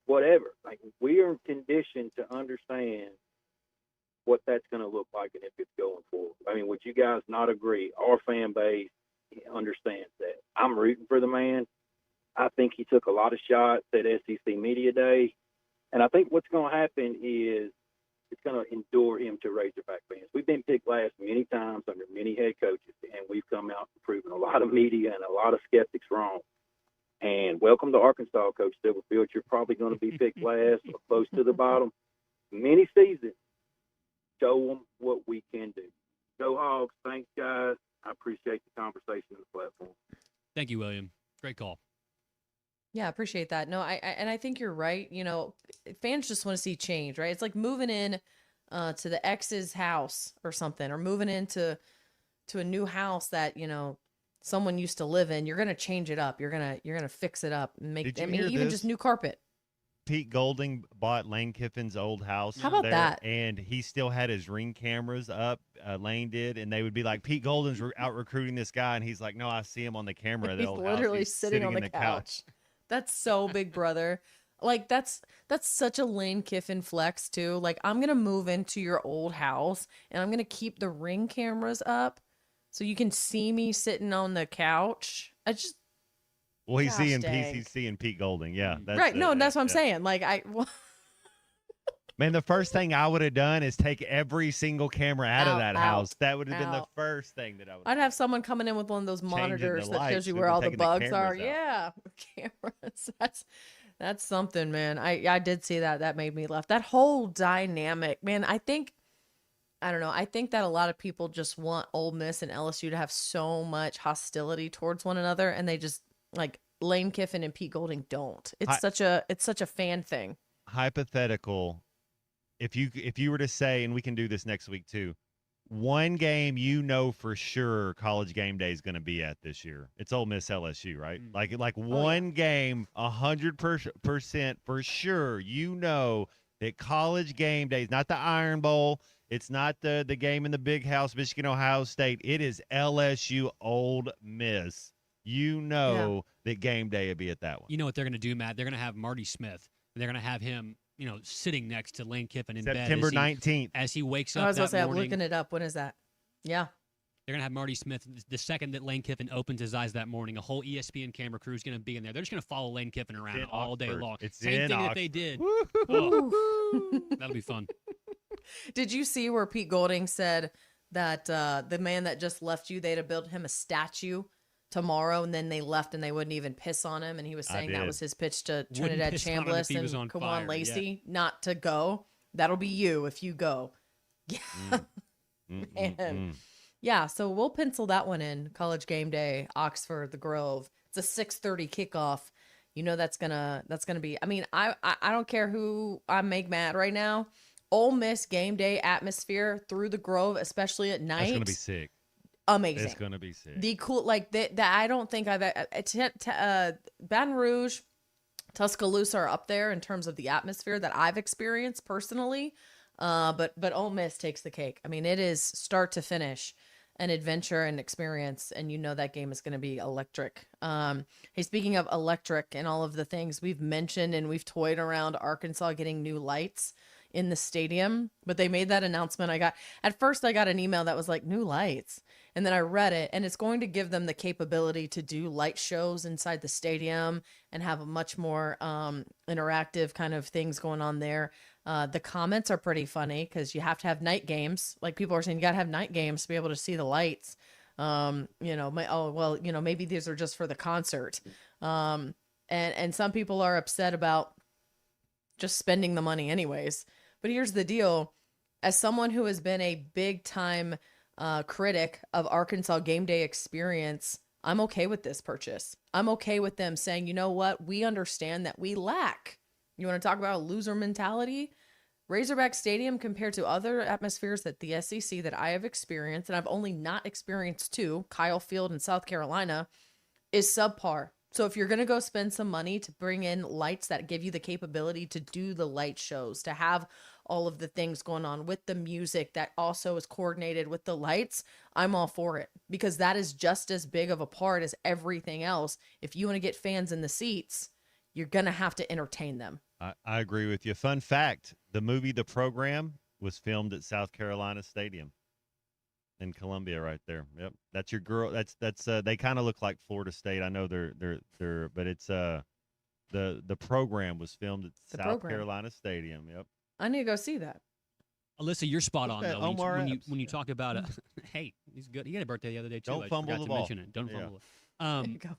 whatever. Like, we are conditioned to understand what that's going to look like and if it's going forward. I mean, would you guys not agree? Our fan base understands that. I'm rooting for the man. I think he took a lot of shots at SEC Media Day. And I think what's going to happen is it's going to endure him to Razorback fans. We've been picked last many times under many head coaches, and we've come out and proven a lot of media and a lot of skeptics wrong. And welcome to Arkansas, Coach Silverfield. You're probably going to be picked last or close to the bottom. Many seasons, show them what we can do. Go Hogs. Thanks, guys. I appreciate the conversation on the platform. Thank you, William. Great call. Yeah, appreciate that. No, I think you're right. You know, fans just want to see change, right? It's like moving in to the ex's house or something, or moving into a new house that, you know, someone used to live in. You're gonna change it up. You're gonna fix it up and make. Did you I mean, hear even this? just new carpet. Pete Golding bought Lane Kiffin's old house. How about there, that? And he still had his Ring cameras up. Lane did, and they would be like, Pete Golding's out recruiting this guy, and he's like, no, I see him on the camera at the He's old house. literally He's sitting on in the couch. That's so Big Brother. Like that's such a Lane Kiffin flex too. Like, I'm gonna move into your old house and I'm gonna keep the Ring cameras up so you can see me sitting on the couch. I just Well, he's Gosh seeing dang. He's seeing Pete Golding. Yeah, that's right. it. No, that's what I'm Yeah. saying. Like Man, the first thing I would have done is take every single camera out of that house. That would have been the out. first thing that I would. I'd have someone coming in with one of those Changing the monitors that lights, shows you we've where been all the taking the bugs are. cameras out. Yeah, cameras. That's something, man. I did see that. That made me laugh. That whole dynamic, man. I don't know. I think that a lot of people just want Ole Miss and LSU to have so much hostility towards one another, and they just like Lane Kiffin and Pete Golding don't. It's such a fan thing. Hypothetical. If you were to say, and we can do this next week too, one game you know for sure College Game Day is going to be at this year. It's Ole Miss LSU, right? Like one game, 100% for sure. You know that College Game Day is not the Iron Bowl. It's not the game in the Big House, Michigan, Ohio State. It is LSU Ole Miss. You know that game day will be at that one. You know what they're going to do, Matt? They're going to have Marty Smith, and they're going to have him, you know, sitting next to Lane Kiffin in September bed 19th. as he wakes I up was gonna that say, I'm morning. looking it up. When is that? Yeah. They're going to have Marty Smith the second that Lane Kiffin opens his eyes that morning. A whole ESPN camera crew is going to be in there. They're just going to follow Lane Kiffin around in all day Oxford. long. It's Same in thing that Oxford. they did. Ooh. Oh, that'll be fun. Did you see where Pete Golding said that the man that just left you, they'd have built him a statue tomorrow, and then they left and they wouldn't even piss on him, and he was saying that did. was his pitch to Wouldn't Trinidad piss on him if Chambliss he was on and Kawan fire, Lacey not to go. That'll be you if you go. Yeah. Man. Yeah, so we'll pencil that one in. College Game Day, Oxford, the Grove. It's a 6:30 kickoff. You know that's gonna be. I mean, I don't care who I make mad right now. Ole Miss Game Day atmosphere through the Grove, especially at night. That's gonna be sick. Amazing. It's gonna be sick. The cool, like that. I don't think I've Baton Rouge, Tuscaloosa are up there in terms of the atmosphere that I've experienced personally. But Ole Miss takes the cake. I mean, it is start to finish an adventure and experience, and you know that game is going to be electric. Hey, speaking of electric and all of the things we've mentioned, and we've toyed around Arkansas getting new lights in the stadium, but they made that announcement. At first I got an email that was like new lights, and then I read it, and it's going to give them the capability to do light shows inside the stadium and have a much more interactive kind of things going on there. The comments are pretty funny because you have to have night games. Like, people are saying you got to have night games to be able to see the lights. Maybe these are just for the concert. And some people are upset about just spending the money anyways. But here's the deal. As someone who has been a big time critic of Arkansas game day experience, I'm okay with this purchase. I'm okay with them saying, you know what? We understand that we lack. You want to talk about a loser mentality? Razorback Stadium, compared to other atmospheres at the SEC that I have experienced, and I've only not experienced two, Kyle Field in South Carolina, is subpar. So if you're going to go spend some money to bring in lights that give you the capability to do the light shows, to have all of the things going on with the music that also is coordinated with the lights, I'm all for it because that is just as big of a part as everything else. If you want to get fans in the seats, you're going to have to entertain them. I agree with you. Fun fact, the movie The Program was filmed at South Carolina Stadium in Columbia right there. Yep. That's your girl. That's they kind of look like Florida State. I know they're but it's the program was filmed at South Carolina Stadium. Yep. I need to go see that. Alyssa, you're spot on that though. Omar When you talk about hey, he's good. He had a birthday the other day too. Don't I fumble forgot the to ball. mention it. Don't Yeah. fumble it. There you go.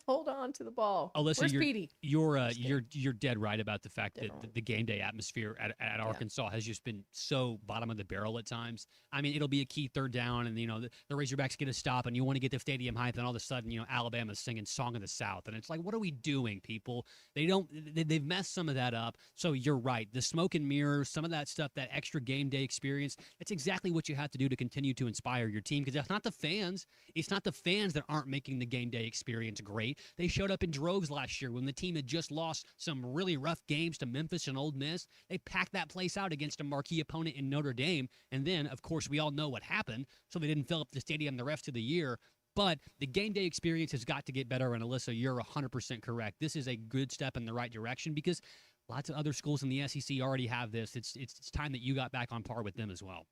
Hold on to the ball. Alyssa, Where's Petey? you're dead right about the fact that the game day atmosphere at Arkansas has just been so bottom of the barrel at times. I mean, it'll be a key third down, and the Razorbacks get a stop, and you want to get the stadium hype, and all of a sudden, Alabama's singing "Song of the South," and it's like, what are we doing, people? They've messed some of that up. So you're right. The smoke and mirrors, some of that stuff, that extra game day experience, that's exactly what you have to do to continue to inspire your team. Because it's not the fans. It's not the fans that aren't making the game day experience great. They showed up in droves last year when the team had just lost some really rough games to Memphis and Ole Miss. They packed that place out against a marquee opponent in Notre Dame. And then, of course, we all know what happened. So they didn't fill up the stadium the rest of the year. But the game day experience has got to get better. And Alyssa, you're 100% correct. This is a good step in the right direction because lots of other schools in the SEC already have this. It's time that you got back on par with them as well.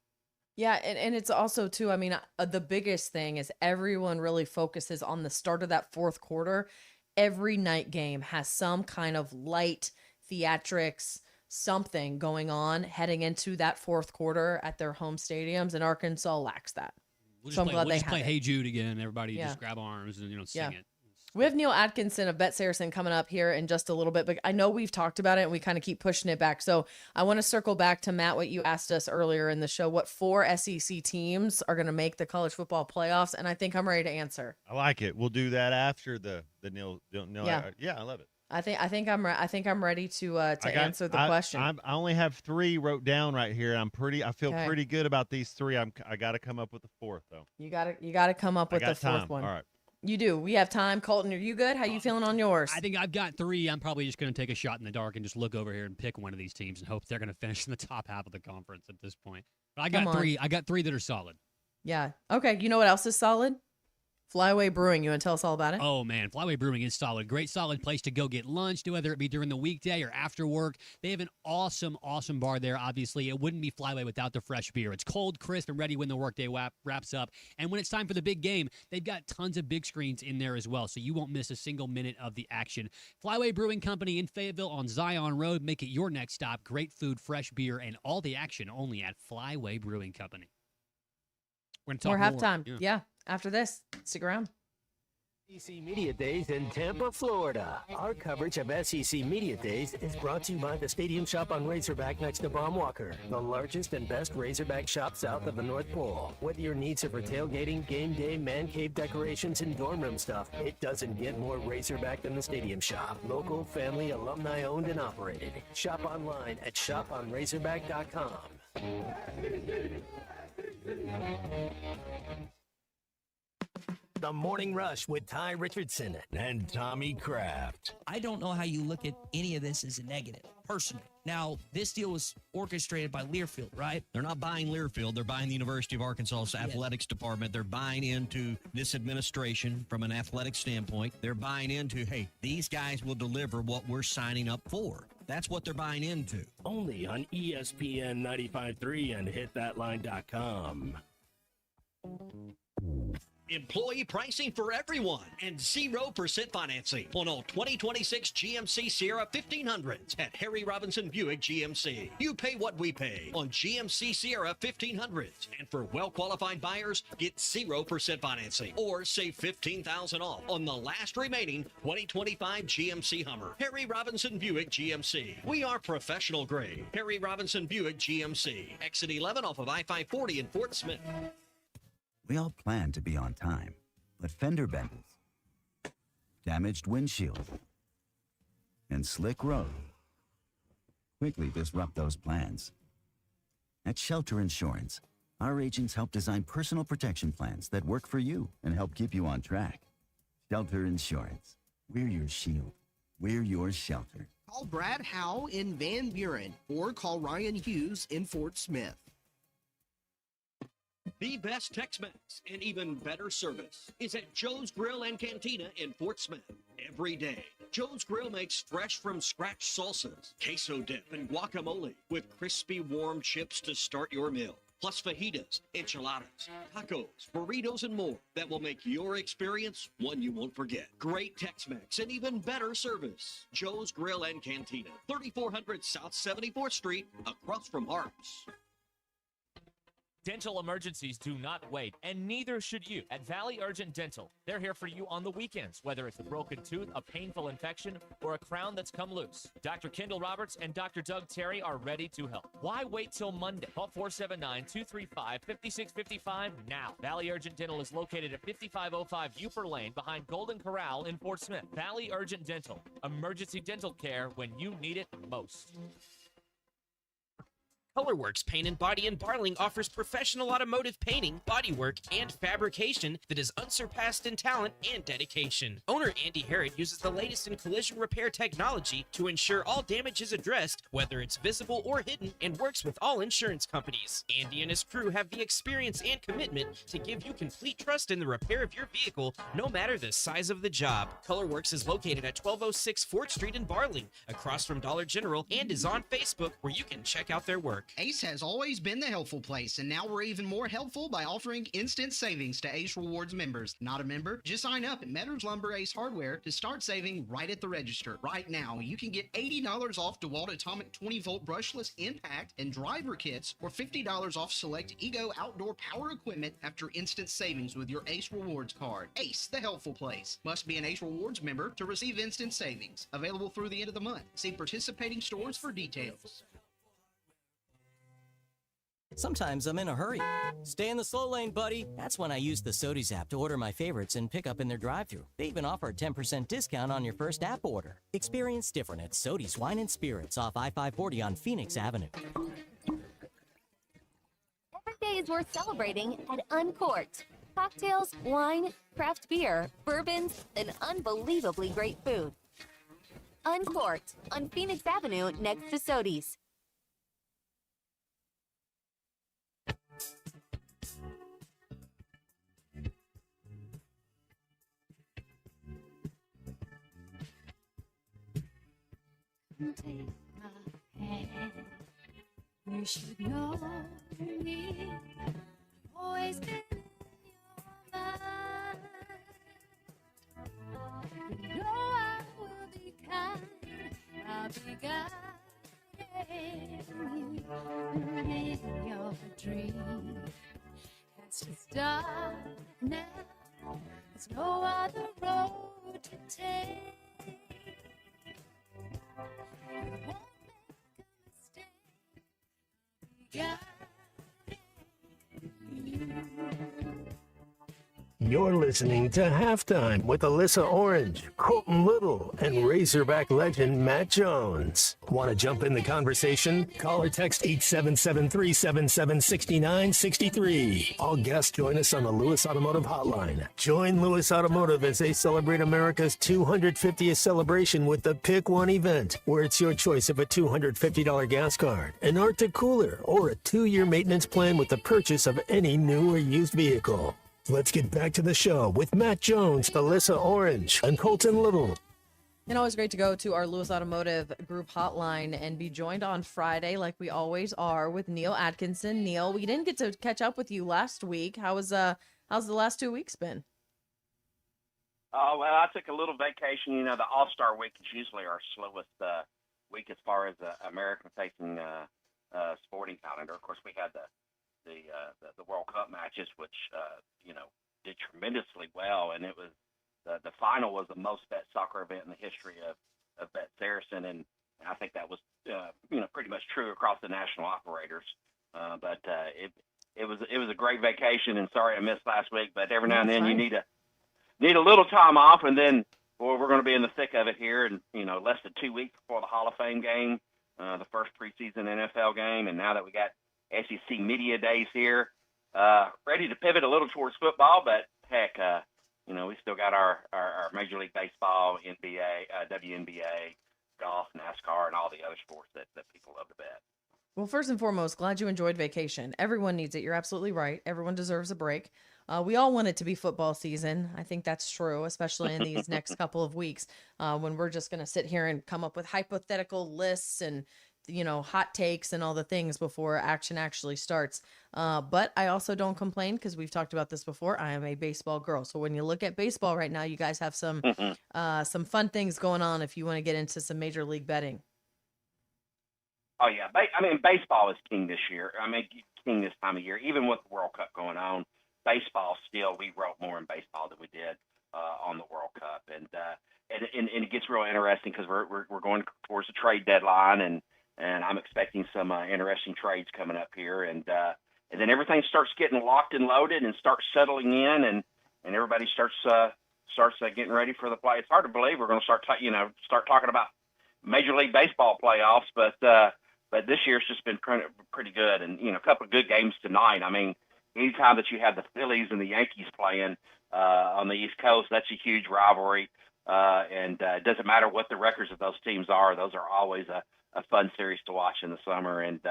Yeah, and it's also, too, I mean, the biggest thing is everyone really focuses on the start of that fourth quarter. Every night game has some kind of light theatrics, something going on heading into that fourth quarter at their home stadiums, and Arkansas lacks that. We'll So I'm glad we'll they just have play it. Hey Jude again. Everybody Yeah. just grab arms and sing Yeah. it. We have Neil Atkinson of Bet Saracen coming up here in just a little bit, but I know we've talked about it and we kind of keep pushing it back. So I want to circle back to Matt, what you asked us earlier in the show, what 4 SEC teams are going to make the college football playoffs? And I think I'm ready to answer. I like it. We'll do that after the Neil. Yeah. I love it. I think I'm ready to answer the question. I only have 3 wrote down right here. I feel Okay. pretty good about these 3. I got to come up with the 4th though. You gotta come up with I the got fourth time. one. All right. You do. We have time. Colton, are you good? How you feeling on yours? I think I've got 3. I'm probably just going to take a shot in the dark and just look over here and pick one of these teams and hope they're going to finish in the top half of the conference at this point. But I got Come on. 3. I got 3 that are solid. Yeah. Okay. You know what else is solid? Flyway Brewing. You want to tell us all about it? Oh, man. Flyway Brewing is solid. Great, solid place to go get lunch, whether it be during the weekday or after work. They have an awesome, awesome bar there, obviously. It wouldn't be Flyway without the fresh beer. It's cold, crisp, and ready when the workday wraps up. And when it's time for the big game, they've got tons of big screens in there as well, so you won't miss a single minute of the action. Flyway Brewing Company in Fayetteville on Zion Road. Make it your next stop. Great food, fresh beer, and all the action only at Flyway Brewing Company. We're going to talk More more. halftime. Yeah. After this, stick around. SEC Media Days in Tampa, Florida. Our coverage of SEC Media Days is brought to you by the Stadium Shop on Razorback next to Baum Walker, the largest and best Razorback shop south of the North Pole. Whether your needs are for tailgating, game day, man cave decorations, and dorm room stuff, it doesn't get more Razorback than the Stadium Shop. Local, family, alumni owned and operated. Shop online at shoponrazorback.com. The Morning Rush with Ty Richardson and Tommy Kraft. I don't know how you look at any of this as a negative, personally. Now, this deal was orchestrated by Learfield, right? They're not buying Learfield. They're buying the University of Arkansas's athletics department. They're buying into this administration from an athletic standpoint. They're buying into, hey, these guys will deliver what we're signing up for. That's what they're buying into. Only on ESPN 95.3 and hitthatline.com. Employee pricing for everyone and 0% financing on all 2026 GMC Sierra 1500s at Harry Robinson Buick GMC. You pay what we pay on GMC Sierra 1500s. And for well-qualified buyers, get 0% financing or save $15,000 off on the last remaining 2025 GMC Hummer. Harry Robinson Buick GMC. We are professional grade. Harry Robinson Buick GMC. Exit 11 off of I-540 in Fort Smith. We all plan to be on time, but fender benders, damaged windshield, and slick road quickly disrupt those plans. At Shelter Insurance, our agents help design personal protection plans that work for you and help keep you on track. Shelter Insurance. We're your shield. We're your shelter. Call Brad Howe in Van Buren or call Ryan Hughes in Fort Smith. The best Tex-Mex and even better service is at Joe's Grill and Cantina in Fort Smith. Every day, Joe's Grill makes fresh from scratch salsas, queso dip, and guacamole with crispy warm chips to start your meal. Plus fajitas, enchiladas, tacos, burritos, and more that will make your experience one you won't forget. Great Tex-Mex and even better service. Joe's Grill and Cantina, 3400 South 74th Street, across from Harps. Dental emergencies do not wait, and neither should you. At Valley Urgent Dental, they're here for you on the weekends, whether it's a broken tooth, a painful infection, or a crown that's come loose. Dr. Kendall Roberts and Dr. Doug Terry are ready to help. Why wait till Monday? Call 479-235-5655 now. Valley Urgent Dental is located at 5505 Uper Lane behind Golden Corral in Fort Smith. Valley Urgent Dental, emergency dental care when you need it most. Colorworks Paint and Body in Barling offers professional automotive painting, bodywork, and fabrication that is unsurpassed in talent and dedication. Owner Andy Harrod uses the latest in collision repair technology to ensure all damage is addressed, whether it's visible or hidden, and works with all insurance companies. Andy and his crew have the experience and commitment to give you complete trust in the repair of your vehicle, no matter the size of the job. Colorworks is located at 1206 Fort Street in Barling, across from Dollar General, and is on Facebook where you can check out their work. Ace has always been the helpful place, and now we're even more helpful by offering instant savings to Ace Rewards members. Not a member? Just sign up at Metters Lumber Ace Hardware to start saving right at the register. Right now, you can get $80 off DeWalt Atomic 20-volt brushless impact and driver kits, or $50 off select Ego outdoor power equipment after instant savings with your Ace Rewards card. Ace, the helpful place. Must be an Ace Rewards member to receive instant savings. Available through the end of the month. See participating stores for details. Sometimes I'm in a hurry. Stay in the slow lane, buddy. That's when I use the Sodies app to order my favorites and pick up in their drive-thru. They even offer a 10% discount on your first app order. Experience different at Sodies Wine and Spirits off I-540 on Phoenix Avenue. Every day is worth celebrating at Uncorked. Cocktails, wine, craft beer, bourbons, and unbelievably great food. Uncorked on Phoenix Avenue next to Sodies. Take my hand. You should know me. Always been in your mind. You know I will be kind. I'll be guiding you in your dream. Has to start now. There's no other road to take. You're listening to Halftime with Alyssa Orange, Colton Little, and Razorback legend Matt Jones. Want to jump in the conversation? Call or text 877-377-6963. All guests join us on the Lewis Automotive Hotline. Join Lewis Automotive as they celebrate America's 250th celebration with the Pick One event, where it's your choice of a $250 gas card, an Arctic cooler, or a 2-year maintenance plan with the purchase of any new or used vehicle. Let's get back to the show with Matt Jones, Alyssa Orange, and Colton Little. And always great to go to our Lewis Automotive group hotline and be joined on Friday, like we always are, with Neil Atkinson. Neil, we didn't get to catch up with you last week. How's the last 2 weeks been? Oh, well, I took a little vacation. You know, the All-Star week is usually our slowest week as far as American-facing sporting calendar. Of course, we had the World Cup matches, which did tremendously well, and it was the final was the most bet soccer event in the history of Bet Saracen, and I think that was pretty much true across the national operators. But it was a great vacation, and sorry I missed last week, but every now and then you need a little time off, and then we're going to be in the thick of it here, and less than 2 weeks before the Hall of Fame game, the first preseason NFL game, and now that we got SEC Media Days here. Ready to pivot a little towards football, but heck, we still got our Major League Baseball, NBA, WNBA, golf, NASCAR, and all the other sports that people love to bet. Well, first and foremost, glad you enjoyed vacation. Everyone needs it. You're absolutely right. Everyone deserves a break. We all want it to be football season. I think that's true, especially in these next couple of weeks when we're just going to sit here and come up with hypothetical lists and, hot takes and all the things before action actually starts. But I also don't complain because we've talked about this before. I am a baseball girl. So when you look at baseball right now, you guys have some fun things going on if you want to get into some major league betting. Oh, yeah. Baseball is king this year. King this time of year. Even with the World Cup going on, baseball still, we wrote more in baseball than we did on the World Cup. And it gets real interesting because we're going towards the trade deadline, and I'm expecting some interesting trades coming up here. And then everything starts getting locked and loaded and starts settling in, and everybody starts getting ready for the play. It's hard to believe we're going to start talking about Major League Baseball playoffs, but this year's just been pretty good, and a couple of good games tonight. Anytime that you have the Phillies and the Yankees playing on the East Coast, that's a huge rivalry, and it doesn't matter what the records of those teams are; those are always a fun series to watch in the summer. And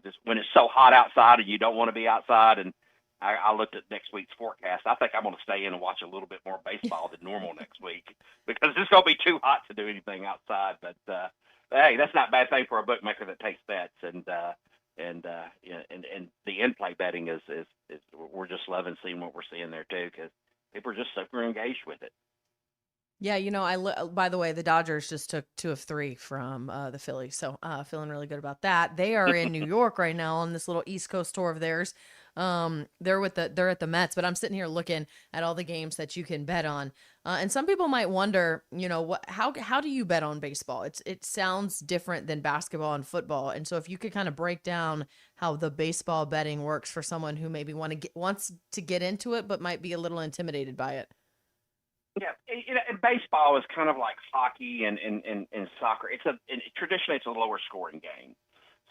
just when it's so hot outside and you don't want to be outside, and I looked at next week's forecast. I think I'm going to stay in and watch a little bit more baseball than normal next week because it's going to be too hot to do anything outside. But hey, that's not a bad thing for a bookmaker that takes bets, and the in-play betting is we're just loving seeing what we're seeing there too because people are just super engaged with it. Yeah, by the way, the Dodgers just took 2 of 3 from the Phillies, so feeling really good about that. They are in New York right now on this little East Coast tour of theirs. They're at the Mets, but I'm sitting here looking at all the games that you can bet on. And some people might wonder, how do you bet on baseball? It sounds different than basketball and football. And so if you could kind of break down how the baseball betting works for someone who maybe wants to get into it, but might be a little intimidated by it. Yeah, and baseball is kind of like hockey and soccer. Traditionally it's a lower scoring game.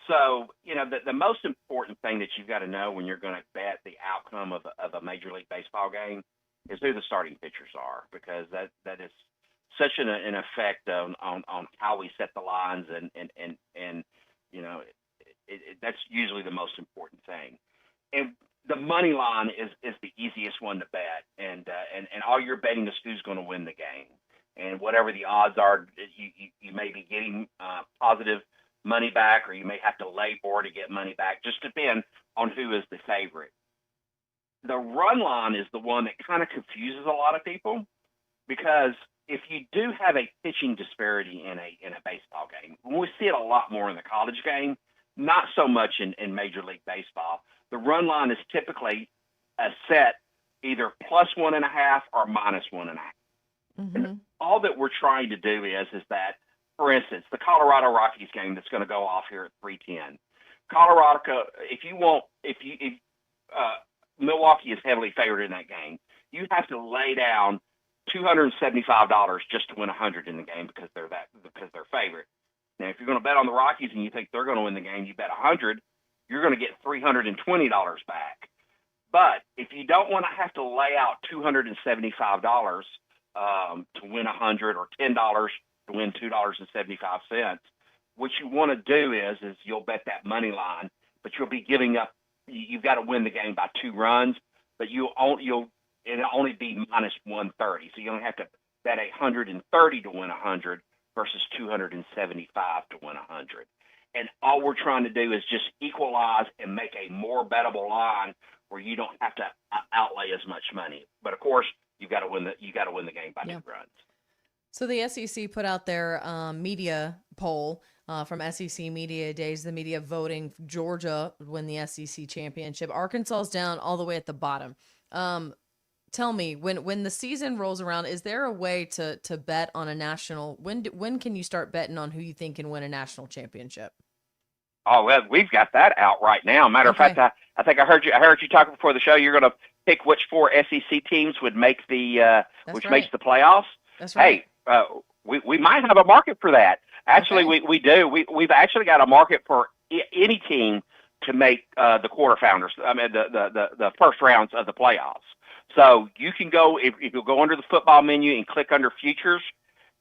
So, the most important thing that you've got to know when you're going to bet the outcome of a Major League Baseball game is who the starting pitchers are, because that is such an effect on how we set the lines, and that's usually the most important thing. And the money line is the easiest one to bet, and all you're betting is who's going to win the game, and whatever the odds are, you may be getting positive money back, or you may have to lay more to get money back. Just depend on who is the favorite. The run line is the one that kind of confuses a lot of people, because if you do have a pitching disparity in a baseball game, we see it a lot more in the college game, not so much in Major League Baseball. The run line is typically a set either plus 1.5 or minus 1.5. Mm-hmm. All that we're trying to do is that, for instance, the Colorado Rockies game that's going to go off here at 310. Colorado, if Milwaukee is heavily favored in that game, you have to lay down $275 just to win 100 in the game because they're favorite. Now, if you're going to bet on the Rockies and you think they're going to win the game, you bet 100, you're going to get $320 back. But if you don't want to have to lay out $275 to win 100 or $10 to win $2.75, what you want to do is you'll bet that money line, but you'll be giving up. You've got to win the game by 2 runs, but it'll only be minus 130. So you only have to bet 130 to win 100 versus 275 to win 100. And all we're trying to do is just equalize and make a more bettable line where you don't have to outlay as much money. But of course, you got to win the game by 2 runs. So the SEC put out their media poll from SEC Media Days, the media voting Georgia win the SEC championship. Arkansas's down all the way at the bottom. Tell me, when the season rolls around, is there a way to bet on a national? When can you start betting on who you think can win a national championship? Oh, well, we've got that out right now. Matter of fact, I think I heard you talking before the show. You're going to pick which 4 SEC teams would make makes the playoffs. That's right. Hey, we might have a market for that. Actually, we do. We've actually got a market for any team to make the quarterfinals. I mean, the first rounds of the playoffs. So you can go if you'll go under the football menu and click under futures,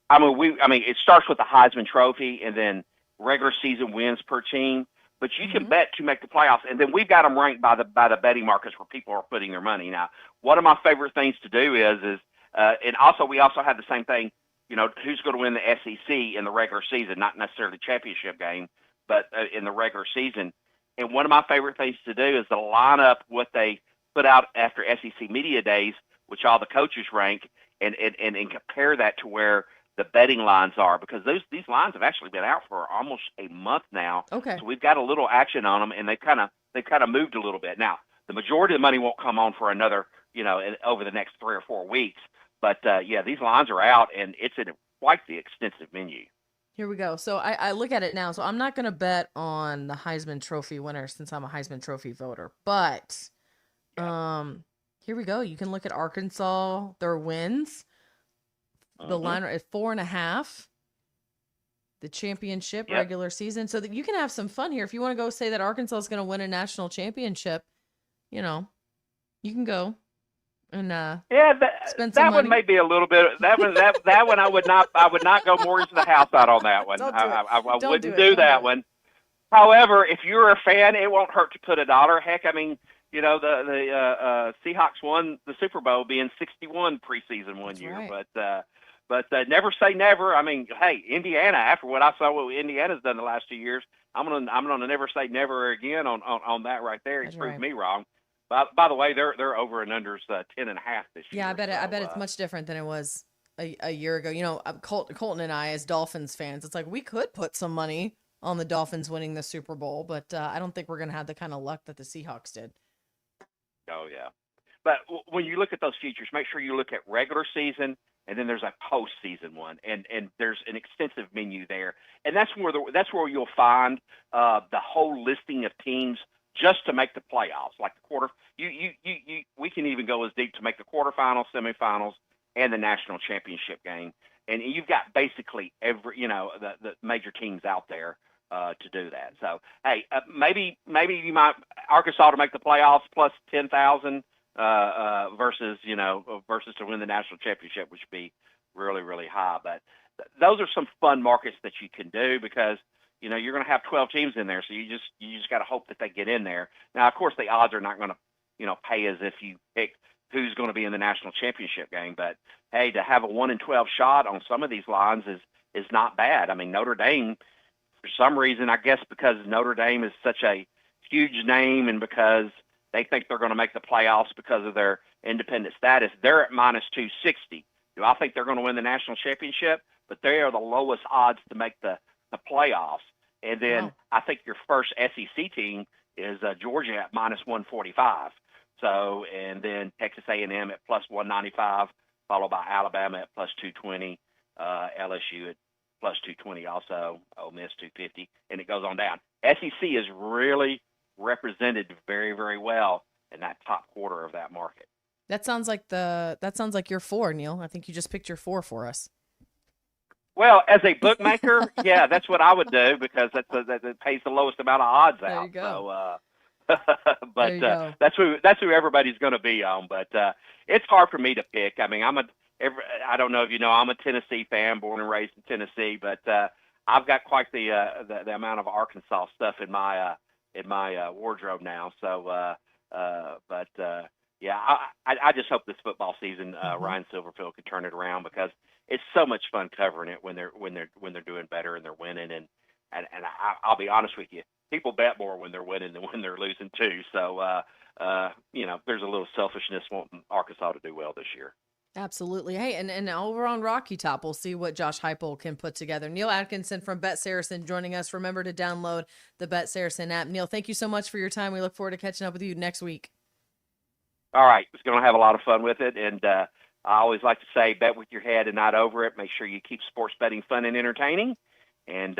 I mean, it starts with the Heisman Trophy and then regular season wins per team. But you can bet to make the playoffs, and then we've got them ranked by the betting markets where people are putting their money. Now, one of my favorite things to do is and also we also have the same thing. You know, who's going to win the SEC in the regular season? Not necessarily the championship game, but in the regular season. And one of my favorite things to do is to line up what they put out after SEC media days, which all the coaches rank, and compare that to where the betting lines are, because these lines have actually been out for almost a month now. Okay. So we've got a little action on them, and they've kind of moved a little bit. Now, the majority of the money won't come on for another, over the next 3 or 4 weeks. But yeah, these lines are out, and it's in quite the extensive menu. Here we go. So I look at it now. So I'm not going to bet on the Heisman Trophy winner since I'm a Heisman Trophy voter. But here we go. You can look at Arkansas, their wins. The line is 4.5. The championship regular season. So that you can have some fun here. If you want to go say that Arkansas is going to win a national championship, you can go and spend some that money. one may be a little bit. That one I would not go mortgage the house out on that one. I wouldn't do that one. However, if you're a fan, it won't hurt to put $1. Heck, I mean, the Seahawks won the Super Bowl being 61 preseason one year, right. But never say never. I mean, hey, Indiana. After what I saw, what Indiana's done the last 2 years, I'm gonna never say never again on that right there. It's proved me wrong. By the way, they're over and unders 10.5 this year. Yeah, I bet it's much different than it was a year ago. Colton and I, as Dolphins fans, it's like we could put some money on the Dolphins winning the Super Bowl, but I don't think we're gonna have the kind of luck that the Seahawks did. Oh yeah, but when you look at those futures, make sure you look at regular season. And then there's a postseason one, and there's an extensive menu there, and that's where you'll find the whole listing of teams just to make the playoffs, like the quarter. We can even go as deep to make the quarterfinals, semifinals, and the national championship game, and you've got basically every the major teams out there to do that. So hey, maybe you might Arkansas to make the playoffs plus 10,000. Versus to win the national championship, which would be really, really high. But those are some fun markets that you can do because, you're going to have 12 teams in there. So you just got to hope that they get in there. Now, of course, the odds are not going to, pay as if you pick who's going to be in the national championship game. But hey, to have a 1 in 12 shot on some of these lines is not bad. I mean, Notre Dame, for some reason, I guess because Notre Dame is such a huge name and because they think they're going to make the playoffs because of their independent status, they're at minus 260. Do I think they're going to win the national championship? But they are the lowest odds to make the playoffs. And then I think your first SEC team is Georgia at minus 145. So, and then Texas A&M at plus 195, followed by Alabama at plus 220, LSU at plus 220 also, Ole Miss 250, and it goes on down. SEC is really represented very, very well in that top quarter of that market. That sounds like your 4, Neil. I think you just picked your 4 for us. Well, as a bookmaker, yeah, that's what I would do because that pays the lowest amount of odds out. There you go. So, that's who everybody's going to be on. But it's hard for me to pick. I mean, I don't know if you know, I'm a Tennessee fan, born and raised in Tennessee, but I've got quite the amount of Arkansas stuff in my wardrobe now. So, yeah, I just hope this football season Ryan Silverfield can turn it around because it's so much fun covering it when they're doing better and they're winning. And I'll be honest with you, people bet more when they're winning than when they're losing too. So, there's a little selfishness wanting Arkansas to do well this year. Absolutely. Hey, and over on Rocky Top, we'll see what Josh Heupel can put together. Neil Atkinson from Bet Saracen joining us. Remember to download the Bet Saracen app. Neil, thank you so much for your time. We look forward to catching up with you next week. All right. It's going to have a lot of fun with it. And I always like to say, bet with your head and not over it. Make sure you keep sports betting fun and entertaining. And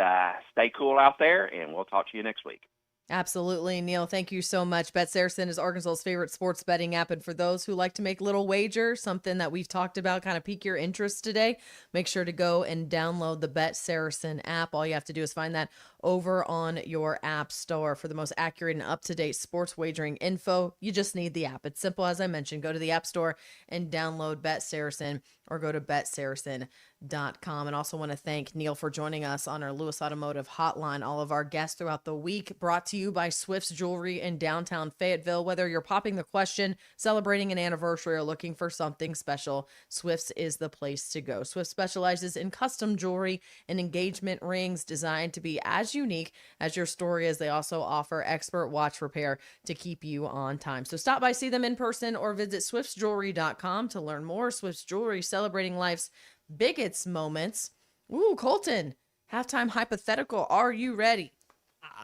stay cool out there. And we'll talk to you next week. Absolutely, Neil. Thank you so much. Bet Saracen is Arkansas's favorite sports betting app. And for those who like to make little wagers, something that we've talked about, kind of pique your interest today, make sure to go and download the Bet Saracen app. All you have to do is find that over on your app store. For the most accurate and up-to-date sports wagering info, you just need the app. It's simple, as I mentioned. Go to the App Store and download Bet Saracen, or go to betsaracen.com. And also want to thank Neil for joining us on our Lewis Automotive Hotline. All of our guests throughout the week, brought to you by Swift's Jewelry in downtown Fayetteville. Whether you're popping the question, celebrating an anniversary, or looking for something special, Swift's is the place to go. Swift specializes in custom jewelry and engagement rings designed to be as unique as your story is. They also offer expert watch repair to keep you on time. So stop by, see them in person, or visit swiftsjewelry.com to learn more. Swift's Jewelry, celebrating life's biggest moments. Ooh, Colton, halftime hypothetical. Are you ready?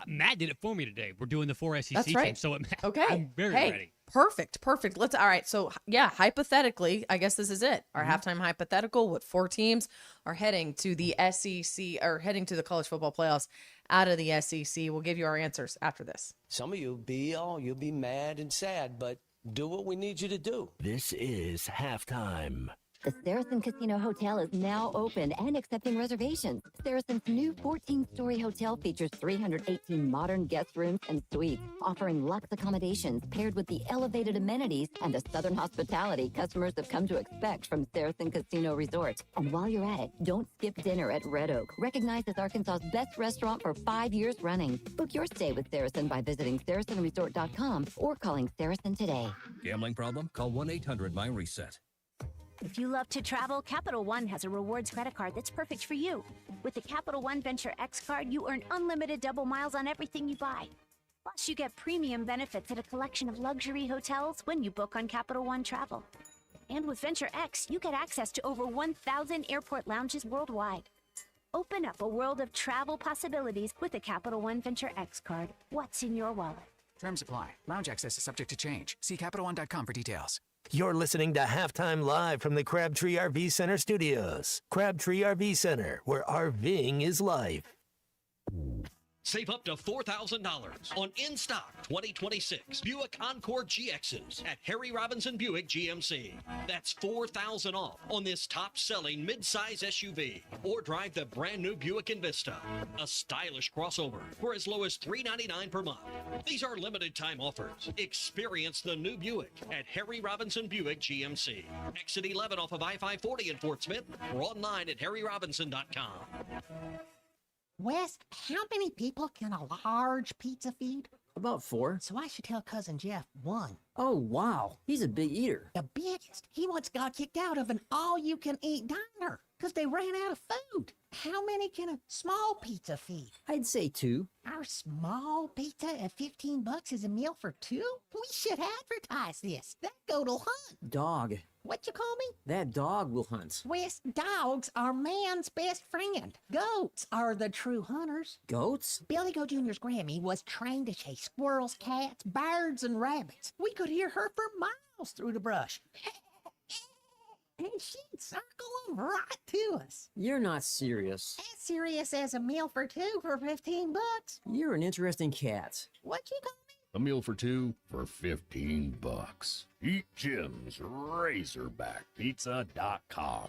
Matt did it for me today. We're doing the 4 SEC That's right. teams, so Okay. I'm very Hey, ready. Perfect. All right. So yeah, hypothetically, I guess this is it. Our halftime hypothetical, what 4 teams are heading to the SEC, or heading to the college football playoffs out of the SEC. We'll give you our answers after this. Some of you'll be mad and sad, but do what we need you to do. This is halftime. The Saracen Casino Hotel is now open and accepting reservations. Saracen's new 14-story hotel features 318 modern guest rooms and suites, offering luxe accommodations paired with the elevated amenities and the southern hospitality customers have come to expect from Saracen Casino Resort. And while you're at it, don't skip dinner at Red Oak, recognized as Arkansas's best restaurant for 5 years running. Book your stay with Saracen by visiting SaracenResort.com or calling Saracen today. Gambling problem? Call 1-800-MY-RESET. If you love to travel, Capital One has a rewards credit card that's perfect for you. With the Capital One Venture X card, you earn unlimited double miles on everything you buy. Plus, you get premium benefits at a collection of luxury hotels when you book on Capital One Travel. And with Venture X, you get access to over 1,000 airport lounges worldwide. Open up a world of travel possibilities with the Capital One Venture X card. What's in your wallet? Terms apply. Lounge access is subject to change. See CapitalOne.com for details. You're listening to Halftime Live from the Crabtree RV Center studios. Crabtree RV Center, where RVing is life. Save up to $4,000 on in-stock 2026 Buick Encore GXs at Harry Robinson Buick GMC. That's $4,000 off on this top-selling midsize SUV. Or drive the brand-new Buick Envista, a stylish crossover for as low as $399 per month. These are limited-time offers. Experience the new Buick at Harry Robinson Buick GMC. Exit 11 off of I-540 in Fort Smith, or online at harryrobinson.com. Wes, how many people can a large pizza feed? About 4. So I should tell Cousin Jeff 1. Oh, wow. He's a big eater. The biggest. He once got kicked out of an all-you-can-eat diner because they ran out of food. How many can a small pizza feed? I'd say 2. Our small pizza at $15 is a meal for 2? We should advertise this. That goat'll hunt. Dog. What you call me? That dog will hunt. Wes, dogs are man's best friend. Goats are the true hunters. Goats? Billy Goat Jr.'s Grammy was trained to chase squirrels, cats, birds, and rabbits. We could hear her for miles through the brush. And she'd circle them right to us. You're not serious. As serious as a meal for 2 for $15. You're an interesting cat. What you call me? A meal for 2 for $15. Eat Jim's RazorbackPizza.com.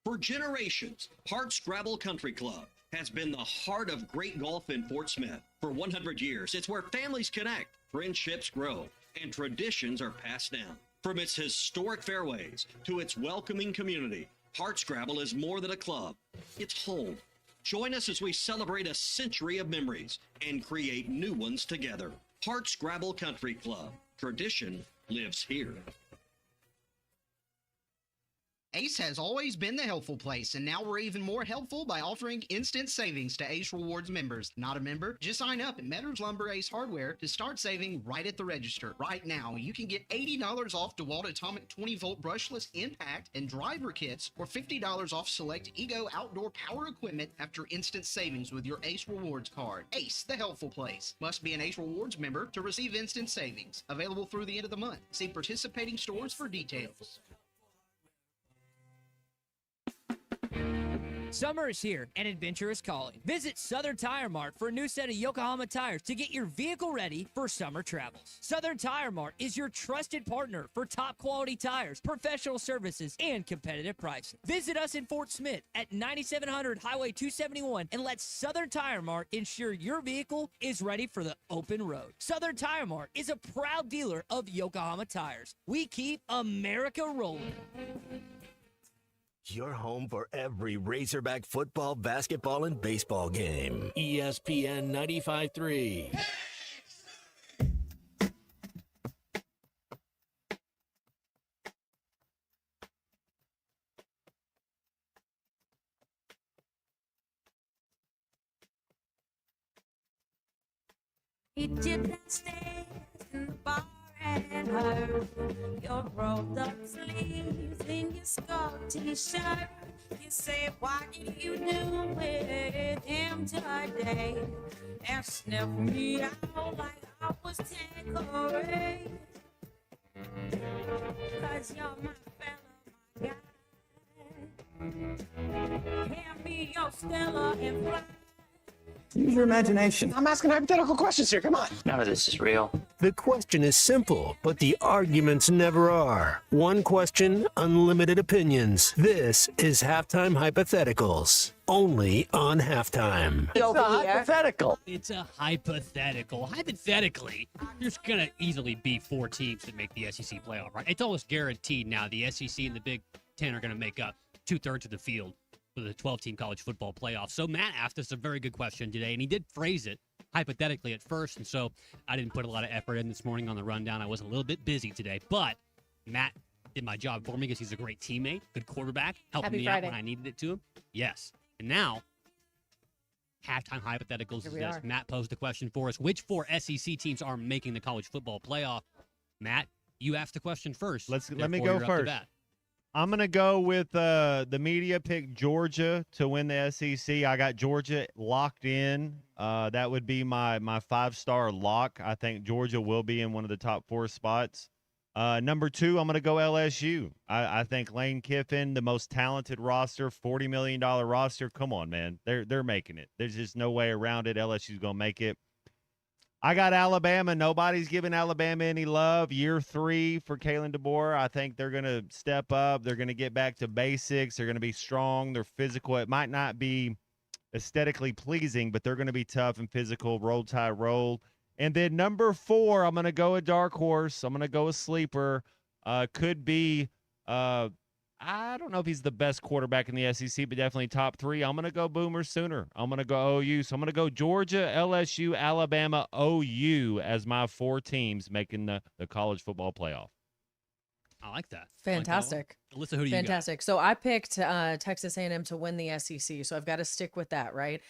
For generations, Hardscrabble Country Club has been the heart of great golf in Fort Smith. For 100 years, it's where families connect, friendships grow, and traditions are passed down. From its historic fairways to its welcoming community, Hardscrabble is more than a club. It's home. Join us as we celebrate a century of memories and create new ones together. Hardscrabble Country Club. Tradition lives here. Ace has always been the helpful place, and now we're even more helpful by offering instant savings to Ace Rewards members. Not a member? Just sign up at Metters Lumber Ace Hardware to start saving right at the register. Right now, you can get $80 off DeWalt Atomic 20-volt brushless impact and driver kits, or $50 off select Ego outdoor power equipment after instant savings with your Ace Rewards card. Ace, the helpful place. Must be an Ace Rewards member to receive instant savings. Available through the end of the month. See participating stores for details. Summer is here and adventure is calling. Visit Southern Tire Mart for a new set of Yokohama tires to get your vehicle ready for summer travels. Southern Tire Mart is your trusted partner for top quality tires, professional services, and competitive pricing. Visit us in Fort Smith at 9700 Highway 271 and let Southern Tire Mart ensure your vehicle is ready for the open road. Southern Tire Mart is a proud dealer of Yokohama tires. We keep America rolling. Your home for every Razorback football, basketball, and baseball game. ESPN 95.3. He did not stay in the bar and her. Your rolled up sleeves in your skull t-shirt. You say, what did you do with him today? And sniff me out like I was Tanqueray. 'Cause you're my fella, my guy. Hand me your Stella and fly. Use your imagination. I'm asking hypothetical questions here. Come on. None of this is real. The question is simple, but the arguments never are. One question, unlimited opinions. This is Halftime Hypotheticals. Only on Halftime. It's a hypothetical. It's a hypothetical. Hypothetically, there's going to easily be 4 teams that make the SEC playoff, right? It's almost guaranteed now. The SEC and the Big Ten are going to make up 2/3 of the field for the 12-team college football playoff. So Matt asked us a very good question today, and he did phrase it hypothetically at first, and so I didn't put a lot of effort in this morning on the rundown. I was a little bit busy today, but Matt did my job for me because he's a great teammate, good quarterback, helping Happy me Friday. out when I needed it to him. Yes. And now, halftime hypotheticals Here is we this. are. Matt posed the question for us. Which 4 SEC teams are making the college football playoff? Matt, you asked the question first. Let me Therefore, go you're up to first. bat. I'm going to go with the media pick Georgia to win the SEC. I got Georgia locked in. That would be my 5-star lock. I think Georgia will be in one of the top 4 spots. Number 2, I'm going to go LSU. I think Lane Kiffin, the most talented roster, $40 million roster. Come on, man. They're making it. There's just no way around it. LSU's going to make it. I got Alabama. Nobody's giving Alabama any love. Year 3 for Kalen DeBoer. I think they're going to step up. They're going to get back to basics. They're going to be strong. They're physical. It might not be aesthetically pleasing, but they're going to be tough and physical. Roll, tie, roll. And then number 4, I'm going to go a dark horse. I'm going to go a sleeper. Could be I don't know if he's the best quarterback in the SEC, but definitely top 3. I'm going to go Boomer Sooner. I'm going to go OU. So I'm going to go Georgia, LSU, Alabama, OU as my 4 teams making the college football playoff. I like that. Fantastic. Alyssa, who do you got? Fantastic. So I picked Texas A&M to win the SEC, so I've got to stick with that, right?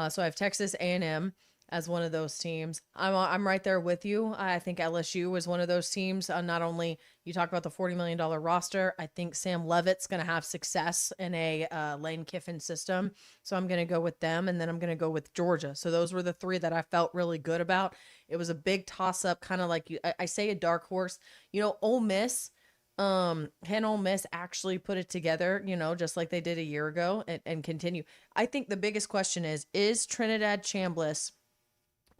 So I have Texas A&M as one of those teams. I'm right there with you. I think LSU was one of those teams. Not only you talk about the $40 million roster, I think Sam Levitt's going to have success in a Lane Kiffin system. So I'm going to go with them, and then I'm going to go with Georgia. So those were the 3 that I felt really good about. It was a big toss-up, kind of like I say a dark horse. You know, Ole Miss, can Ole Miss actually put it together, you know, just like they did a year ago and continue? I think the biggest question is Trinidad Chambliss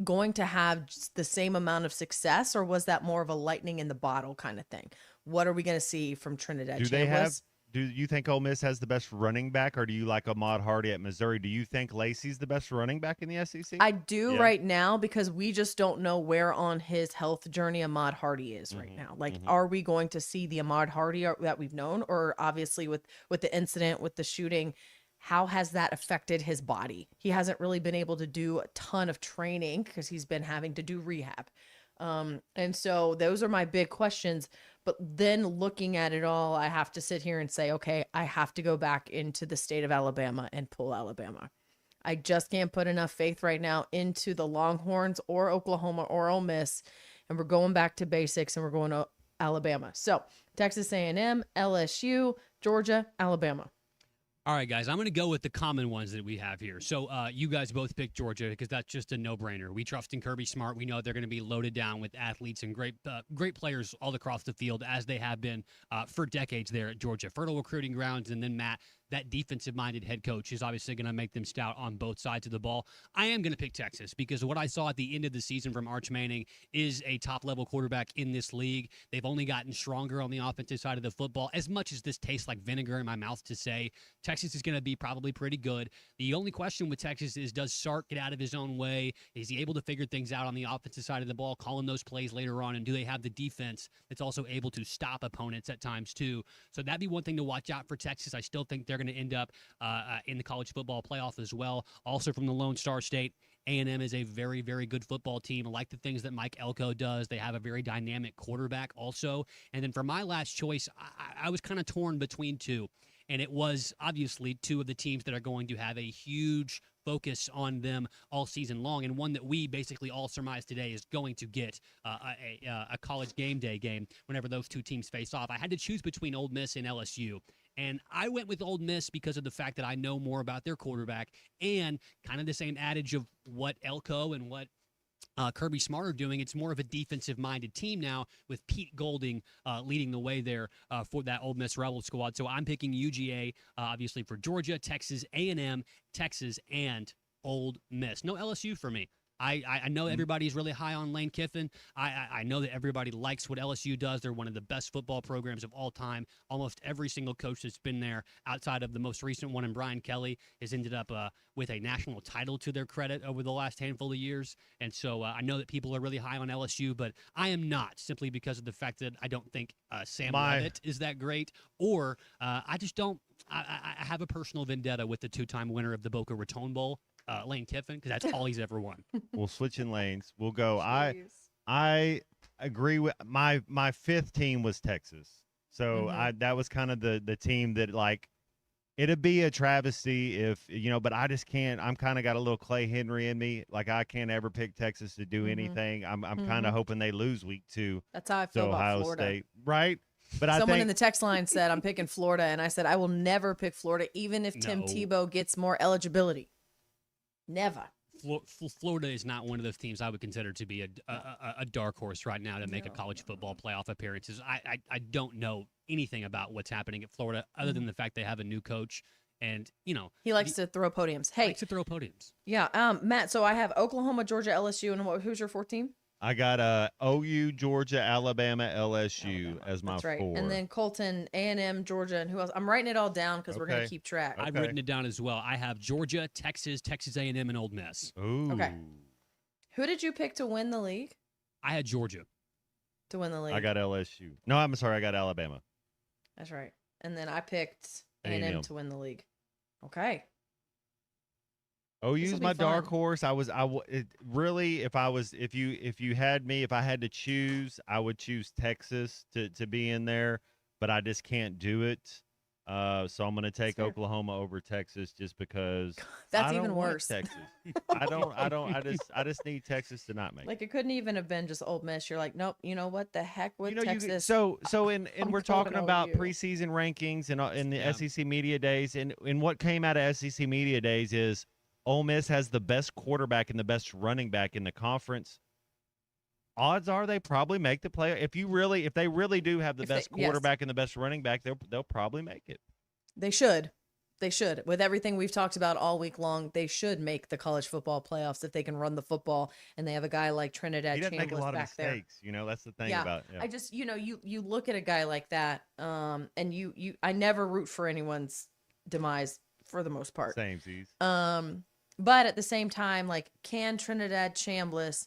going to have the same amount of success, or was that more of a lightning in the bottle kind of thing? What are we going to see from Trinidad Chambliss? Do you think Ole Miss has the best running back, or do you like Ahmad Hardy at Missouri? Do you think Lacey's the best running back in the SEC? I do right now, because we just don't know where on his health journey Ahmad Hardy is right now. Like, are we going to see the Ahmad Hardy that we've known, or obviously with the incident, with the shooting, how has that affected his body? He hasn't really been able to do a ton of training because he's been having to do rehab. And so those are my big questions. But then looking at it all, I have to sit here and say, okay, I have to go back into the state of Alabama and pull Alabama. I just can't put enough faith right now into the Longhorns or Oklahoma or Ole Miss. And we're going back to basics, and we're going to Alabama. So Texas A&M, LSU, Georgia, Alabama. All right, guys, I'm going to go with the common ones that we have here. So you guys both picked Georgia because that's just a no-brainer. We trust in Kirby Smart. We know they're going to be loaded down with athletes and great players all across the field, as they have been for decades there at Georgia. Fertile recruiting grounds. And then, Matt, that defensive-minded head coach is obviously going to make them stout on both sides of the ball. I am going to pick Texas because what I saw at the end of the season from Arch Manning is a top-level quarterback in this league. They've only gotten stronger on the offensive side of the football. As much as this tastes like vinegar in my mouth to say, Texas is going to be probably pretty good. The only question with Texas is, does Sark get out of his own way? Is he able to figure things out on the offensive side of the ball, calling those plays later on, and do they have the defense that's also able to stop opponents at times too? So that'd be one thing to watch out for Texas. I still think they're going to end up in the college football playoff as well. Also from the Lone Star State, A&M is a very, very good football team. I like the things that Mike Elko does. They have a very dynamic quarterback also. And then for my last choice, I was kind of torn between two. And it was obviously two of the teams that are going to have a huge focus on them all season long, and one that we basically all surmise today is going to get a college game day game whenever those two teams face off. I had to choose between Ole Miss and LSU, and I went with Ole Miss because of the fact that I know more about their quarterback and kind of the same adage of what Elko and what Kirby Smart are doing. It's more of a defensive-minded team now with Pete Golding leading the way there for that Ole Miss Rebel squad. So I'm picking UGA, obviously, for Georgia, Texas, A&M, Texas, and Ole Miss. No LSU for me. I know everybody's really high on Lane Kiffin. I know that everybody likes what LSU does. They're one of the best football programs of all time. Almost every single coach that's been there, outside of the most recent one, and Brian Kelly, has ended up with a national title to their credit over the last handful of years. And so I know that people are really high on LSU, but I am not, simply because of the fact that I don't think Sam Leavitt is that great, or I just don't. I have a personal vendetta with the two-time winner of the Boca Raton Bowl, Lane Kiffin, because that's all he's ever won. We'll switch in lanes. We'll go. I agree with my fifth team was Texas. So that was kind of the team that, like, it'd be a travesty if, but I just can't. I'm kind of got a little Clay Henry in me. Like, I can't ever pick Texas to do anything. I'm kind of hoping they lose week 2. That's how I feel about Ohio Florida. State, right? But Someone in the text line said, I'm picking Florida, and I said, I will never pick Florida, even if Tim Tebow gets more eligibility. Never. Florida is not one of those teams I would consider to be a dark horse right now to make a college football playoff appearances. I don't know anything about what's happening at Florida other than the fact they have a new coach, and he likes to throw podiums. Hey, likes to throw podiums. Yeah, Matt. So I have Oklahoma, Georgia, LSU, and who's your 4th team? I got OU, Georgia, Alabama, LSU as my That's right. 4. And then Colton, A&M, Georgia, and who else? I'm writing it all down because we're going to keep track. I've written it down as well. I have Georgia, Texas, Texas A&M, and Ole Miss. Ooh. Okay. Who did you pick to win the league? I had Georgia. To win the league. I got LSU. No, I'm sorry. I got Alabama. That's right. And then I picked A&M to win the league. Okay. OU's my dark horse. Really, if you had me, if I had to choose, I would choose Texas to be in there, but I just can't do it. So I'm going to take Oklahoma over Texas just because that's even worse. Texas. I just need Texas to not make it. It couldn't even have been just Ole Miss. You're like, nope, you know what? The heck with Texas. So we're talking about preseason rankings and in the SEC Media Days, and what came out of SEC Media Days is Ole Miss has the best quarterback and the best running back in the conference. Odds are they probably make the play. If they really do have the best quarterback and the best running back, they'll probably make it. They should. With everything we've talked about all week long, they should make the college football playoffs if they can run the football and they have a guy like Trinidad Chambliss make a lot back of mistakes. there. That's the thing about it. Yeah. I just, you look at a guy like that, and I never root for anyone's demise for the most part. Samesies. But at the same time, like, can Trinidad Chambliss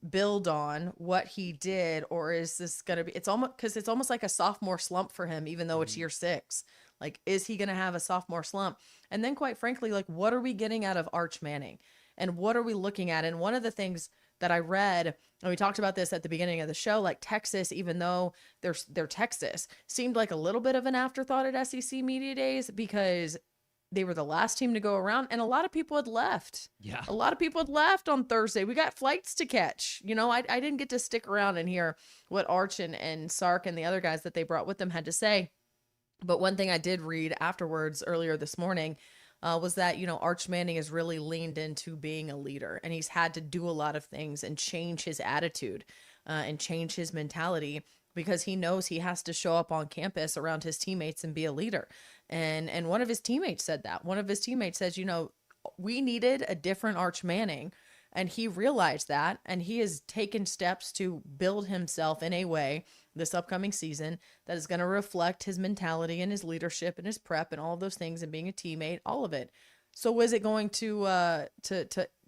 build on what he did, or is this gonna be? It's almost like a sophomore slump for him, even though it's year 6. Like, is he gonna have a sophomore slump? And then, quite frankly, like, what are we getting out of Arch Manning, and what are we looking at? And one of the things that I read, and we talked about this at the beginning of the show, like, Texas, even though they're Texas, seemed like a little bit of an afterthought at SEC Media Days because they were the last team to go around, and a lot of people had left. Yeah. A lot of people had left on Thursday. We got flights to catch. I didn't get to stick around and hear what Arch and Sark and the other guys that they brought with them had to say. But one thing I did read afterwards earlier this morning was that, Arch Manning has really leaned into being a leader, and he's had to do a lot of things and change his attitude and change his mentality because he knows he has to show up on campus around his teammates and be a leader. And one of his teammates said that. One of his teammates says, you know, we needed a different Arch Manning, and he realized that, and he has taken steps to build himself in a way this upcoming season that is going to reflect his mentality and his leadership and his prep and all of those things and being a teammate, all of it. So is it going to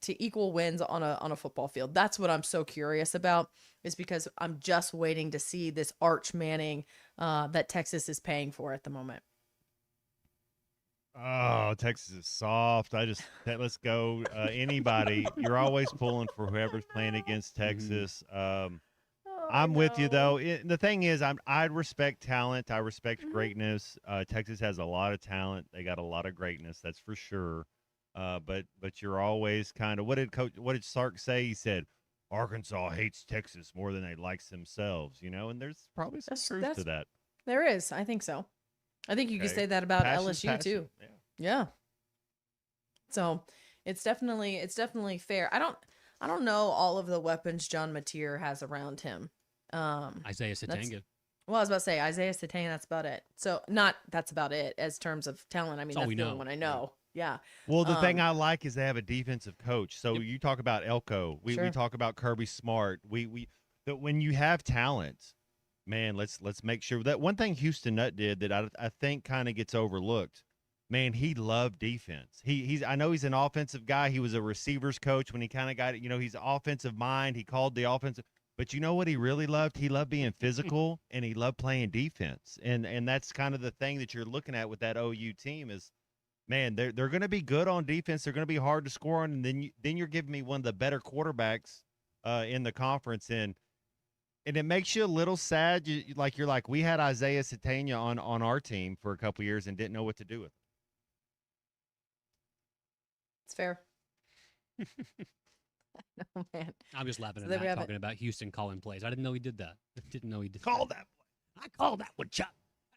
equal wins on a football field? That's what I'm so curious about, is because I'm just waiting to see this Arch Manning that Texas is paying for at the moment. Oh, Texas is soft. Let's go. Anybody. You're always pulling for whoever's playing against Texas. I'm with you though. The thing is, I respect talent. I respect greatness. Texas has a lot of talent. They got a lot of greatness. That's for sure. But you're always kind of, what did Sark say? He said, Arkansas hates Texas more than they likes themselves, you know, and there's probably some truth to that. There is. I think so. I think you could say that about LSU too. Yeah. So it's definitely fair. I don't know all of the weapons John Mateer has around him. Isaiah Satanga. Well, I was about to say Isaiah Satanga. That's about it. So that's about it as terms of talent. I mean, that's the only one I know. Yeah. Well, the thing I like is they have a defensive coach. So you talk about Elko. We talk about Kirby Smart. But when you have talent, man, let's make sure that one thing Houston Nutt did that I think kind of gets overlooked. Man, he loved defense. I know he's an offensive guy. He was a receivers coach when he kind of got it. You know, he's an offensive mind. He called the offensive. But you know what he really loved? He loved being physical, and he loved playing defense. And that's kind of the thing that you're looking at with that OU team is, man, they're going to be good on defense. They're going to be hard to score on. And then you're giving me one of the better quarterbacks in the conference. And it makes you a little sad. You're like, we had Isaiah Satania on our team for a couple years and didn't know what to do with him. It's fair. Oh, man. I'm just laughing at that, talking about Houston calling plays. I didn't know he did that. Call that play. I called that one, Chuck.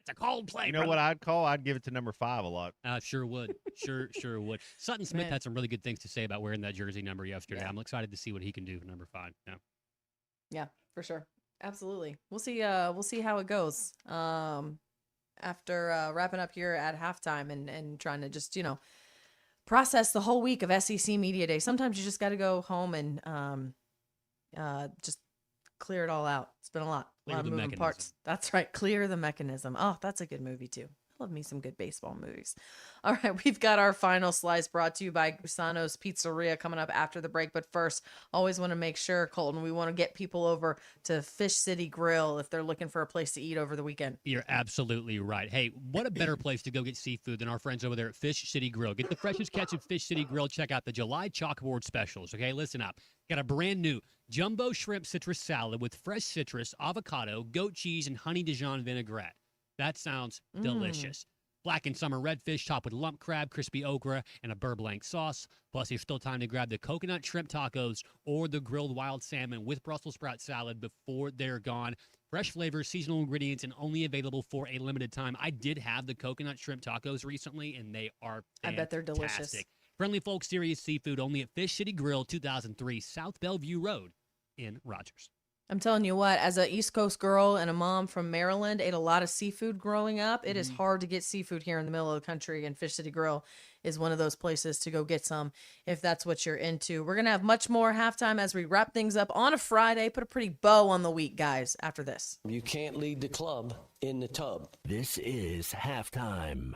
That's a called play. You know what I'd call? I'd give it to number 5 a lot. Sure would. Sure would. Sutton Smith had some really good things to say about wearing that jersey number yesterday. Yeah. I'm excited to see what he can do for number 5. Yeah, for sure. Absolutely. We'll see how it goes. After wrapping up here at halftime and trying to just, process the whole week of SEC Media Day. Sometimes you just got to go home and just clear it all out. It's been a lot of moving parts. That's right. Clear the mechanism. Oh, that's a good movie too. I love me some good baseball movies. All right, we've got our final slice brought to you by Gusano's Pizzeria coming up after the break. But first, always want to make sure, Colton, we want to get people over to Fish City Grill if they're looking for a place to eat over the weekend. You're absolutely right. Hey, what a better place to go get seafood than our friends over there at Fish City Grill. Get the freshest catch at Fish City Grill. Check out the July chalkboard specials. Okay, listen up. Got a brand new jumbo shrimp citrus salad with fresh citrus, avocado, goat cheese, and honey Dijon vinaigrette. That sounds delicious. Blackened summer redfish topped with lump crab, crispy okra, and a beurre blanc sauce. Plus, there's still time to grab the coconut shrimp tacos or the grilled wild salmon with Brussels sprout salad before they're gone. Fresh flavors, seasonal ingredients, and only available for a limited time. I did have the coconut shrimp tacos recently, and they are fantastic. I bet they're delicious. Friendly folk, serious seafood, only at Fish City Grill, 2003 South Bellevue Road in Rogers. I'm telling you what, as an East Coast girl and a mom from Maryland, ate a lot of seafood growing up. It is hard to get seafood here in the middle of the country, and Fish City Grill is one of those places to go get some if that's what you're into. We're going to have much more halftime as we wrap things up on a Friday. Put a pretty bow on the week, guys, after this. You can't lead the club in the tub. This is halftime.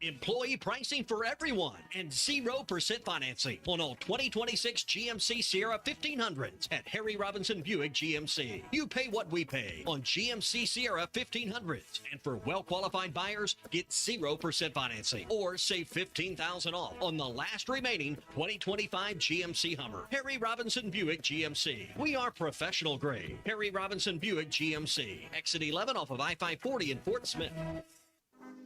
Employee pricing for everyone and 0% financing on all 2026 GMC Sierra 1500s at Harry Robinson Buick GMC. You pay what we pay on GMC Sierra 1500s. And for well-qualified buyers, get 0% financing or save $15,000 off on the last remaining 2025 GMC Hummer. Harry Robinson Buick GMC. We are professional grade. Harry Robinson Buick GMC. Exit 11 off of I-540 in Fort Smith.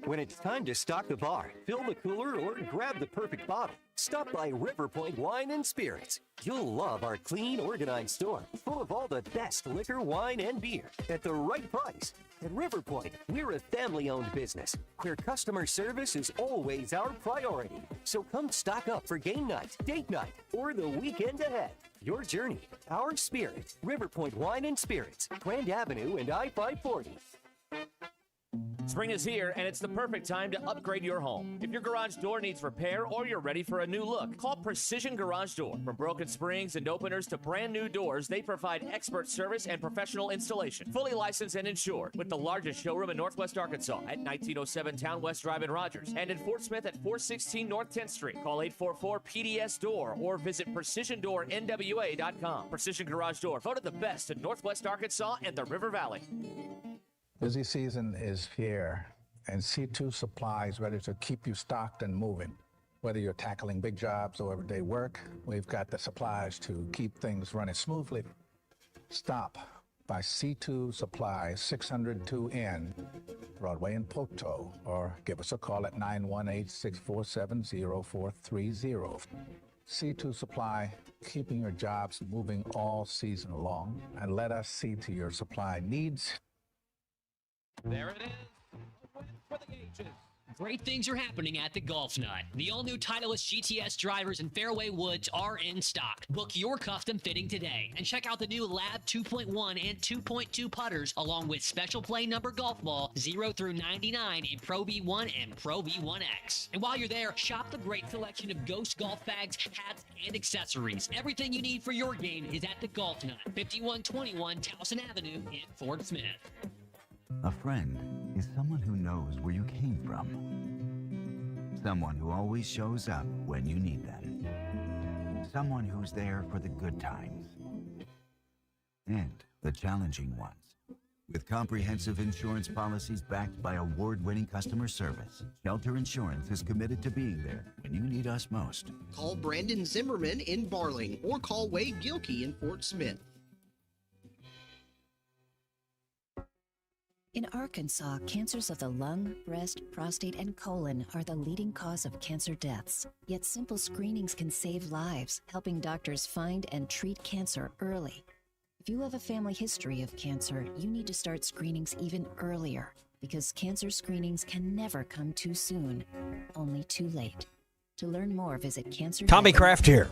When it's time to stock the bar, fill the cooler, or grab the perfect bottle, stop by River Point Wine and Spirits. You'll love our clean, organized store, full of all the best liquor, wine, and beer at the right price. At River Point, we're a family-owned business where customer service is always our priority. So come stock up for game night, date night, or the weekend ahead. Your journey, our spirit. Riverpoint Wine and Spirits, Grand Avenue and I-540. Spring is here, and it's the perfect time to upgrade your home. If your garage door needs repair or you're ready for a new look, call Precision Garage Door. From broken springs and openers to brand new doors, they provide expert service and professional installation. Fully licensed and insured, with the largest showroom in Northwest Arkansas at 1907 Town West Drive in Rogers, and in Fort Smith at 416 North 10th Street. Call 844-PDS-DOOR or visit PrecisionDoorNWA.com. Precision Garage Door, voted the best in Northwest Arkansas and the River Valley. Busy season is here, and C2 Supply is ready to keep you stocked and moving. Whether you're tackling big jobs or everyday work, we've got the supplies to keep things running smoothly. Stop by C2 Supply, 602N, Broadway in Poteau, or give us a call at 918-647-0430. C2 Supply, keeping your jobs moving all season long, and let us see to your supply needs. There it is. A win for the ages. Great things are happening at the Golf Nut. The all-new Titleist GTS drivers and fairway woods are in stock. Book your custom fitting today and check out the new Lab 2.1 and 2.2 putters along with special play number golf ball 0 through 99 in Pro V1 and Pro V1X. And while you're there, shop the great selection of Ghost golf bags, hats, and accessories. Everything you need for your game is at the Golf Nut, 5121 Towson Avenue in Fort Smith. A friend is someone who knows where you came from. Someone who always shows up when you need them. Someone who's there for the good times and the challenging ones. With comprehensive insurance policies backed by award-winning customer service, Shelter Insurance is committed to being there when you need us most. Call Brandon Zimmerman in Barling or call Wade Gilkey in Fort Smith. In Arkansas, cancers of the lung, breast, prostate, and colon are the leading cause of cancer deaths. Yet simple screenings can save lives, helping doctors find and treat cancer early. If you have a family history of cancer, you need to start screenings even earlier, because cancer screenings can never come too soon, only too late. To learn more, visit cancer. Tommy Kraft here.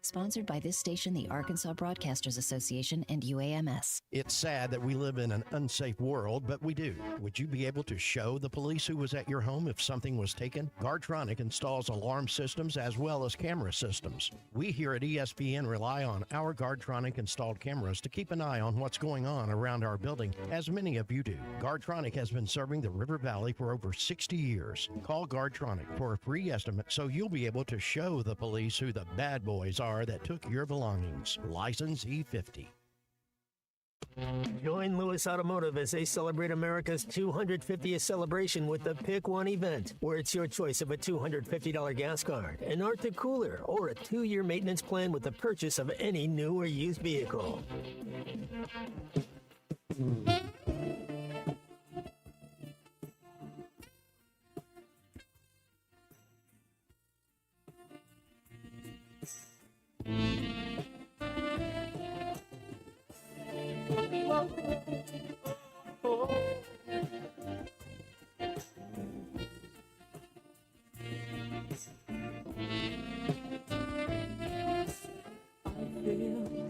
Sponsored by this station, the Arkansas Broadcasters Association, and UAMS. It's sad that we live in an unsafe world, but we do. Would you be able to show the police who was at your home if something was taken? Guardtronic installs alarm systems as well as camera systems. We here at ESPN rely on our Guardtronic installed cameras to keep an eye on what's going on around our building, as many of you do. Guardtronic has been serving the River Valley for over 60 years. Call Guardtronic for a free estimate so you'll be able to show the police who the bad boys are that took your belongings. License E50. Join Lewis Automotive as they celebrate America's 250th celebration with the Pick One event, where it's your choice of a $250 gas card, an Arctic cooler, or a 2-year maintenance plan with the purchase of any new or used vehicle.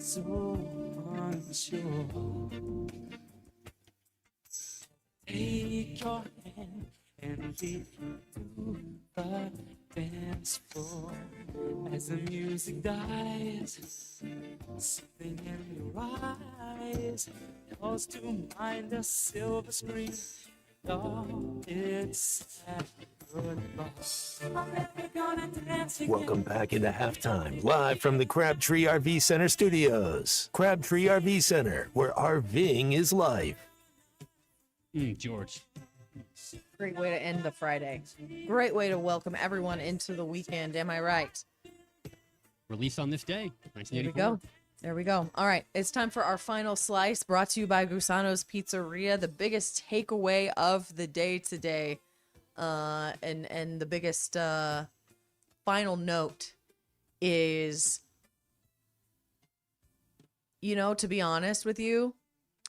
So unsure. Take your hand and lead to the dance floor as the music dies. Something in your eyes calls to mind a silver screen. Oh, it's sad. Welcome back into halftime, live from the Crabtree RV Center studios. Crabtree RV Center, where RVing is life. George. Great way to end the Friday. Great way to welcome everyone into the weekend. Am I right? Released on this day, 1984. There we go. There we go. All right. It's time for our final slice, brought to you by Gusano's Pizzeria. The biggest takeaway of the day today. And the biggest final note is, you know, to be honest with you,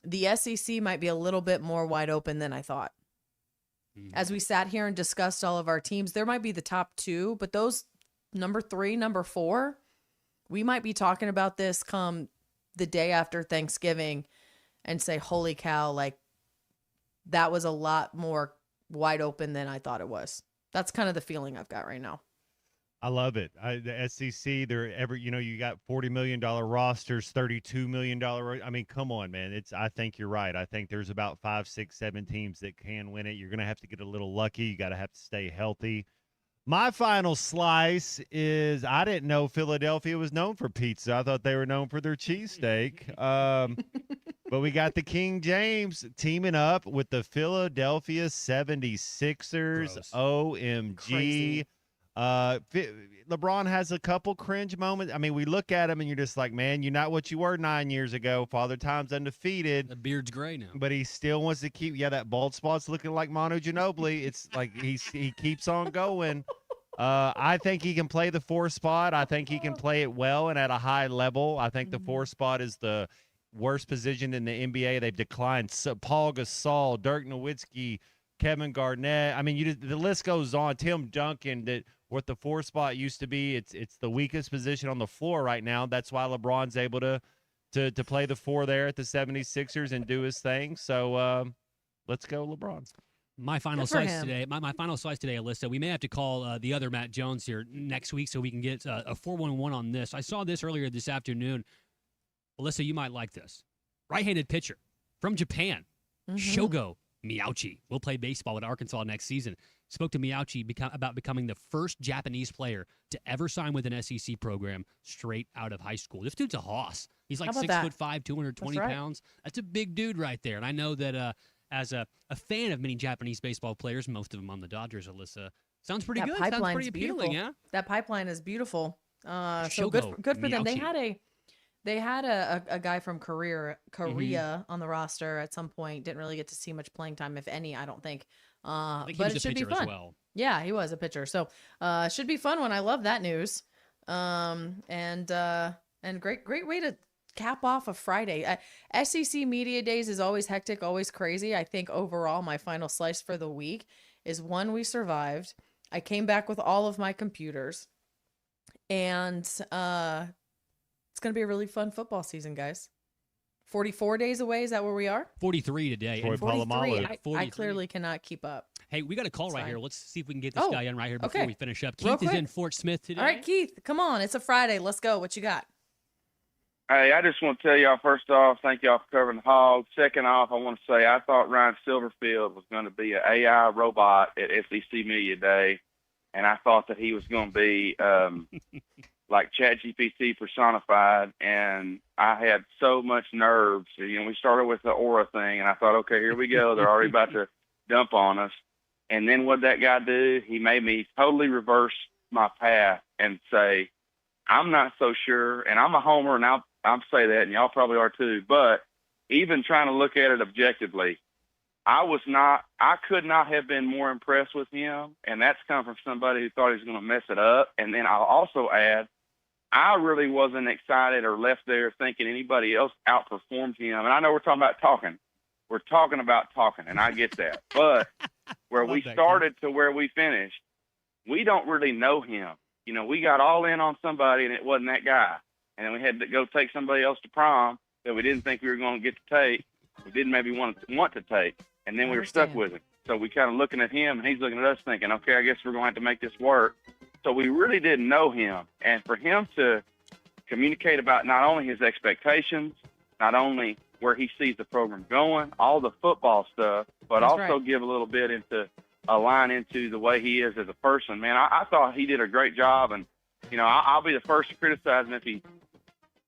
the SEC might be a little bit more wide open than I thought. As we sat here and discussed all of our teams, there might be the top two, but those number 3, number 4, We might be talking about this come the day after Thanksgiving and say, holy cow, like that was a lot more wide open than I thought it was. That's kind of the feeling I've got right now. I love it. The SEC, you got $40 million rosters, $32 million. I mean, come on, man. I think you're right. I think there's about 5, 6, 7 teams that can win it. You're going to have to get a little lucky. You got to have to stay healthy. My final slice is I didn't know Philadelphia was known for pizza. I thought they were known for their cheesesteak. But we got the King James teaming up with the Philadelphia 76ers. Gross. OMG. Crazy. LeBron has a couple cringe moments. I mean, we look at him and you're just like, man, you're not what you were 9 years ago. Father Time's undefeated. The beard's gray now. But he still wants to keep, that bald spot's looking like Manu Ginobili. It's like he keeps on going. I think he can play the 4 spot. I think he can play it well and at a high level. I think the 4 spot is the worst position in the NBA. They've declined Paul Gasol, Dirk Nowitzki, Kevin Garnett. I mean, the list goes on. Tim Duncan, what the 4 spot used to be, it's the weakest position on the floor right now. That's why LeBron's able to play the 4 there at the 76ers and do his thing. So let's go, LeBron. My final slice today, my final slice today, Alyssa. We may have to call the other Matt Jones here next week so we can get a 411 on this. I saw this earlier this afternoon. Alyssa, you might like this. Right-handed pitcher from Japan, Shogo Miyauchi, will play baseball with Arkansas next season. Spoke to Miyauchi about becoming the first Japanese player to ever sign with an SEC program straight out of high school. This dude's a hoss. He's like 6'5", 220 pounds. That's a big dude right there. And I know that as a fan of many Japanese baseball players, most of them on the Dodgers, Alyssa, sounds pretty good. Sounds pretty appealing, yeah? That pipeline is beautiful. So Shogo good for them. Miyauchi. They had a guy from Korea on the roster at some point. Didn't really get to see much playing time, if any, I don't think. I think he but was it a should be pitcher fun. as well. Yeah, he was a pitcher. So it should be fun one. I love that news. And great way to cap off a Friday. SEC Media Days is always hectic, always crazy. I think overall my final slice for the week is one, we survived. I came back with all of my computers. And it's going to be a really fun football season, guys. 44 days away. Is that where we are? 43 today. Troy 43. Polamalu. I clearly cannot keep up. Hey, we got a call That's right fine. here. Let's see if we can get this guy in right here before okay. we finish up. Real Keith is quick. in Fort Smith today. All right, Keith, come on. It's a Friday. Let's go. What you got? Hey, I just want to tell y'all, first off, thank y'all for covering the Hogs. Second off, I want to say I thought Ryan Silverfield was going to be an AI robot at SEC Media Day, and I thought that he was going to be like ChatGPT personified, and I had so much nerves. We started with the aura thing, and I thought, okay, here we go. They're already about to dump on us. And then what that guy do? He made me totally reverse my path and say, I'm not so sure, and I'm a homer, and I'll say that, and y'all probably are too, but even trying to look at it objectively, I could not have been more impressed with him, and that's come from somebody who thought he was going to mess it up. And then I'll also add, I really wasn't excited or left there thinking anybody else outperformed him. And I know we're talking about talking. We're talking about talking, and I get that. But where we started to where we finished, we don't really know him. We got all in on somebody, and it wasn't that guy. And then we had to go take somebody else to prom that we didn't think we were going to get to take. We didn't maybe want to take. And then we were stuck with him. So we kind of looking at him, and he's looking at us thinking, okay, I guess we're going to have to make this work. So we really didn't know him. And for him to communicate about not only his expectations, not only where he sees the program going, all the football stuff, but also give a little bit into a line into the way he is as a person. Man, I thought he did a great job. And, I'll be the first to criticize him if he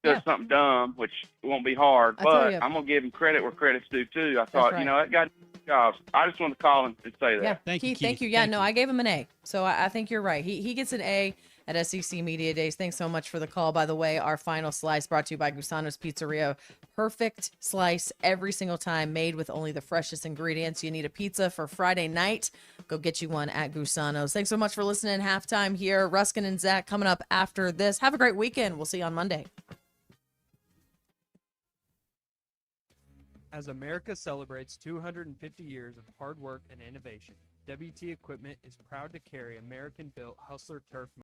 does something dumb, which won't be hard. But I'm going to give him credit where credit's due, too. I thought, that guy did a good job. I just wanted to call and say that. Yeah, Keith, thank you. Yeah, I gave him an A. So I think you're right. He gets an A at SEC Media Days. Thanks so much for the call. By the way, our final slice brought to you by Gusano's Pizzeria. Perfect slice every single time, made with only the freshest ingredients. You need a pizza for Friday night, go get you one at Gusano's. Thanks so much for listening. Halftime here. Ruskin and Zach coming up after this. Have a great weekend. We'll see you on Monday. As America celebrates 250 years of hard work and innovation, WT Equipment is proud to carry American-built Hustler turf